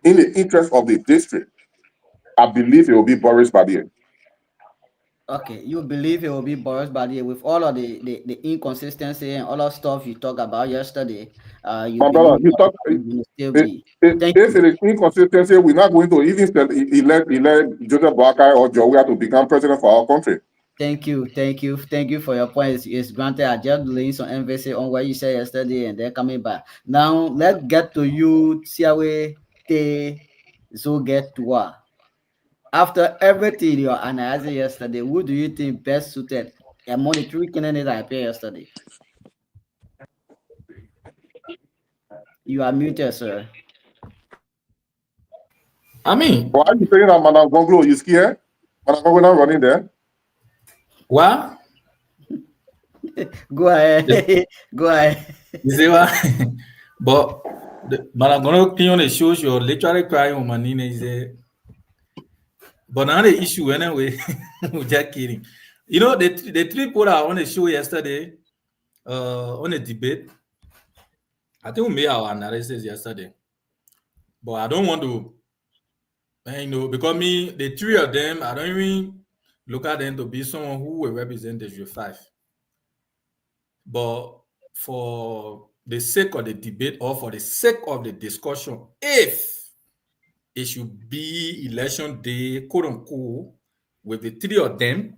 in the interest of the district? I believe it will be Boris Badier. Okay, you believe it will be Boris Badier with all of the inconsistency and all of stuff you talked about yesterday. My brother, you talk. If it is inconsistency, we're not going to even elect Joseph Boakai or Joe to become president for our country. Thank you for your point. It's granted. I just laying some emphasis on what you said yesterday, and they're coming back. Now let's get to you, Siawe Te Zogetua. After everything you analyzed yesterday, who do you think best suited among the 3 candidates I appeared yesterday? You are muted, sir. I mean, why are you saying that Madam Gonglo is here? Madam Gonglo not running there. What? Go ahead. Go ahead. You see what? But Madam Gonglo can only shows you're literally crying on my knees. But now the issue anyway, we're just kidding. You know, the 3 people that on the show yesterday, on the debate, I think we made our analysis yesterday. But I don't want to, because the 3 of them, I don't even look at them to be someone who will represent the G5. But for the sake of the debate or for the sake of the discussion, if it should be election day, quote unquote, with the 3 of them,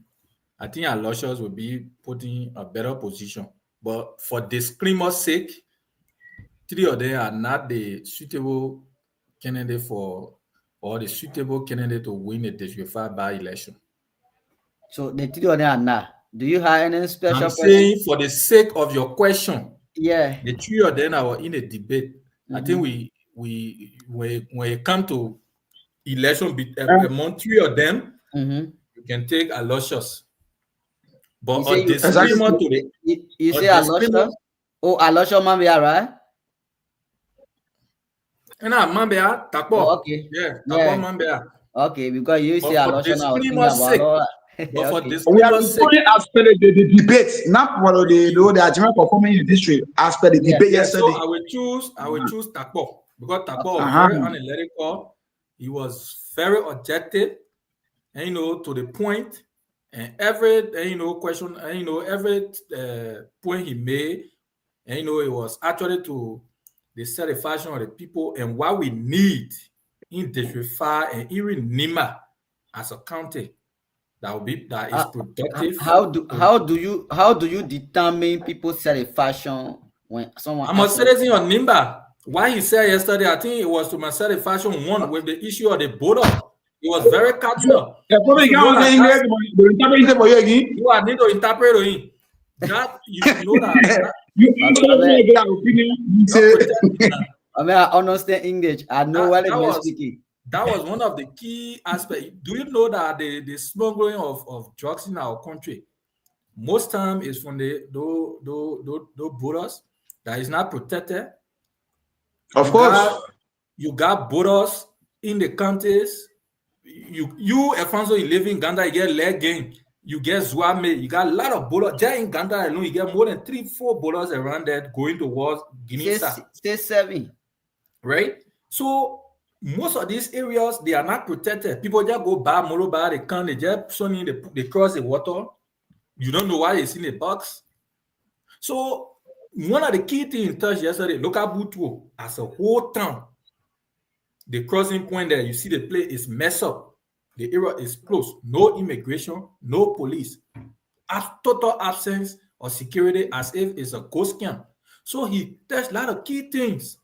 I think our Aloysius will be put in a better position. But for disclaimer's sake, 3 of them are not the suitable candidate or the suitable candidate to win the District 5 by election. So the 3 of them are not. Do you have any special? I'm saying for the sake of your question, yeah, the 3 of them are in a debate. I think when it comes to election among 3 of them, you can take Aloysius. But on disclaimer to the you say Aloysius? Oh, Aloysius Mambia, right? And Mambia, Takpo. Oh, okay. Yeah, Takpo Mambia. Okay, because you say Aloysius now. But for this, we are going as per the debate, not what they do. The agreement performing in the district as per the debate yesterday. So I will choose Takpo because Takpo was very analytical. He was very objective, and to the point. And every question, every point he made, and it was actually to the satisfaction of the people and what we need in District 5 and even Nima as a county. That is productive. How do you determine people's satisfaction when someone? I'm a citizen on Nimba. What he said yesterday, I think it was to my satisfaction. One with the issue of the border, it was very casual. You are need to interpret it. That you know that. I mean, I understand English. I know what you're speaking. That was one of the key aspects. Do you know that the smuggling of drugs in our country, most time is from those borders that is not protected? Of course. You got borders in the countries. You Alfonso, you live in Uganda, you get leg gang, you get Zwame, you got a lot of borders. Just in Uganda alone, you get more than 3-4 borders around that going towards Guinea. Stay 7. Right? So most of these areas, they are not protected. People just go by Moroba, they come, they just they cross the water. You don't know why it's in the box. So one of the key things in touch yesterday, look at Butuo as a whole town. The crossing point there, you see the place is messed up. The area is closed. No immigration, no police. Total absence of security as if it's a ghost camp. So he touched a lot of key things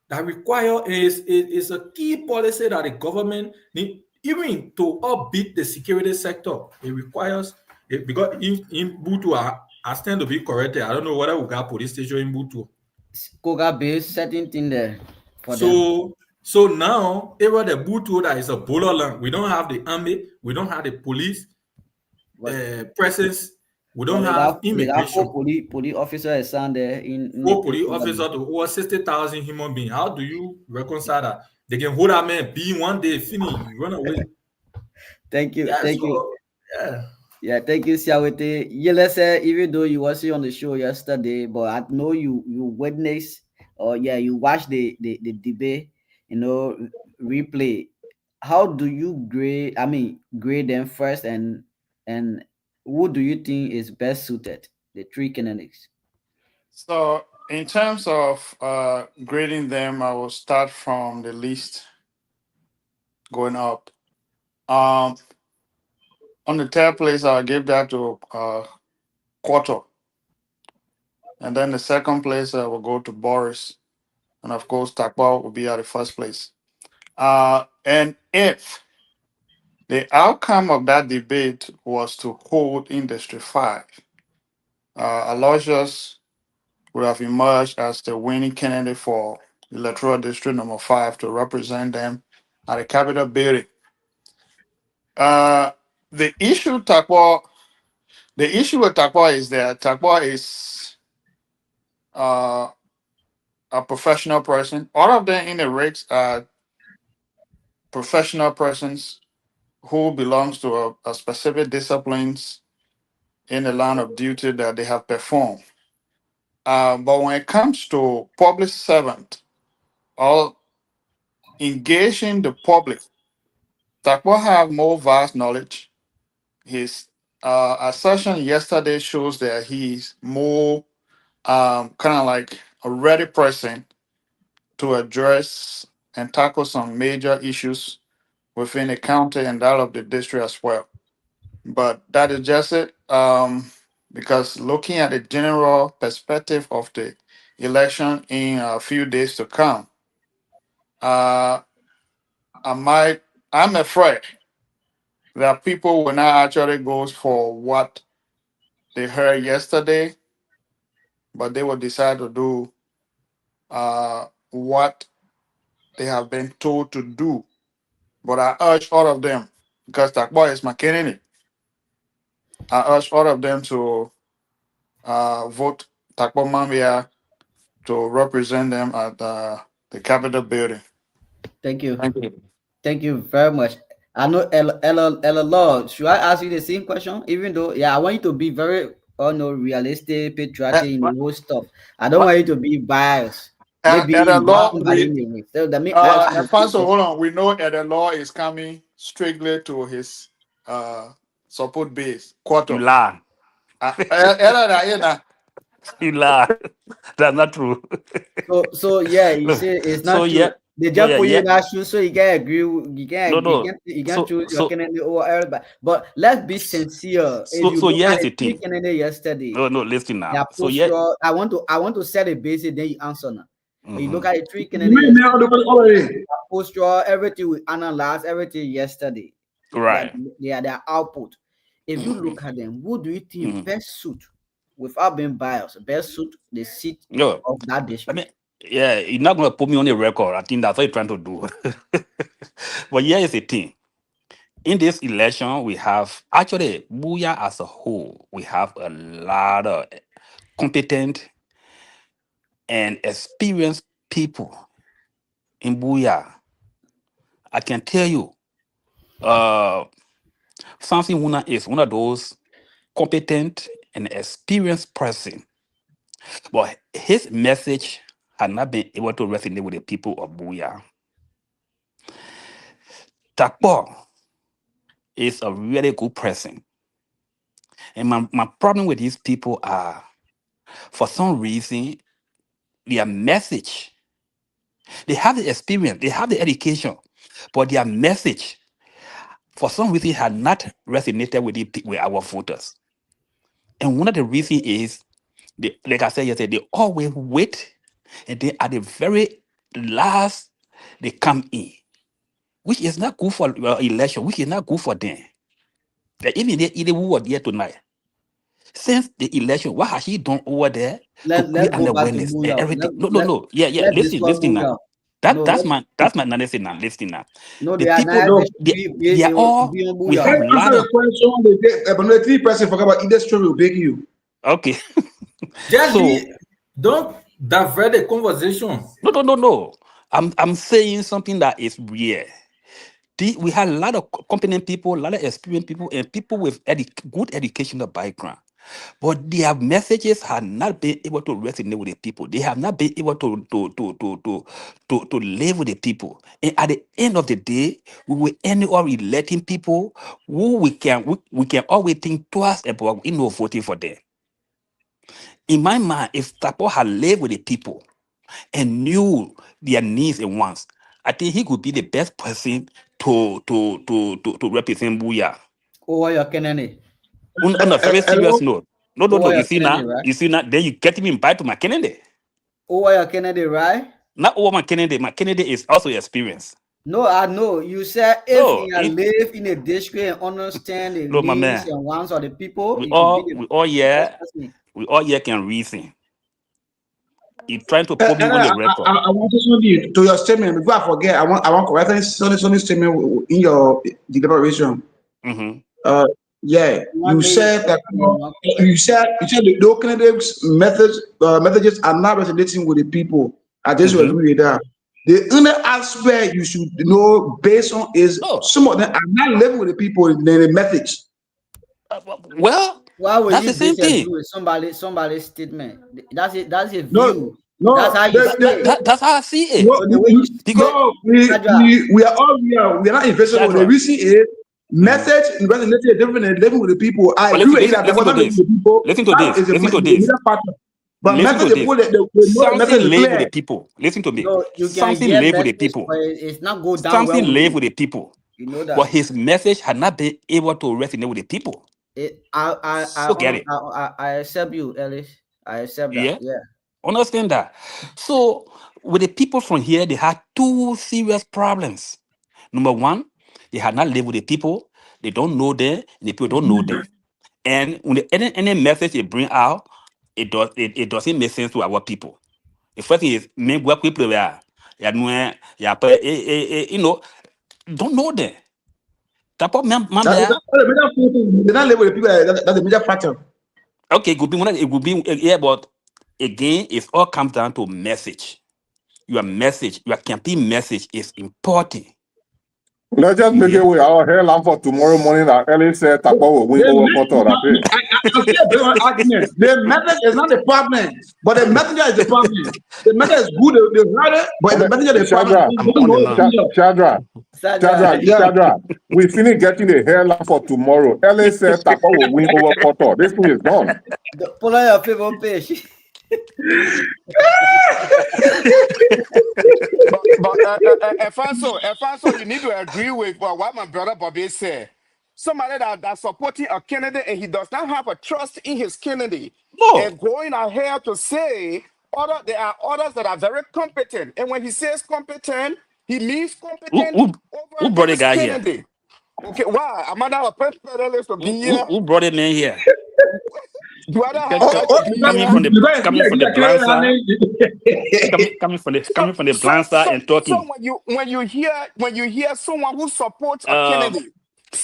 that require is a key policy that the government need, even to upbeat the security sector. It requires, because in Butua, I stand to be corrected. I don't know whether we got police station in Butu. Koga base certain thing there for them. So now, even the Butu that is a bowler land, we don't have the army, we don't have the police presence, we don't have immigration. Police officer is on there in police officer to over 60,000 human beings. How do you reconcile that? They can hold that man, be one day, finish, run away. Thank you. Yeah, Thank you. Yeah. Yeah, thank you, Siawete. Yeah, let's say even though you wasn't on the show yesterday, but I know you witnessed or you watched the debate, replay. How do you grade them first and who do you think is best suited, the three candidates? So in terms of grading them, I will start from the least going up. On the third place, I'll give that to Quarto. And then the second place, I will go to Boris. And of course, Takwa will be at the first place. And if the outcome of that debate was to hold in District 5, Aloysius would have emerged as the winning candidate for electoral district number 5 to represent them at the Capitol building. The issue with Takwa is that Takwa is a professional person. All of them in the race are professional persons who belongs to a specific disciplines in the line of duty that they have performed. But when it comes to public servant or engaging the public, Takwa have more vast knowledge. His assertion yesterday shows that he's more kind of like a ready person to address and tackle some major issues within the county and that of the district as well. But that is just it. Because looking at the general perspective of the election in a few days to come, I'm afraid that people will not actually go for what they heard yesterday, but they will decide to do what they have been told to do. But I urge all of them, because Takwa is my candidate, I urge all of them to vote Takwa Mambia to represent them at the Capitol building. Thank you. Thank you. Thank you very much. I know Ella Law. Should I ask you the same question? Even though, I want you to be very realistic, patriotic in the whole stuff. I don't want you to be biased. Maybe Pastor, hold on. We know that the law is coming strictly to his support base. Quarter. You lie. You lie. That's not true. So you say it's not true. They just put you in that shoe, so you can agree. You can choose your candidate over everybody. But let's be sincere. So here's the thing. Candidate yesterday. No, listen now. So I want to set a basis, then you answer now. When you look at the three candidates, posture, everything we analyze, everything yesterday. Right. Their output. If you look at them, who do you think best suit, without being biased, best suit the seat of that district? You're not going to put me on the record. I think that's what you're trying to do. But here is the thing. In this election, we have, actually, Buea as a whole, we have a lot of competent and experienced people in Buea. I can tell you, Samson Wuna is one of those competent and experienced person. But his message had not been able to resonate with the people of Buea. Takwa is a really good person. And my problem with these people are, for some reason, their message, they have the experience, they have the education, but their message, for some reason, had not resonated with our voters. And one of the reasons is, like I said yesterday, they always wait, and then at the very last, they come in, which is not good for election, which is not good for them. That even they who were here tonight, Since the election, what has he done over there to Let's create an go back to awareness and Booyah. everything? No. Yeah. Let's Listen discuss now. Booyah. No, That's my analysis now. Listen now. no, The they are people, not. they are all. We When have a you lot answer of. the question, they get but 3% forget about either story will beg you. Okay. Just So don't divert the conversation. no. I'm saying something that is real. We had a lot of competent people, a lot of experienced people, and people with good educational background. But their messages have not been able to resonate with the people. They have not been able to live with the people. And at the end of the day, we will end up electing people who we can always think twice about voting for them. In my mind, if Tapo had lived with the people and knew their needs and wants, I think he could be the best person to represent Booyah. Over your Kennedy. On a very serious note. No. Over You your see Kennedy, now, right? then you get him invited to McKennedy. Over your Kennedy, right? Not over McKennedy. McKennedy is also experienced. No, I know. You said if No, you live in a district and understand the no, my needs man. and wants of the people, We you can be all the here, best person. we all here can reason. You're trying to put me And on the I record. want to say to your statement before I forget. I want correctly Sonny statement in your deliberation. Mm-hmm. Yeah, you said that you said the candidates messages are not resonating with the people. I just agree with that. The only aspect you should know based on is some of them are not living with the people in the message. Well, why would that's you the same disagree thing. with somebody's statement? That's it. That's a No, view. no, That's how you see it. That's how I see it. No, we are all we are not invested on the reason is message resonating different and living with the people. I agree with that. Listen to this. But message the Something live with the clear. people. Listen to me. No, you can Something hear live with the message, people. but it's not go down Something well with live you. with the people. You know that. But his message had not been able to resonate with the people. I accept you, Ellis. I accept that. Yeah. Understand that. So with the people from here, they had two serious problems. Number one, they had not lived with the people. They don't know them, and the people don't know them. And when any message they bring out, it doesn't make sense to our people. The first thing is me work with people don't know them. They not live with the people. That's the major factor. Okay, it could be but again, it all comes down to message. Your message, your campaign message is important. Let's just make it with our hairline for tomorrow morning. That Ellie said, "Tapo will win over Qatar." That's it. Argument. The message is not the problem, but the messenger is the problem. The message is good, they heard it, but the messenger is the problem. Shadrach, we finish getting the hairline for tomorrow. Ellie said, "Tapo will win over Qatar." This thing is done. Pull on your favorite page. but Alfonso, you need to agree with what my brother Bobby said. Somebody that's supporting a candidate and he does not have a trust in his candidate, and going ahead to say there are others that are very competent, and when he says competent, he means competent who brought the guy here? Okay, why? Am I not a person to be here? Who brought him in here? Coming from the blind side and talking. So when you hear someone who supports a candidate,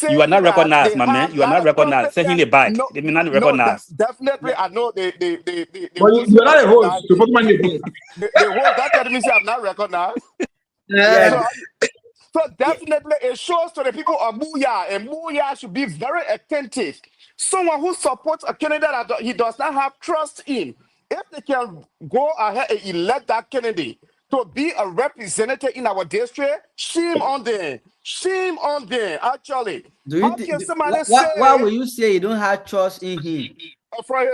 you are not recognized, my man. You are not recognized. Send him the back. They may not recognize. Definitely, I know they but you are not a host. To put money in the host that tells me I'm not recognized. So definitely it shows to the people of Booyah, and Booyah should be very attentive. Someone who supports a candidate that he does not have trust in, if they can go ahead and elect that candidate to be a representative in our district, shame on them. Shame on them, actually. How can somebody say... Why will you say you don't have trust in him? From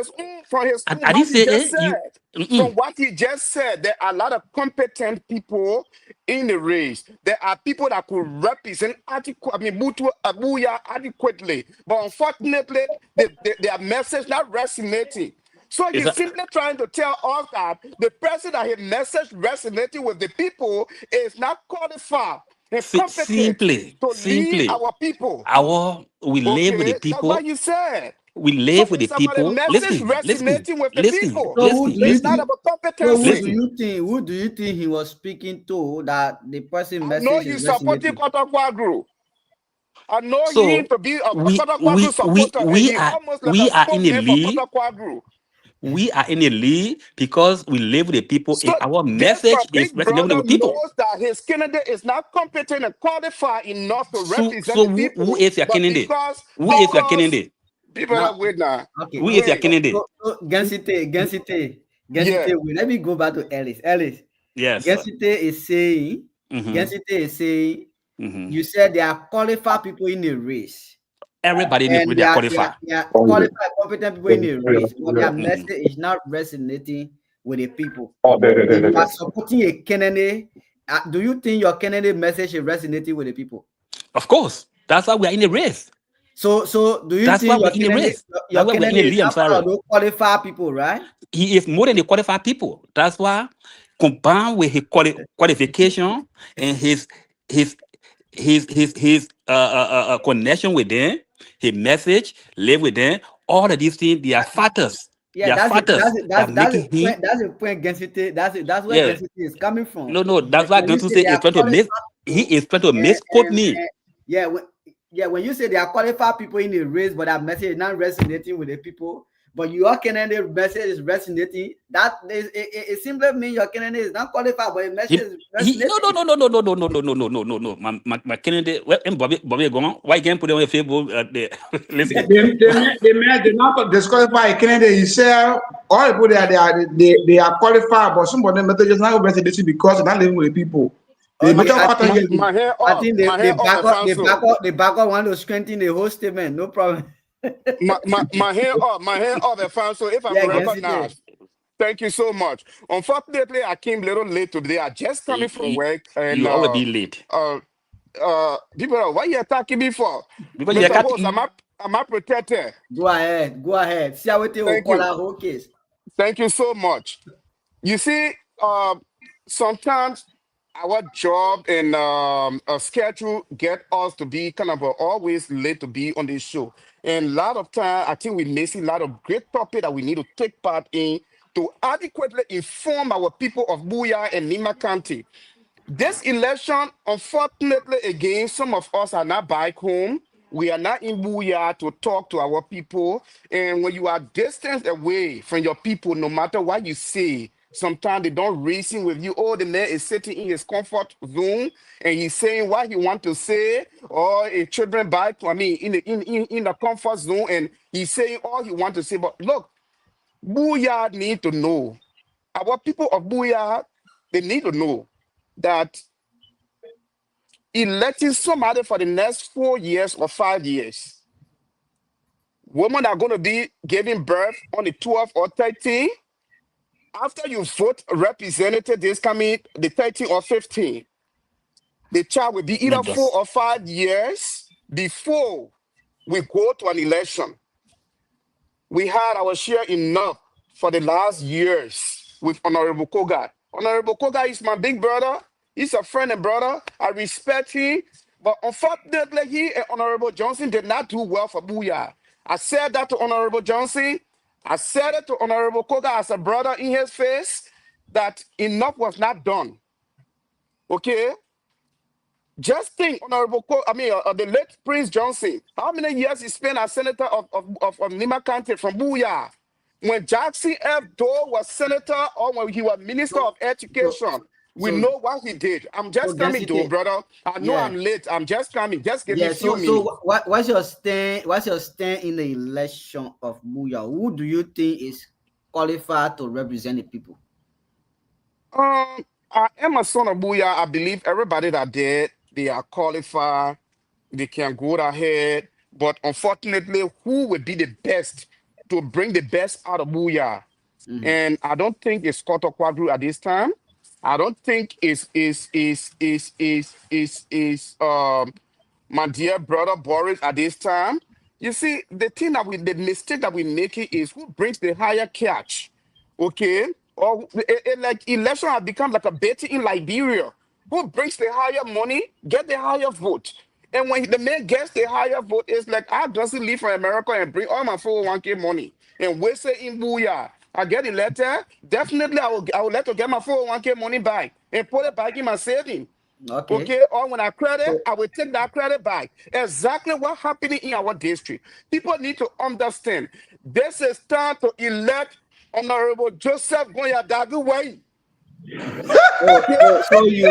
what he just said, there are a lot of competent people in the race. There are people that could represent Booyah adequately, but unfortunately, their message not resonating. So he's simply trying to tell us that the person that his message resonating with the people is not qualified and competent to lead our people. We live with the people. That's what you said. We So live with the it's about a people. message resonating with the people. So who do you It's not think? about So competency. who do you think he was speaking to that the person I know message he's is supporting resonating? Kotokwagru. I know him So to be a we Kotokwagru supporter, and we he are almost like a in a spokesman for league. Kotokwagru. We are in a league because we live with the people. So Our this my message is big resonating brother with people. knows that his candidate is not competent and qualified enough to represent So the people. who is your But candidate? because Who is your candidate? people Now, are wait now. okay. Who is your candidate? So Gensite. Yeah. Let me go back to Ellis. Ellis. Yes. Gensite is saying. Mhm. You said there are qualified people in the race. Everybody in the And group, they are qualified. they are qualified, competent people in the race, but their message is not resonating with the people. If you are supporting a candidate, do you think your candidate message is resonating with the people? Of course. That's why we are in the race. So do you That's why think we're in the race. your That's why we're in the candidate is league. I'm not part sorry. of those qualified people, right? He is more than the qualified people. That's why, combined with his qualification and his connection with them, his message, live with them, all of these things, they are factors. Yeah, They are factors that making him. That's the point Gensite. That's where Yeah. Gensite is coming from. No, that's why When you Gensite say they is are trying to miss. qualified He people, is trying to misquote me. when you say they are qualified people in the race, but that message is not resonating with the people, but your candidate message is resonating, that is, it simply means your candidate is not qualified, but the message is resonating. No. My candidate, Bobby gone. Why can't put it on Facebook? Listen. They not disqualify a candidate. He said all the people they are qualified, but some of them messages not resonating because they're not living with the people. I think they back up want to strengthen the whole statement. No problem. my hand off the fan. So if I'm recognized, thank you so much. Unfortunately, I came a little late today. I just coming from work, and you always be late. People are, what you attacking me for? Because Mr. Host, am I protected? Go ahead. See how it will call our whole case. Thank you so much. You see, sometimes our job and a schedule get us to be kind of always late to be on this show. And a lot of time, I think we miss a lot of great topic that we need to take part in to adequately inform our people of Buya and Nima County. This election, unfortunately, again, some of us are not back home. We are not in Buya to talk to our people. And when you are distant away from your people, no matter what you say, sometimes they don't reason with you. Oh, the man is sitting in his comfort zone and he's saying what he wants to say, or a children back, in the comfort zone, and he's saying all he wants to say. But look, Buya need to know. Our people of Buya, they need to know that electing somebody for the next 4 years or 5 years, women are going to be giving birth on the 12th or 13th. After you vote representative this coming the 13th or 15th, the child will be either 4 or 5 years before we go to an election. We had our share enough for the last years with Honorable Koga. Honorable Koga is my big brother. He's a friend and brother. I respect him. But unfortunately, he and Honorable Johnson did not do well for Buya. I said that to Honorable Johnson. I said it to Honorable Koga as a brother in his face, that enough was not done. Okay? Just think, Honorable the late Prince Johnson, how many years he spent as senator of Nima County from Buya? When Jackson F. Doe was senator, or when he was minister of education, we know what he did. I'm just coming, though, brother. I know I'm late. I'm just coming. Just give me a few minutes. So what's your stand? What's your stand in the election of Buya? Who do you think is qualified to represent the people? I am a son of Buya. I believe everybody that did, they are qualified. They can go ahead. But unfortunately, who would be the best to bring the best out of Buya? And I don't think it's Kotokwagru at this time. I don't think it's my dear brother Boris at this time. You see, the mistake that we're making is who brings the higher catch, okay? Or like election has become like a betting in Liberia. Who brings the higher money, get the higher vote. And when the man gets the higher vote, it's like I just leave from America and bring all my 401k money and waste it in Booyah. I get the letter. Definitely, I will let to get my 401k money back and put it back in my saving. Okay. Or when I credit, I will take that credit back. Exactly what happening in our district. People need to understand. This is time to elect Honorable Joseph Goya Daguway. So you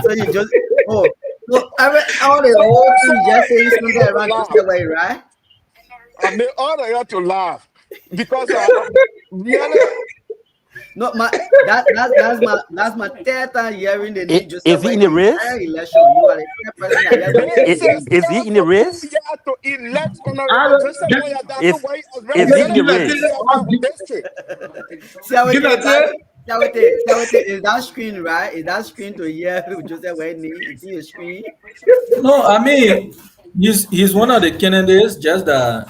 so you just so all the whole thing just saying something around Joseph way, right? I made all of you to laugh because really. No, that's my third time hearing the name Joseph. Is he in the race? Election. You are the third person. Is he in the race? To elect Honorable Joseph Goya Daguway is he in the race? Is that screen right? Is that screen to hear Joseph Way name? Is he a screen? No, I mean he's one of the candidates. Just that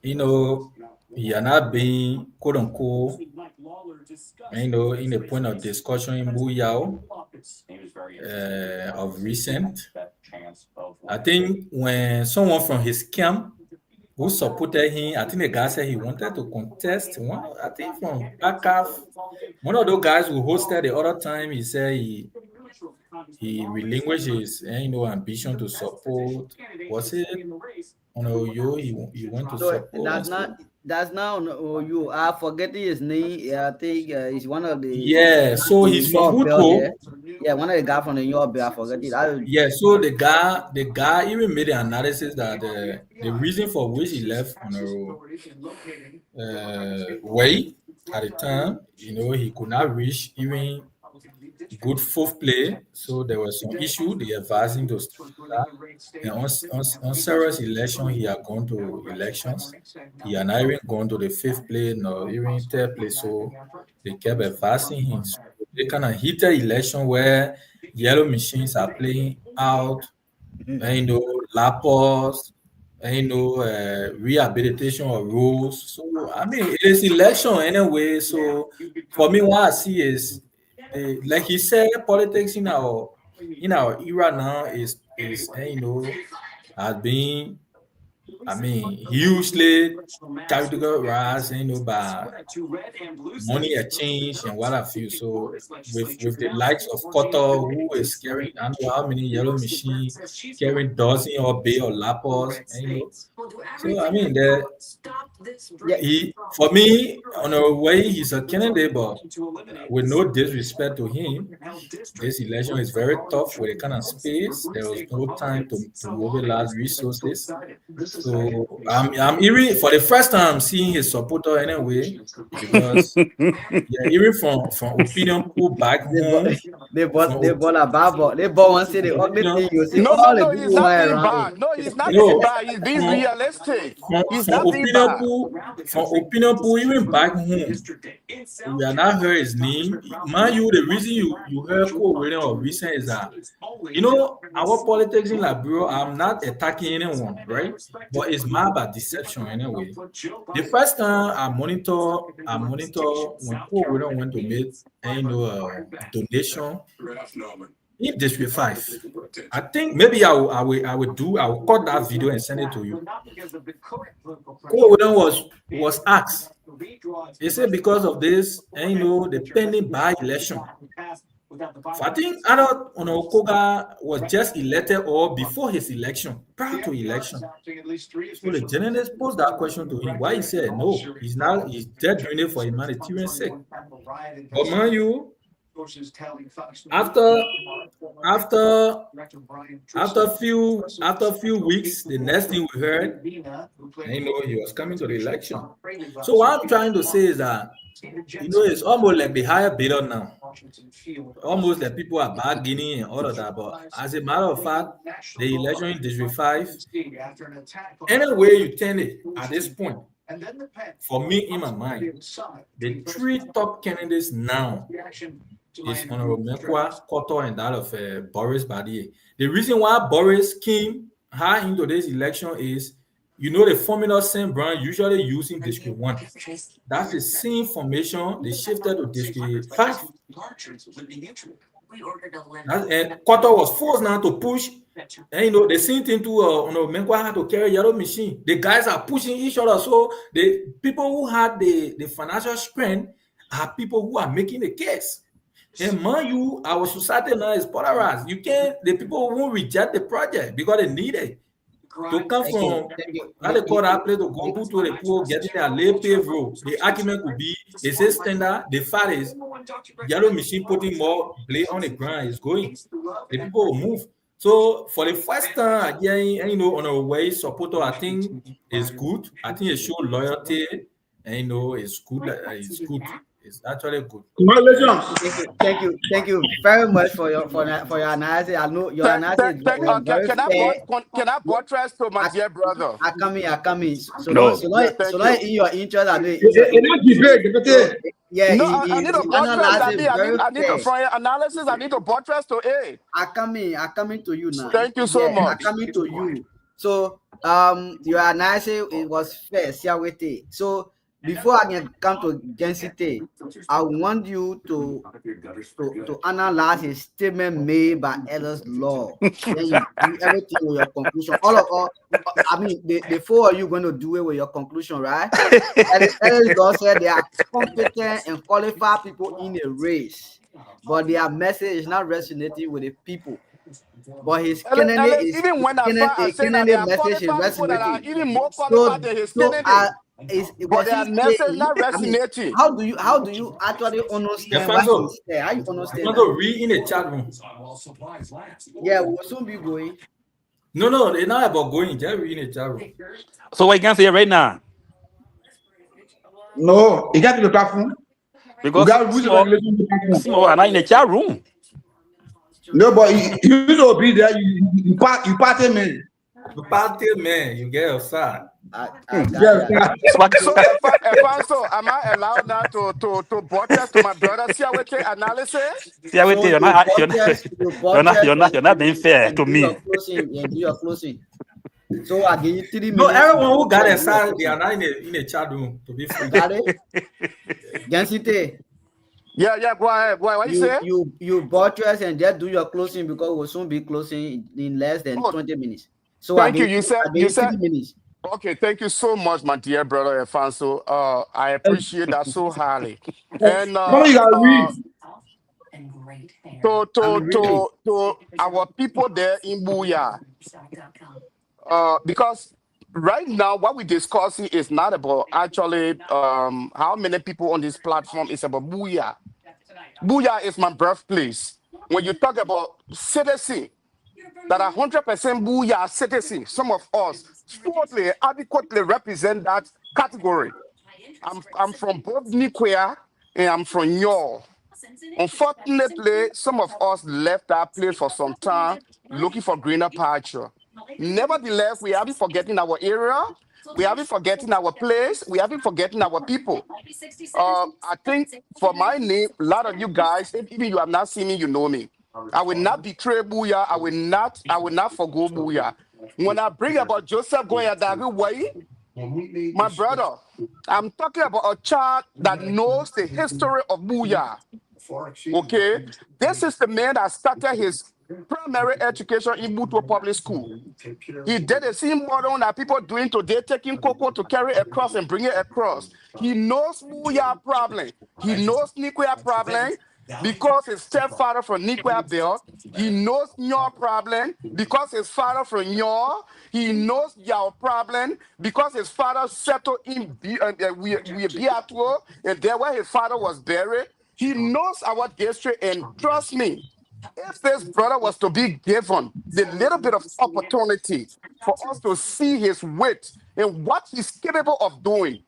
he are not being quote unquote. In the point of discussion in Booyah of recent, I think when someone from his camp who supported him, I think the guy said he wanted to contest one. I think from ACAF, one of those guys who hosted the other time, he said he relinquished his ambition to support. Was it on Oyo? He went to support. That's not you. I forget his name. I think he's one of the. Yeah, so he's from Huto. Yeah, one of the guys from the York Bell. I forget it. Yeah, so the guy even made the analysis that the reason for which he left Way at the time, he could not reach even good fourth play, so there was some issue. They advised him to start that. And on Sarah's election, he had gone to elections. He had not even gone to the fifth play, nor even third play. So they kept advising him. So they kind of hit an election where yellow machines are playing out, lapos, rehabilitation of roads. So I mean, it is election anyway. So for me, what I see is, like he said, politics in our era now is has been, I mean, hugely categorized, by money exchange and what have you. So with the likes of Koto, who is carrying, I don't know how many yellow machines, carrying dozen or bay or lapos, So I mean, for me, on a way, he's a candidate, but with no disrespect to him, this election is very tough with a kind of space. There was no time to mobilize resources. So I'm even for the first time seeing his supporter anyway, because even from opinion pool back home, they bought a Bible. They bought one city. No, he's not being bad. No, he's not being bad. He's being realistic. He's not being bad. From opinion pool, even back home, we are not heard his name. Man, the reason you heard William or recent is that our politics in Liberia. I'm not attacking anyone, right? But it's my bad deception anyway. The first time I monitor when William went to make donation in District 5. I think maybe I will cut that video and send it to you. William was asked. He said because of this, the pending by-election. So I think Adol Okoga was just elected or before his election, prior to election. So the journalist posed that question to him. Why he said no, he's dead doing it for humanitarian sake. But mind you, after a few weeks, the next thing we heard, he was coming to the election. So what I'm trying to say is that it's almost like the higher bidder now. Almost that people are bargaining and all of that. But as a matter of fact, the election in District 5, any way you turn it at this point, for me in my mind, the three top candidates now is Honorable Mekwa, Koto, and that of Boris Badier. The reason why Boris came high into this election is, the formula St. Brown usually used in District 1. That's the same formation they shifted to District 5. And Qatar was forced now to push. And the same thing to Mengwa had to carry yellow machine. The guys are pushing each other. So the people who had the financial strength are people who are making the case. And mind you, our society now is polarized. The people won't reject the project because they need it. To come from how they call that place to go to the poor, getting their lay paved road. The argument could be, it's a standard, the fact is, yellow machine putting more blade on the ground is going. The people will move. So for the first time, again, on a way, supporter, I think is good. I think it shows loyalty, and it's good. It's good. It's actually good. Thank you very much for your analysis. I know your analysis. Can I buttress to my dear brother? I come in. So No. long in your interest, I know. Yeah, I need to buttress. I need to for your analysis. I need to buttress to A. I come in to you now. Thank you so much. I come in to you. So your analysis it was fair. So before I can come to density, I want you to analyze a statement made by Ellis Law. Then you do everything with your conclusion. All, I mean, the four of you going to do it with your conclusion, right? Ellis Law said they are competent and qualified people in a race, but their message is not resonating with the people. But his Kennedy is even when I say that they are qualified people that are even more qualified than his Kennedy. But their message not resonating. How do you actually understand what he said? How you understand? I'm going to read in the chat room. Yeah, we'll soon be going. No, they're not about going. Just read in the chat room. So what you can say right now? No, you got to the platform. Because small, and I'm in the chat room. No, but you don't be there. You party man. You party man. You get outside. So, Alfonso, am I allowed now to broadcast to my brother? See how we take analysis. See how we take. You're not being fair to me. You're closing. So I give you 3 minutes. No, everyone who got a side, they are not in the chat room to be free. Density. Yeah, go ahead. What you say? You buttress and just do your closing because we'll soon be closing in less than 20 minutes. So thank you. You said 3 minutes. Okay, thank you so much, my dear brother Alfonso. I appreciate that so highly. And to our people there in Booyah, because right now what we're discussing is not about actually how many people on this platform. It's about Booyah. Booyah is my birthplace. When you talk about citizen that are 100% Booyah citizens, some of us fully, adequately represent that category. I'm from both Niquia and I'm from Yor. Unfortunately, some of us left that place for some time looking for greener pasture. Nevertheless, we haven't forgotten our area. We haven't forgotten our place. We haven't forgotten our people. I think for my name, a lot of you guys, if even you have not seen me, you know me. I will not betray Booyah. I will not forgo Booyah. When I bring about Joseph Goyadavi way, my brother, I'm talking about a child that knows the history of Booyah. Okay, this is the man that started his primary education in Buto Public School. He did the same model that people doing today, taking cocoa to carry across and bring it across. He knows Booyah problem. He knows Niquia problem. Because his stepfather from Niquia built, he knows your problem. Because his father from Yor, he knows your problem. Because his father settled in Biatuo, and there where his father was buried. He knows our history, and trust me, if this brother was to be given the little bit of opportunity for us to see his wit and what he's capable of doing,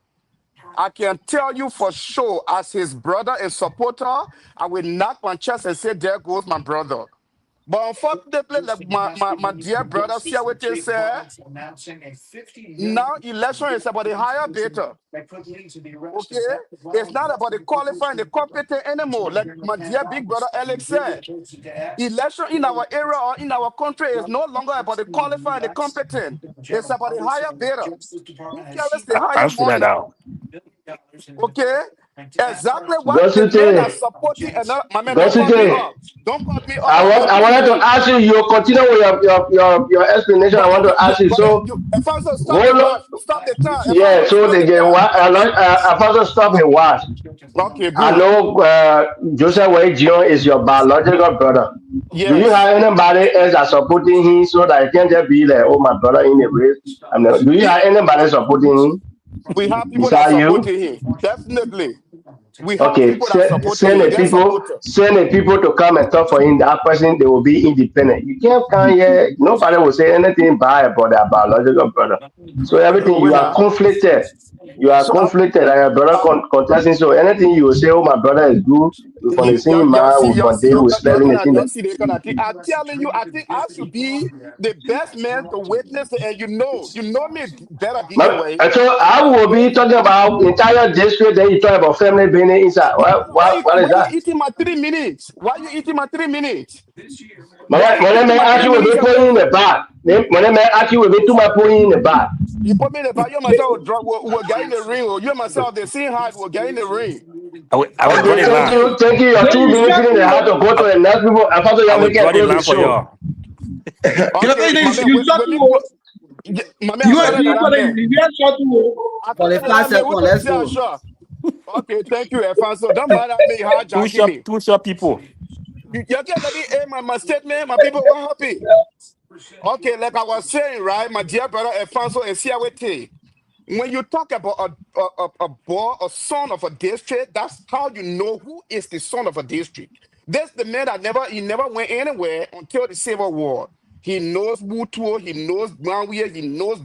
I can tell you for sure, as his brother and supporter, I will knock my chest and say, there goes my brother. But unfortunately, like my dear brother Siawete said, now election is about the higher beta. Okay? It's not about the qualifying, the competent anymore. Like my dear big brother Alex said, election in our area or in our country is no longer about the qualifying, the competent. It's about the higher beta. Who carries the higher money? Okay? Exactly what the men are supporting. And my man, don't cut me off. Don't cut me off. I wanted to ask you. You continue with your explanation. I want to ask you. So, Alfonso, stop the watch. Stop the time. Yeah. So Alfonso, stop me. Watch. Okay, good. I know Joseph Wade Jr. is your biological brother. Yes. Do you have anybody else that supporting him so that he can't just be like, oh, my brother in the race? Do you have anybody supporting him? We have people that supporting him. Definitely. We have people that send the people to come and talk for him. That person, they will be independent. You can't come here. Nobody will say anything bad about their biological brother. So everything, you are conflicted. You are conflicted and your brother contesting. So anything you will say, oh, my brother is good. We're from the same man. We're from there. We're slaving the thing. I'm telling you, I think I should be the best man to witness it. And you know me better anyway. So I will be talking about entire district. Then you talk about family being inside. What is that? Why you eating my 3 minutes? Why you eating my 3 minutes? When I may ask you, will be putting in the bag. When I may ask you, will be too much putting in the bag. You put me in the bag. You and myself will get in the ring. Or you and myself, the same height will get in the ring. Thank you. Your 2 minutes in the house to go to the next people. I thought you were making a show. Okay, thank you, Alfonso. Don't matter me hijacking me. Two short people. You get my statement, my people were happy. Okay, like I was saying, right, my dear brother Alfonso and Siawete, when you talk about a boy, a son of a district, that's how you know who is the son of a district. That's the man that never went anywhere until the Civil War. He knows Mutuo, he knows Granwier, he knows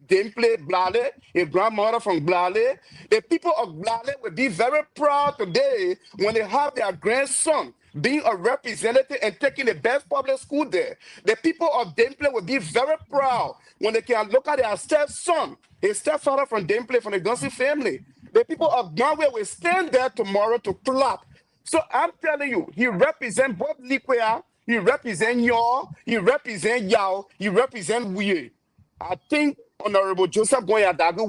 Dimple Blale, his grandmother from Blale. The people of Blale will be very proud today when they have their grandson being a representative and taking the best public school there. The people of Dimple will be very proud when they can look at their stepson, his stepfather from Dimple, from the Gunsi family. The people of Granwier will stand there tomorrow to clap. So I'm telling you, he represents Bob Liquia. He represents Yaw, he represents Yao, he represents Wuye. I think Honorable Joseph Goyadagu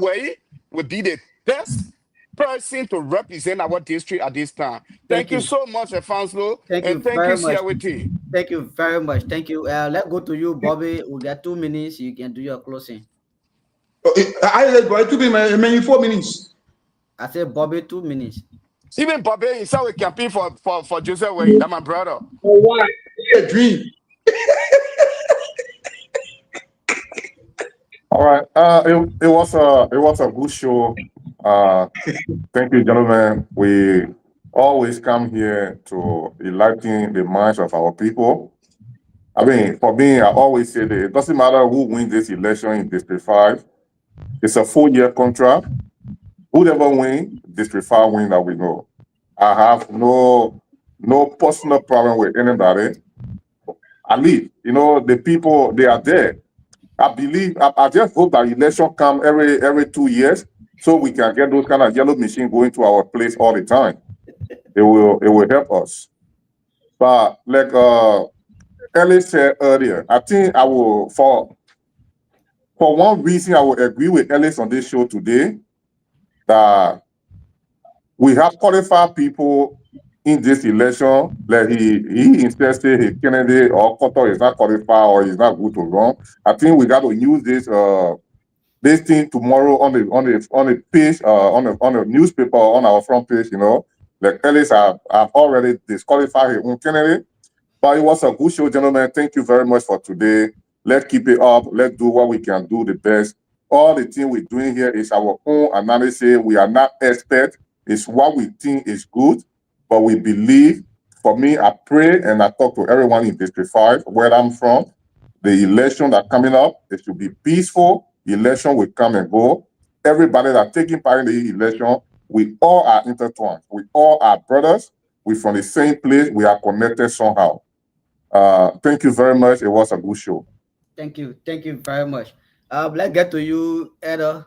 would be the best person to represent our district at this time. Thank you so much, Alfonso. Thank you, Siawete. Thank you very much. Thank you. Let's go to you, Bobby. We got 2 minutes. You can do your closing. I said, boy, 2 minutes, 4 minutes. I said, Bobby, 2 minutes. Even Bobby himself will campaign for Joseph Wade. That's my brother. Oh, why? A dream. All right. It was a good show. Thank you, gentlemen. We always come here to enlighten the minds of our people. I mean, for me, I always say that it doesn't matter who wins this election in District 5. It's a 4-year contract. Whoever wins, District 5 wins that we know. I have no personal problem with anybody. At least, the people, they are there. I just hope that election come every 2 years so we can get those kind of yellow machines going to our place all the time. It will help us. But like Ellie said earlier, I think I will, for one reason, I will agree with Ellis on this show today, that we have qualified people in this election. Like he instead say his candidate or Koto is not qualified or is not good to run. I think we got to use this thing tomorrow on the page on the newspaper on our front page. Like Ellis have already disqualified his own candidate. But it was a good show, gentlemen. Thank you very much for today. Let's keep it up. Let's do what we can do the best. All the thing we're doing here is our own analysis. We are not experts. It's what we think is good, but we believe. For me, I pray and I talk to everyone in District 5, where I'm from. The election that's coming up, it should be peaceful. The election will come and go. Everybody that's taking part in the election, we all are intertwined. We all are brothers. We're from the same place. We are connected somehow. Thank you very much. It was a good show. Thank you. Thank you very much. Let's get to you, Eda.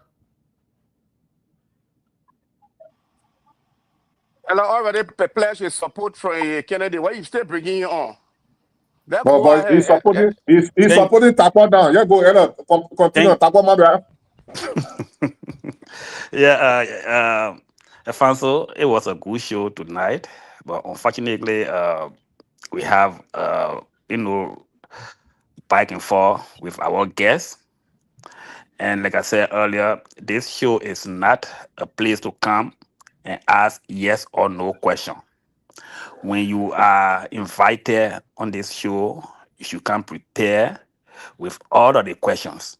And I already pledged his support for Kennedy. Why you still bringing you on? But he's supporting Takwa down. Yeah, go ahead. Continue. Takwa, my brother. Yeah. Alfonso, it was a good show tonight, but unfortunately, we have back and forth with our guests. And like I said earlier, this show is not a place to come and ask yes or no question. When you are invited on this show, you should come prepared with all of the questions.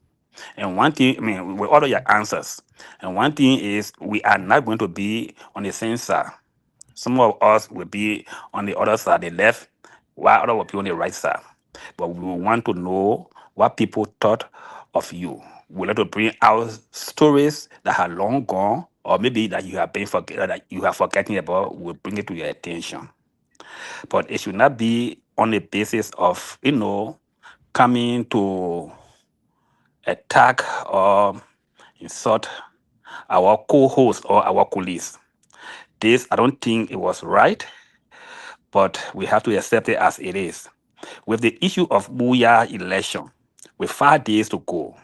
And one thing, with all of your answers. And one thing is, we are not going to be on the same side. Some of us will be on the other side, the left, while others will be on the right side. But we want to know what people thought of you. We like to bring out stories that are long gone, or maybe that you have forgotten about. We'll bring it to your attention. But it should not be on the basis of coming to attack or insult our co-host or our colleagues. This, I don't think it was right, but we have to accept it as it is. With the issue of Booyah election, with 5 days to go,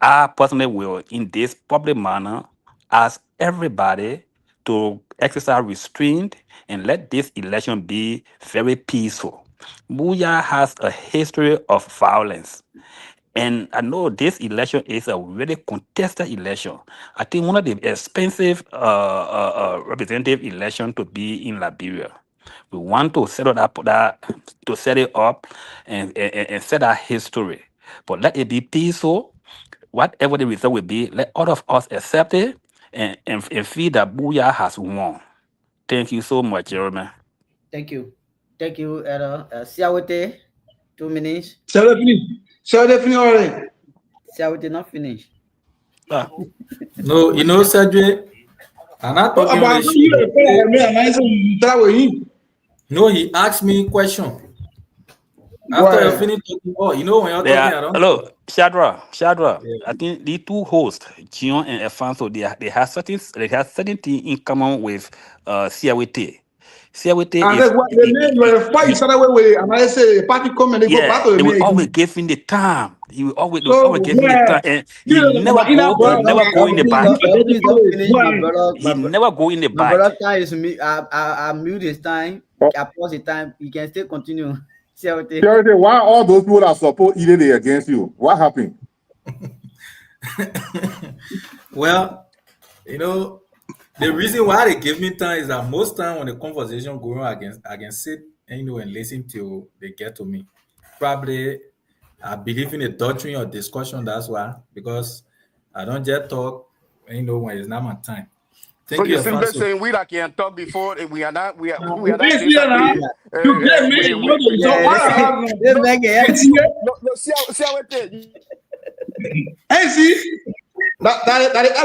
I personally will, in this public manner, ask everybody to exercise restraint and let this election be very peaceful. Booyah has a history of violence. And I know this election is a really contested election. I think one of the expensive representative election to be in Liberia. We want to set it up and set our history. But let it be peaceful. Whatever the result will be, let all of us accept it and feel that Booyah has won. Thank you so much, Jeremy. Thank you. Thank you, Eda. Siawete, 2 minutes. Siawete already. Siawete not finished. No, Cedric, I'm not talking about No, he asked me question. After you finish talking, when you're talking, I don't. Hello, Shadra. Yeah. I think the two hosts, Gion and Alfonso, they have certain things in common with Siawete. Siawete they will always give him the time. He will always give him the time, and he never go in the back. He never go in the back. My brother time is me. I mute his time. I pause the time. You can still continue. Siawete, why all those people that support Idede against you? What happened? Well, the reason why they give me time is that most time when the conversation going on, I can sit and listen till they get to me. Probably I believe in the doctrine or discussion. That's why, because I don't just talk. When it's not my time. So you simply saying we that can talk before we are not. We are not. No, see. That is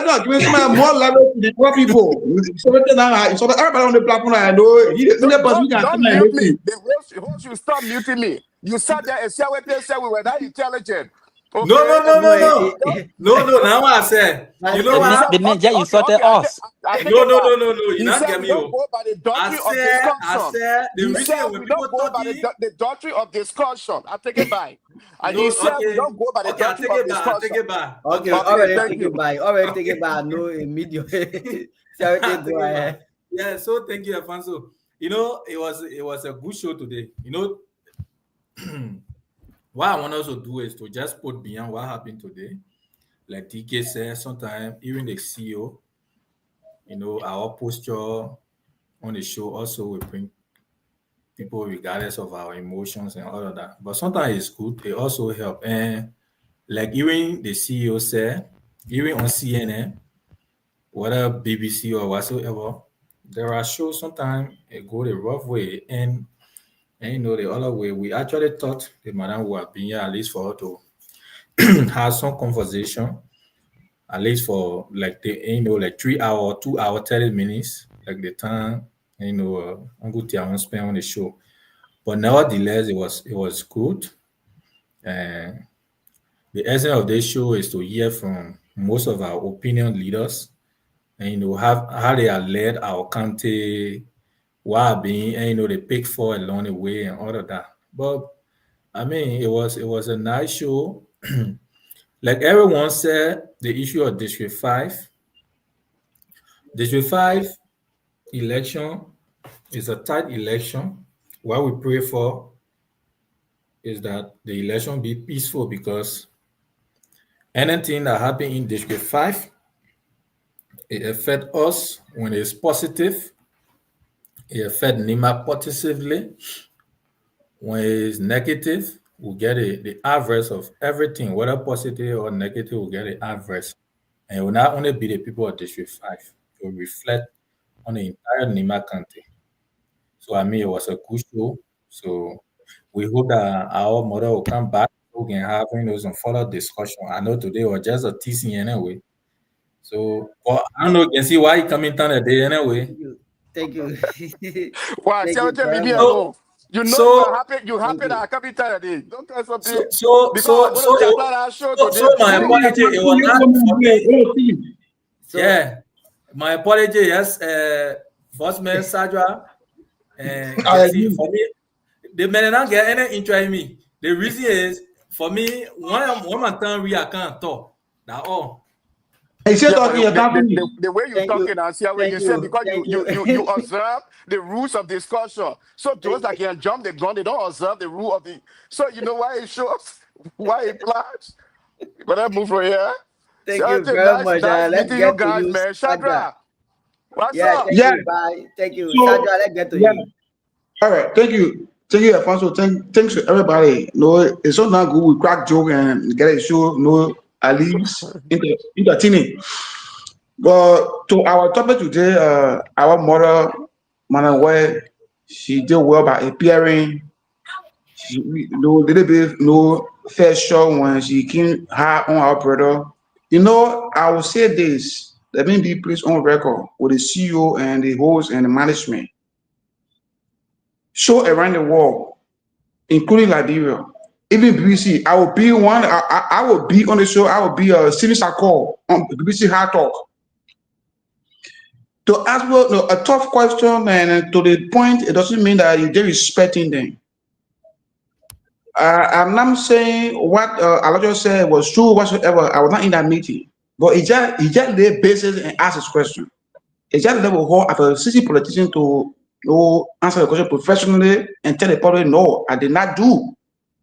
not giving more level to the poor people. So everybody on the platform, I know. Don't mute me. The host you stop muting me. You sat there and said we were that intelligent. Okay. No. Now I said, the Niger insulted us. No. You not get me. Don't go by the doctrine of discussion. The reason when people go by the doctrine of discussion. I take it back. And he said we don't go by the doctrine of discussion. Take it back. Okay, already take it back. No immediate. Go ahead. Yeah. So thank you, Alfonso. It was a good show today. What I want us to do is to just put beyond what happened today. Like DK said, sometimes even the CEO, our posture on the show also will bring people regardless of our emotions and all of that. But sometimes it's good. It also helps. And like even the CEO said, even on CNN, whether BBC or whatsoever, there are shows sometimes it go the rough way. And the other way, we actually thought the madam would have been here at least for her to have some conversation, at least for like 3 hour, 2 hour, 30 minutes, like the time Uncle Tiawan spent on the show. But nevertheless, it was good. And the essence of this show is to hear from most of our opinion leaders and how they are led our country. Why being they pick for along the way and all of that. But it was a nice show. Like everyone said, the issue of District 5, District 5 election is a tight election. What we pray for is that the election be peaceful, because anything that happens in District 5, it affects us when it's positive. It affects NIMA positively. When it's negative, we get the average of everything, whether positive or negative, we get the average. And it will not only be the people of District 5, it will reflect on the entire NIMA county. So I mean, it was a good show. So we hope that our mother will come back so we can have some further discussion. I know today was just a teasing anyway. So I don't know, you can see why he coming down today anyway. Thank you. Why? Thank Tell you me, very me much. alone. You know So- you happy that I come in today. Don't tell something. So my apology, it was not for me. Yeah, my apology. Yes, First Man Sadra, and you see, for me, the men not get any interest in me. The reason is for me, when I'm done, I can't talk. That's all. Hey, Yeah, talking, you're talking. the way you're talking, I see how you say, because you observe the rules of discussion. So those that can jump the gun, they don't observe the rule of the. So you know why it shows, why it applies. But I move from here. Thank So you it's a very much. nice Let's meeting get you to guys, you, man. Sandra. Shadra, what's Yeah, up? thank you. Bye. Thank you, So- Sandra. Let's get to Yeah. you. All right, thank you, Alfonso. Thanks to everybody. No, it's so not good. We crack joke and get a show. No, at least entertaining. But to our topic today, our mother, Manawe, she did well by appearing. She, little bit, fair show when she came hard on our brother. I will say this. Let me be placed on record with the CEO and the host and the management. Show around the world, including Liberia, even BBC. I will be one. I will be on the show. I will be a senior call on BBC Hard Talk to ask a tough question, and to the point. It doesn't mean that you're respecting them. I'm not saying what Elijah said was true whatsoever. I was not in that meeting, but he just laid basis and asked his question. He just level hold as a city politician to answer the question professionally and tell the public, no, I did not do.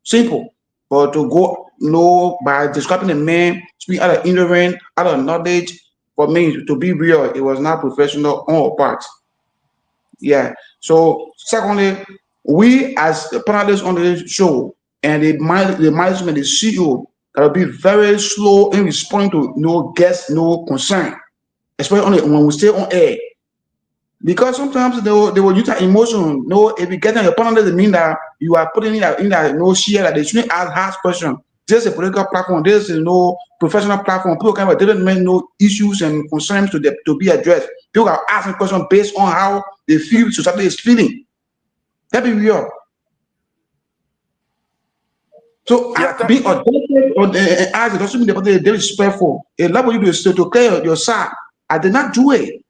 Simple. But to go by describing the man, speak out of ignorance, out of knowledge, for me, to be real, it was not professional on our part. Yeah. So secondly, we as the panelists on the show and the management, the CEO, gotta be very slow in responding to no guests, no concern, especially when we stay on air. Because sometimes they will use that emotion. If you get on your panel, doesn't mean that you are putting in that no share that they shouldn't ask hard questions. This is a political platform. This is no professional platform. People can have different issues and concerns to be addressed. People are asking questions based on how they feel society is feeling. That be real. So being objective or as it doesn't mean they're disrespectful. It allows you to clear your side. I did not do it.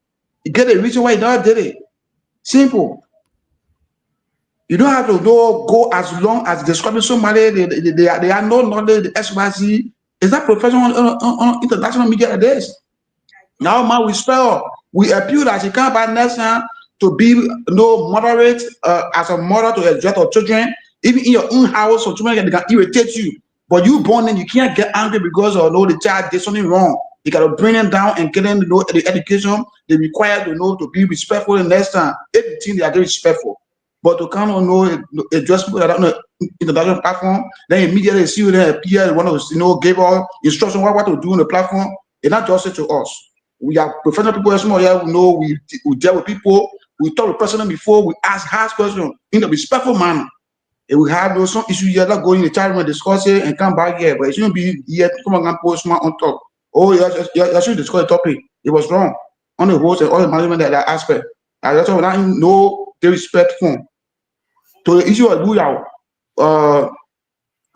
You get a reason why you never did it. Simple. You don't have to go as long as describing somebody. They are no knowledge. The XYZ is that professional on international media it is. Now, man, we appeal that you can't buy next time to be moderate as a mother to address our children, even in your own house, so children can irritate you. But you born in, you can't get angry because the child did something wrong. You got to bring them down and get them the education they require to be respectful the next time. Everything they are very respectful. But to come on address people that are on the international platform, then immediately see you there appear, one of give all instruction what to do on the platform. It's not just to us. We are professional people as well. Yeah, we deal with people. We talk with president before. We ask hard questions in a respectful manner. And we have some issues here that go in the chat room and discuss it and come back here. But it shouldn't be here. Come on and post on top. Oh, you should discuss the topic. It was wrong on the host and all the management that aspect. And that's why we no disrespectful. To the issue of Booyah,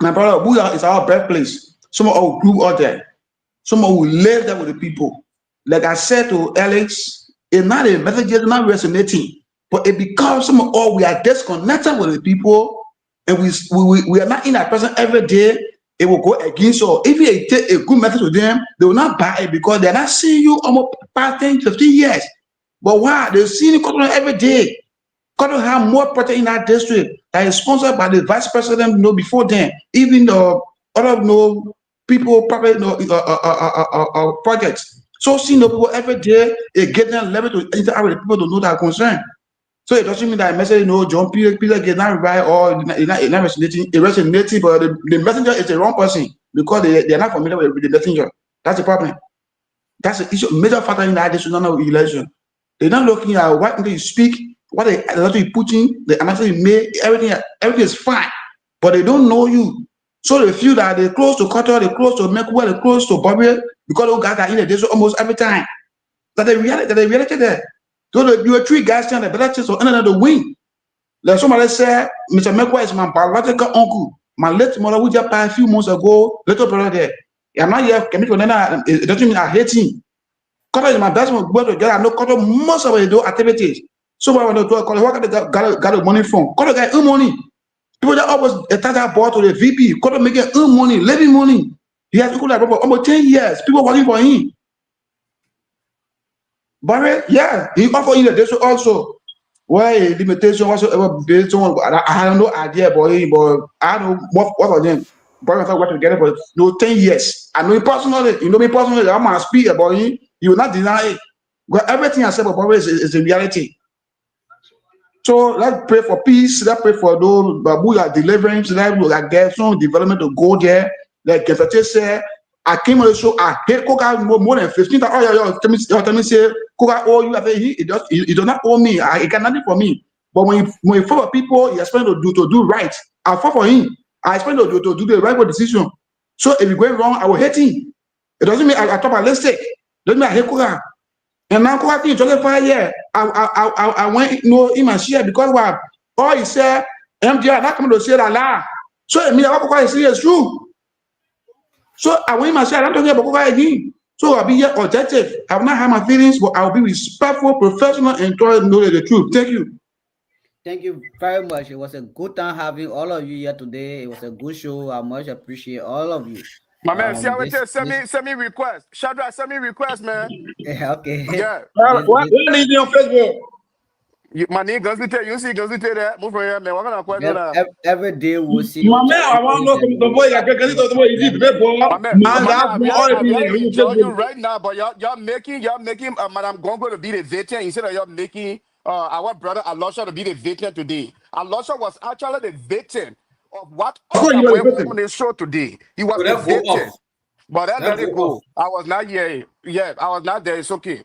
my brother, Booyah is our birthplace. Someone who grew up there. Someone who lived there with the people. Like I said to Alex, it's not a message, it's not resonating. But it becomes we are disconnected with the people, and we are not in that person every day. it will go against you. If you take a good message to them, they will not buy it because they're not seeing you almost past 10, 15 years. But why? They're seeing Cotton every day. Cotton have more project in that district that is sponsored by the vice president, before them. Even the other, people, probably, projects. So seeing the people every day, it get them level to interact with the people to know that concern. So it doesn't mean that message, John Peter get not right or not resonating, but the messenger is the wrong person because they're not familiar with the messenger. That's the problem. That's the issue, major factor in that national election. They're not looking at what you speak, what they put in, the answer you made, everything is fine, but they don't know you. So they feel that they're close to Qatar, they're close to Mekwa, they're close to Bobby, because those guys are in the desert almost every time. That they reality there. So you were 3 guys stand a better chance of another win. Like somebody said, Mr. Mekwa is my biological uncle. My late mother, we just passed a few months ago, little brother there. I'm not here, it doesn't mean I hate him. Qatar is my best brother together. I know Qatar most of the activities. So when I want to do a Qatar, what got the money from? Qatar got money. People that always attach that ball to the VP. Qatar making money, living money. He has people like almost 10 years. People working for him. But yeah, he offered in the district also. Why limitation whatsoever based on I have no idea about him, but I don't know what of them. But I work together for 10 years. I know him personally. You know me personally. I'm gonna speak about him. He will not deny it. But everything I said about Boris is a reality. So let's pray for peace. Let's pray for those who are delivering. So let's get some development to go there. Like Gefete said, I came on the show. I hate Coca more than 15. Oh, tell me, say Coca owe you. I say he does not owe me. He got nothing for me. But when you follow people, he expect to do right. I fought for him. I expect to do the right decision. So if you going wrong, I will hate him. It doesn't mean I talk about mistake. Doesn't mean I hate Coca. And now Coca thing just 5 years. I went in my share because what all he said, MDR not coming to say that lie. So it means what Coca is saying is true. So I went in my share. I'm talking about Coca again. So I'll be here objective. I will not have my feelings, but I'll be respectful, professional, and try to know the truth. Thank you. Thank you very much. It was a good time having all of you here today. It was a good show. I much appreciate all of you. My man, see how it is. Send me request. Shadrach, send me request, man. Okay. Yeah. What is on Facebook? My name Gunsly, you see Gunsly there. Move from here, man. What kind of question? Every day we'll see. My man, I want to know the boy. I can't get the boy. Is it I'm telling you right now, but y'all making Madame Gongo to be the veteran instead of y'all making our brother Alosha to be the veteran today. Alosha was actually the veteran of what went on the show today. He was the veteran. But that let it go. I was not here. Yeah, I was not there. It's okay.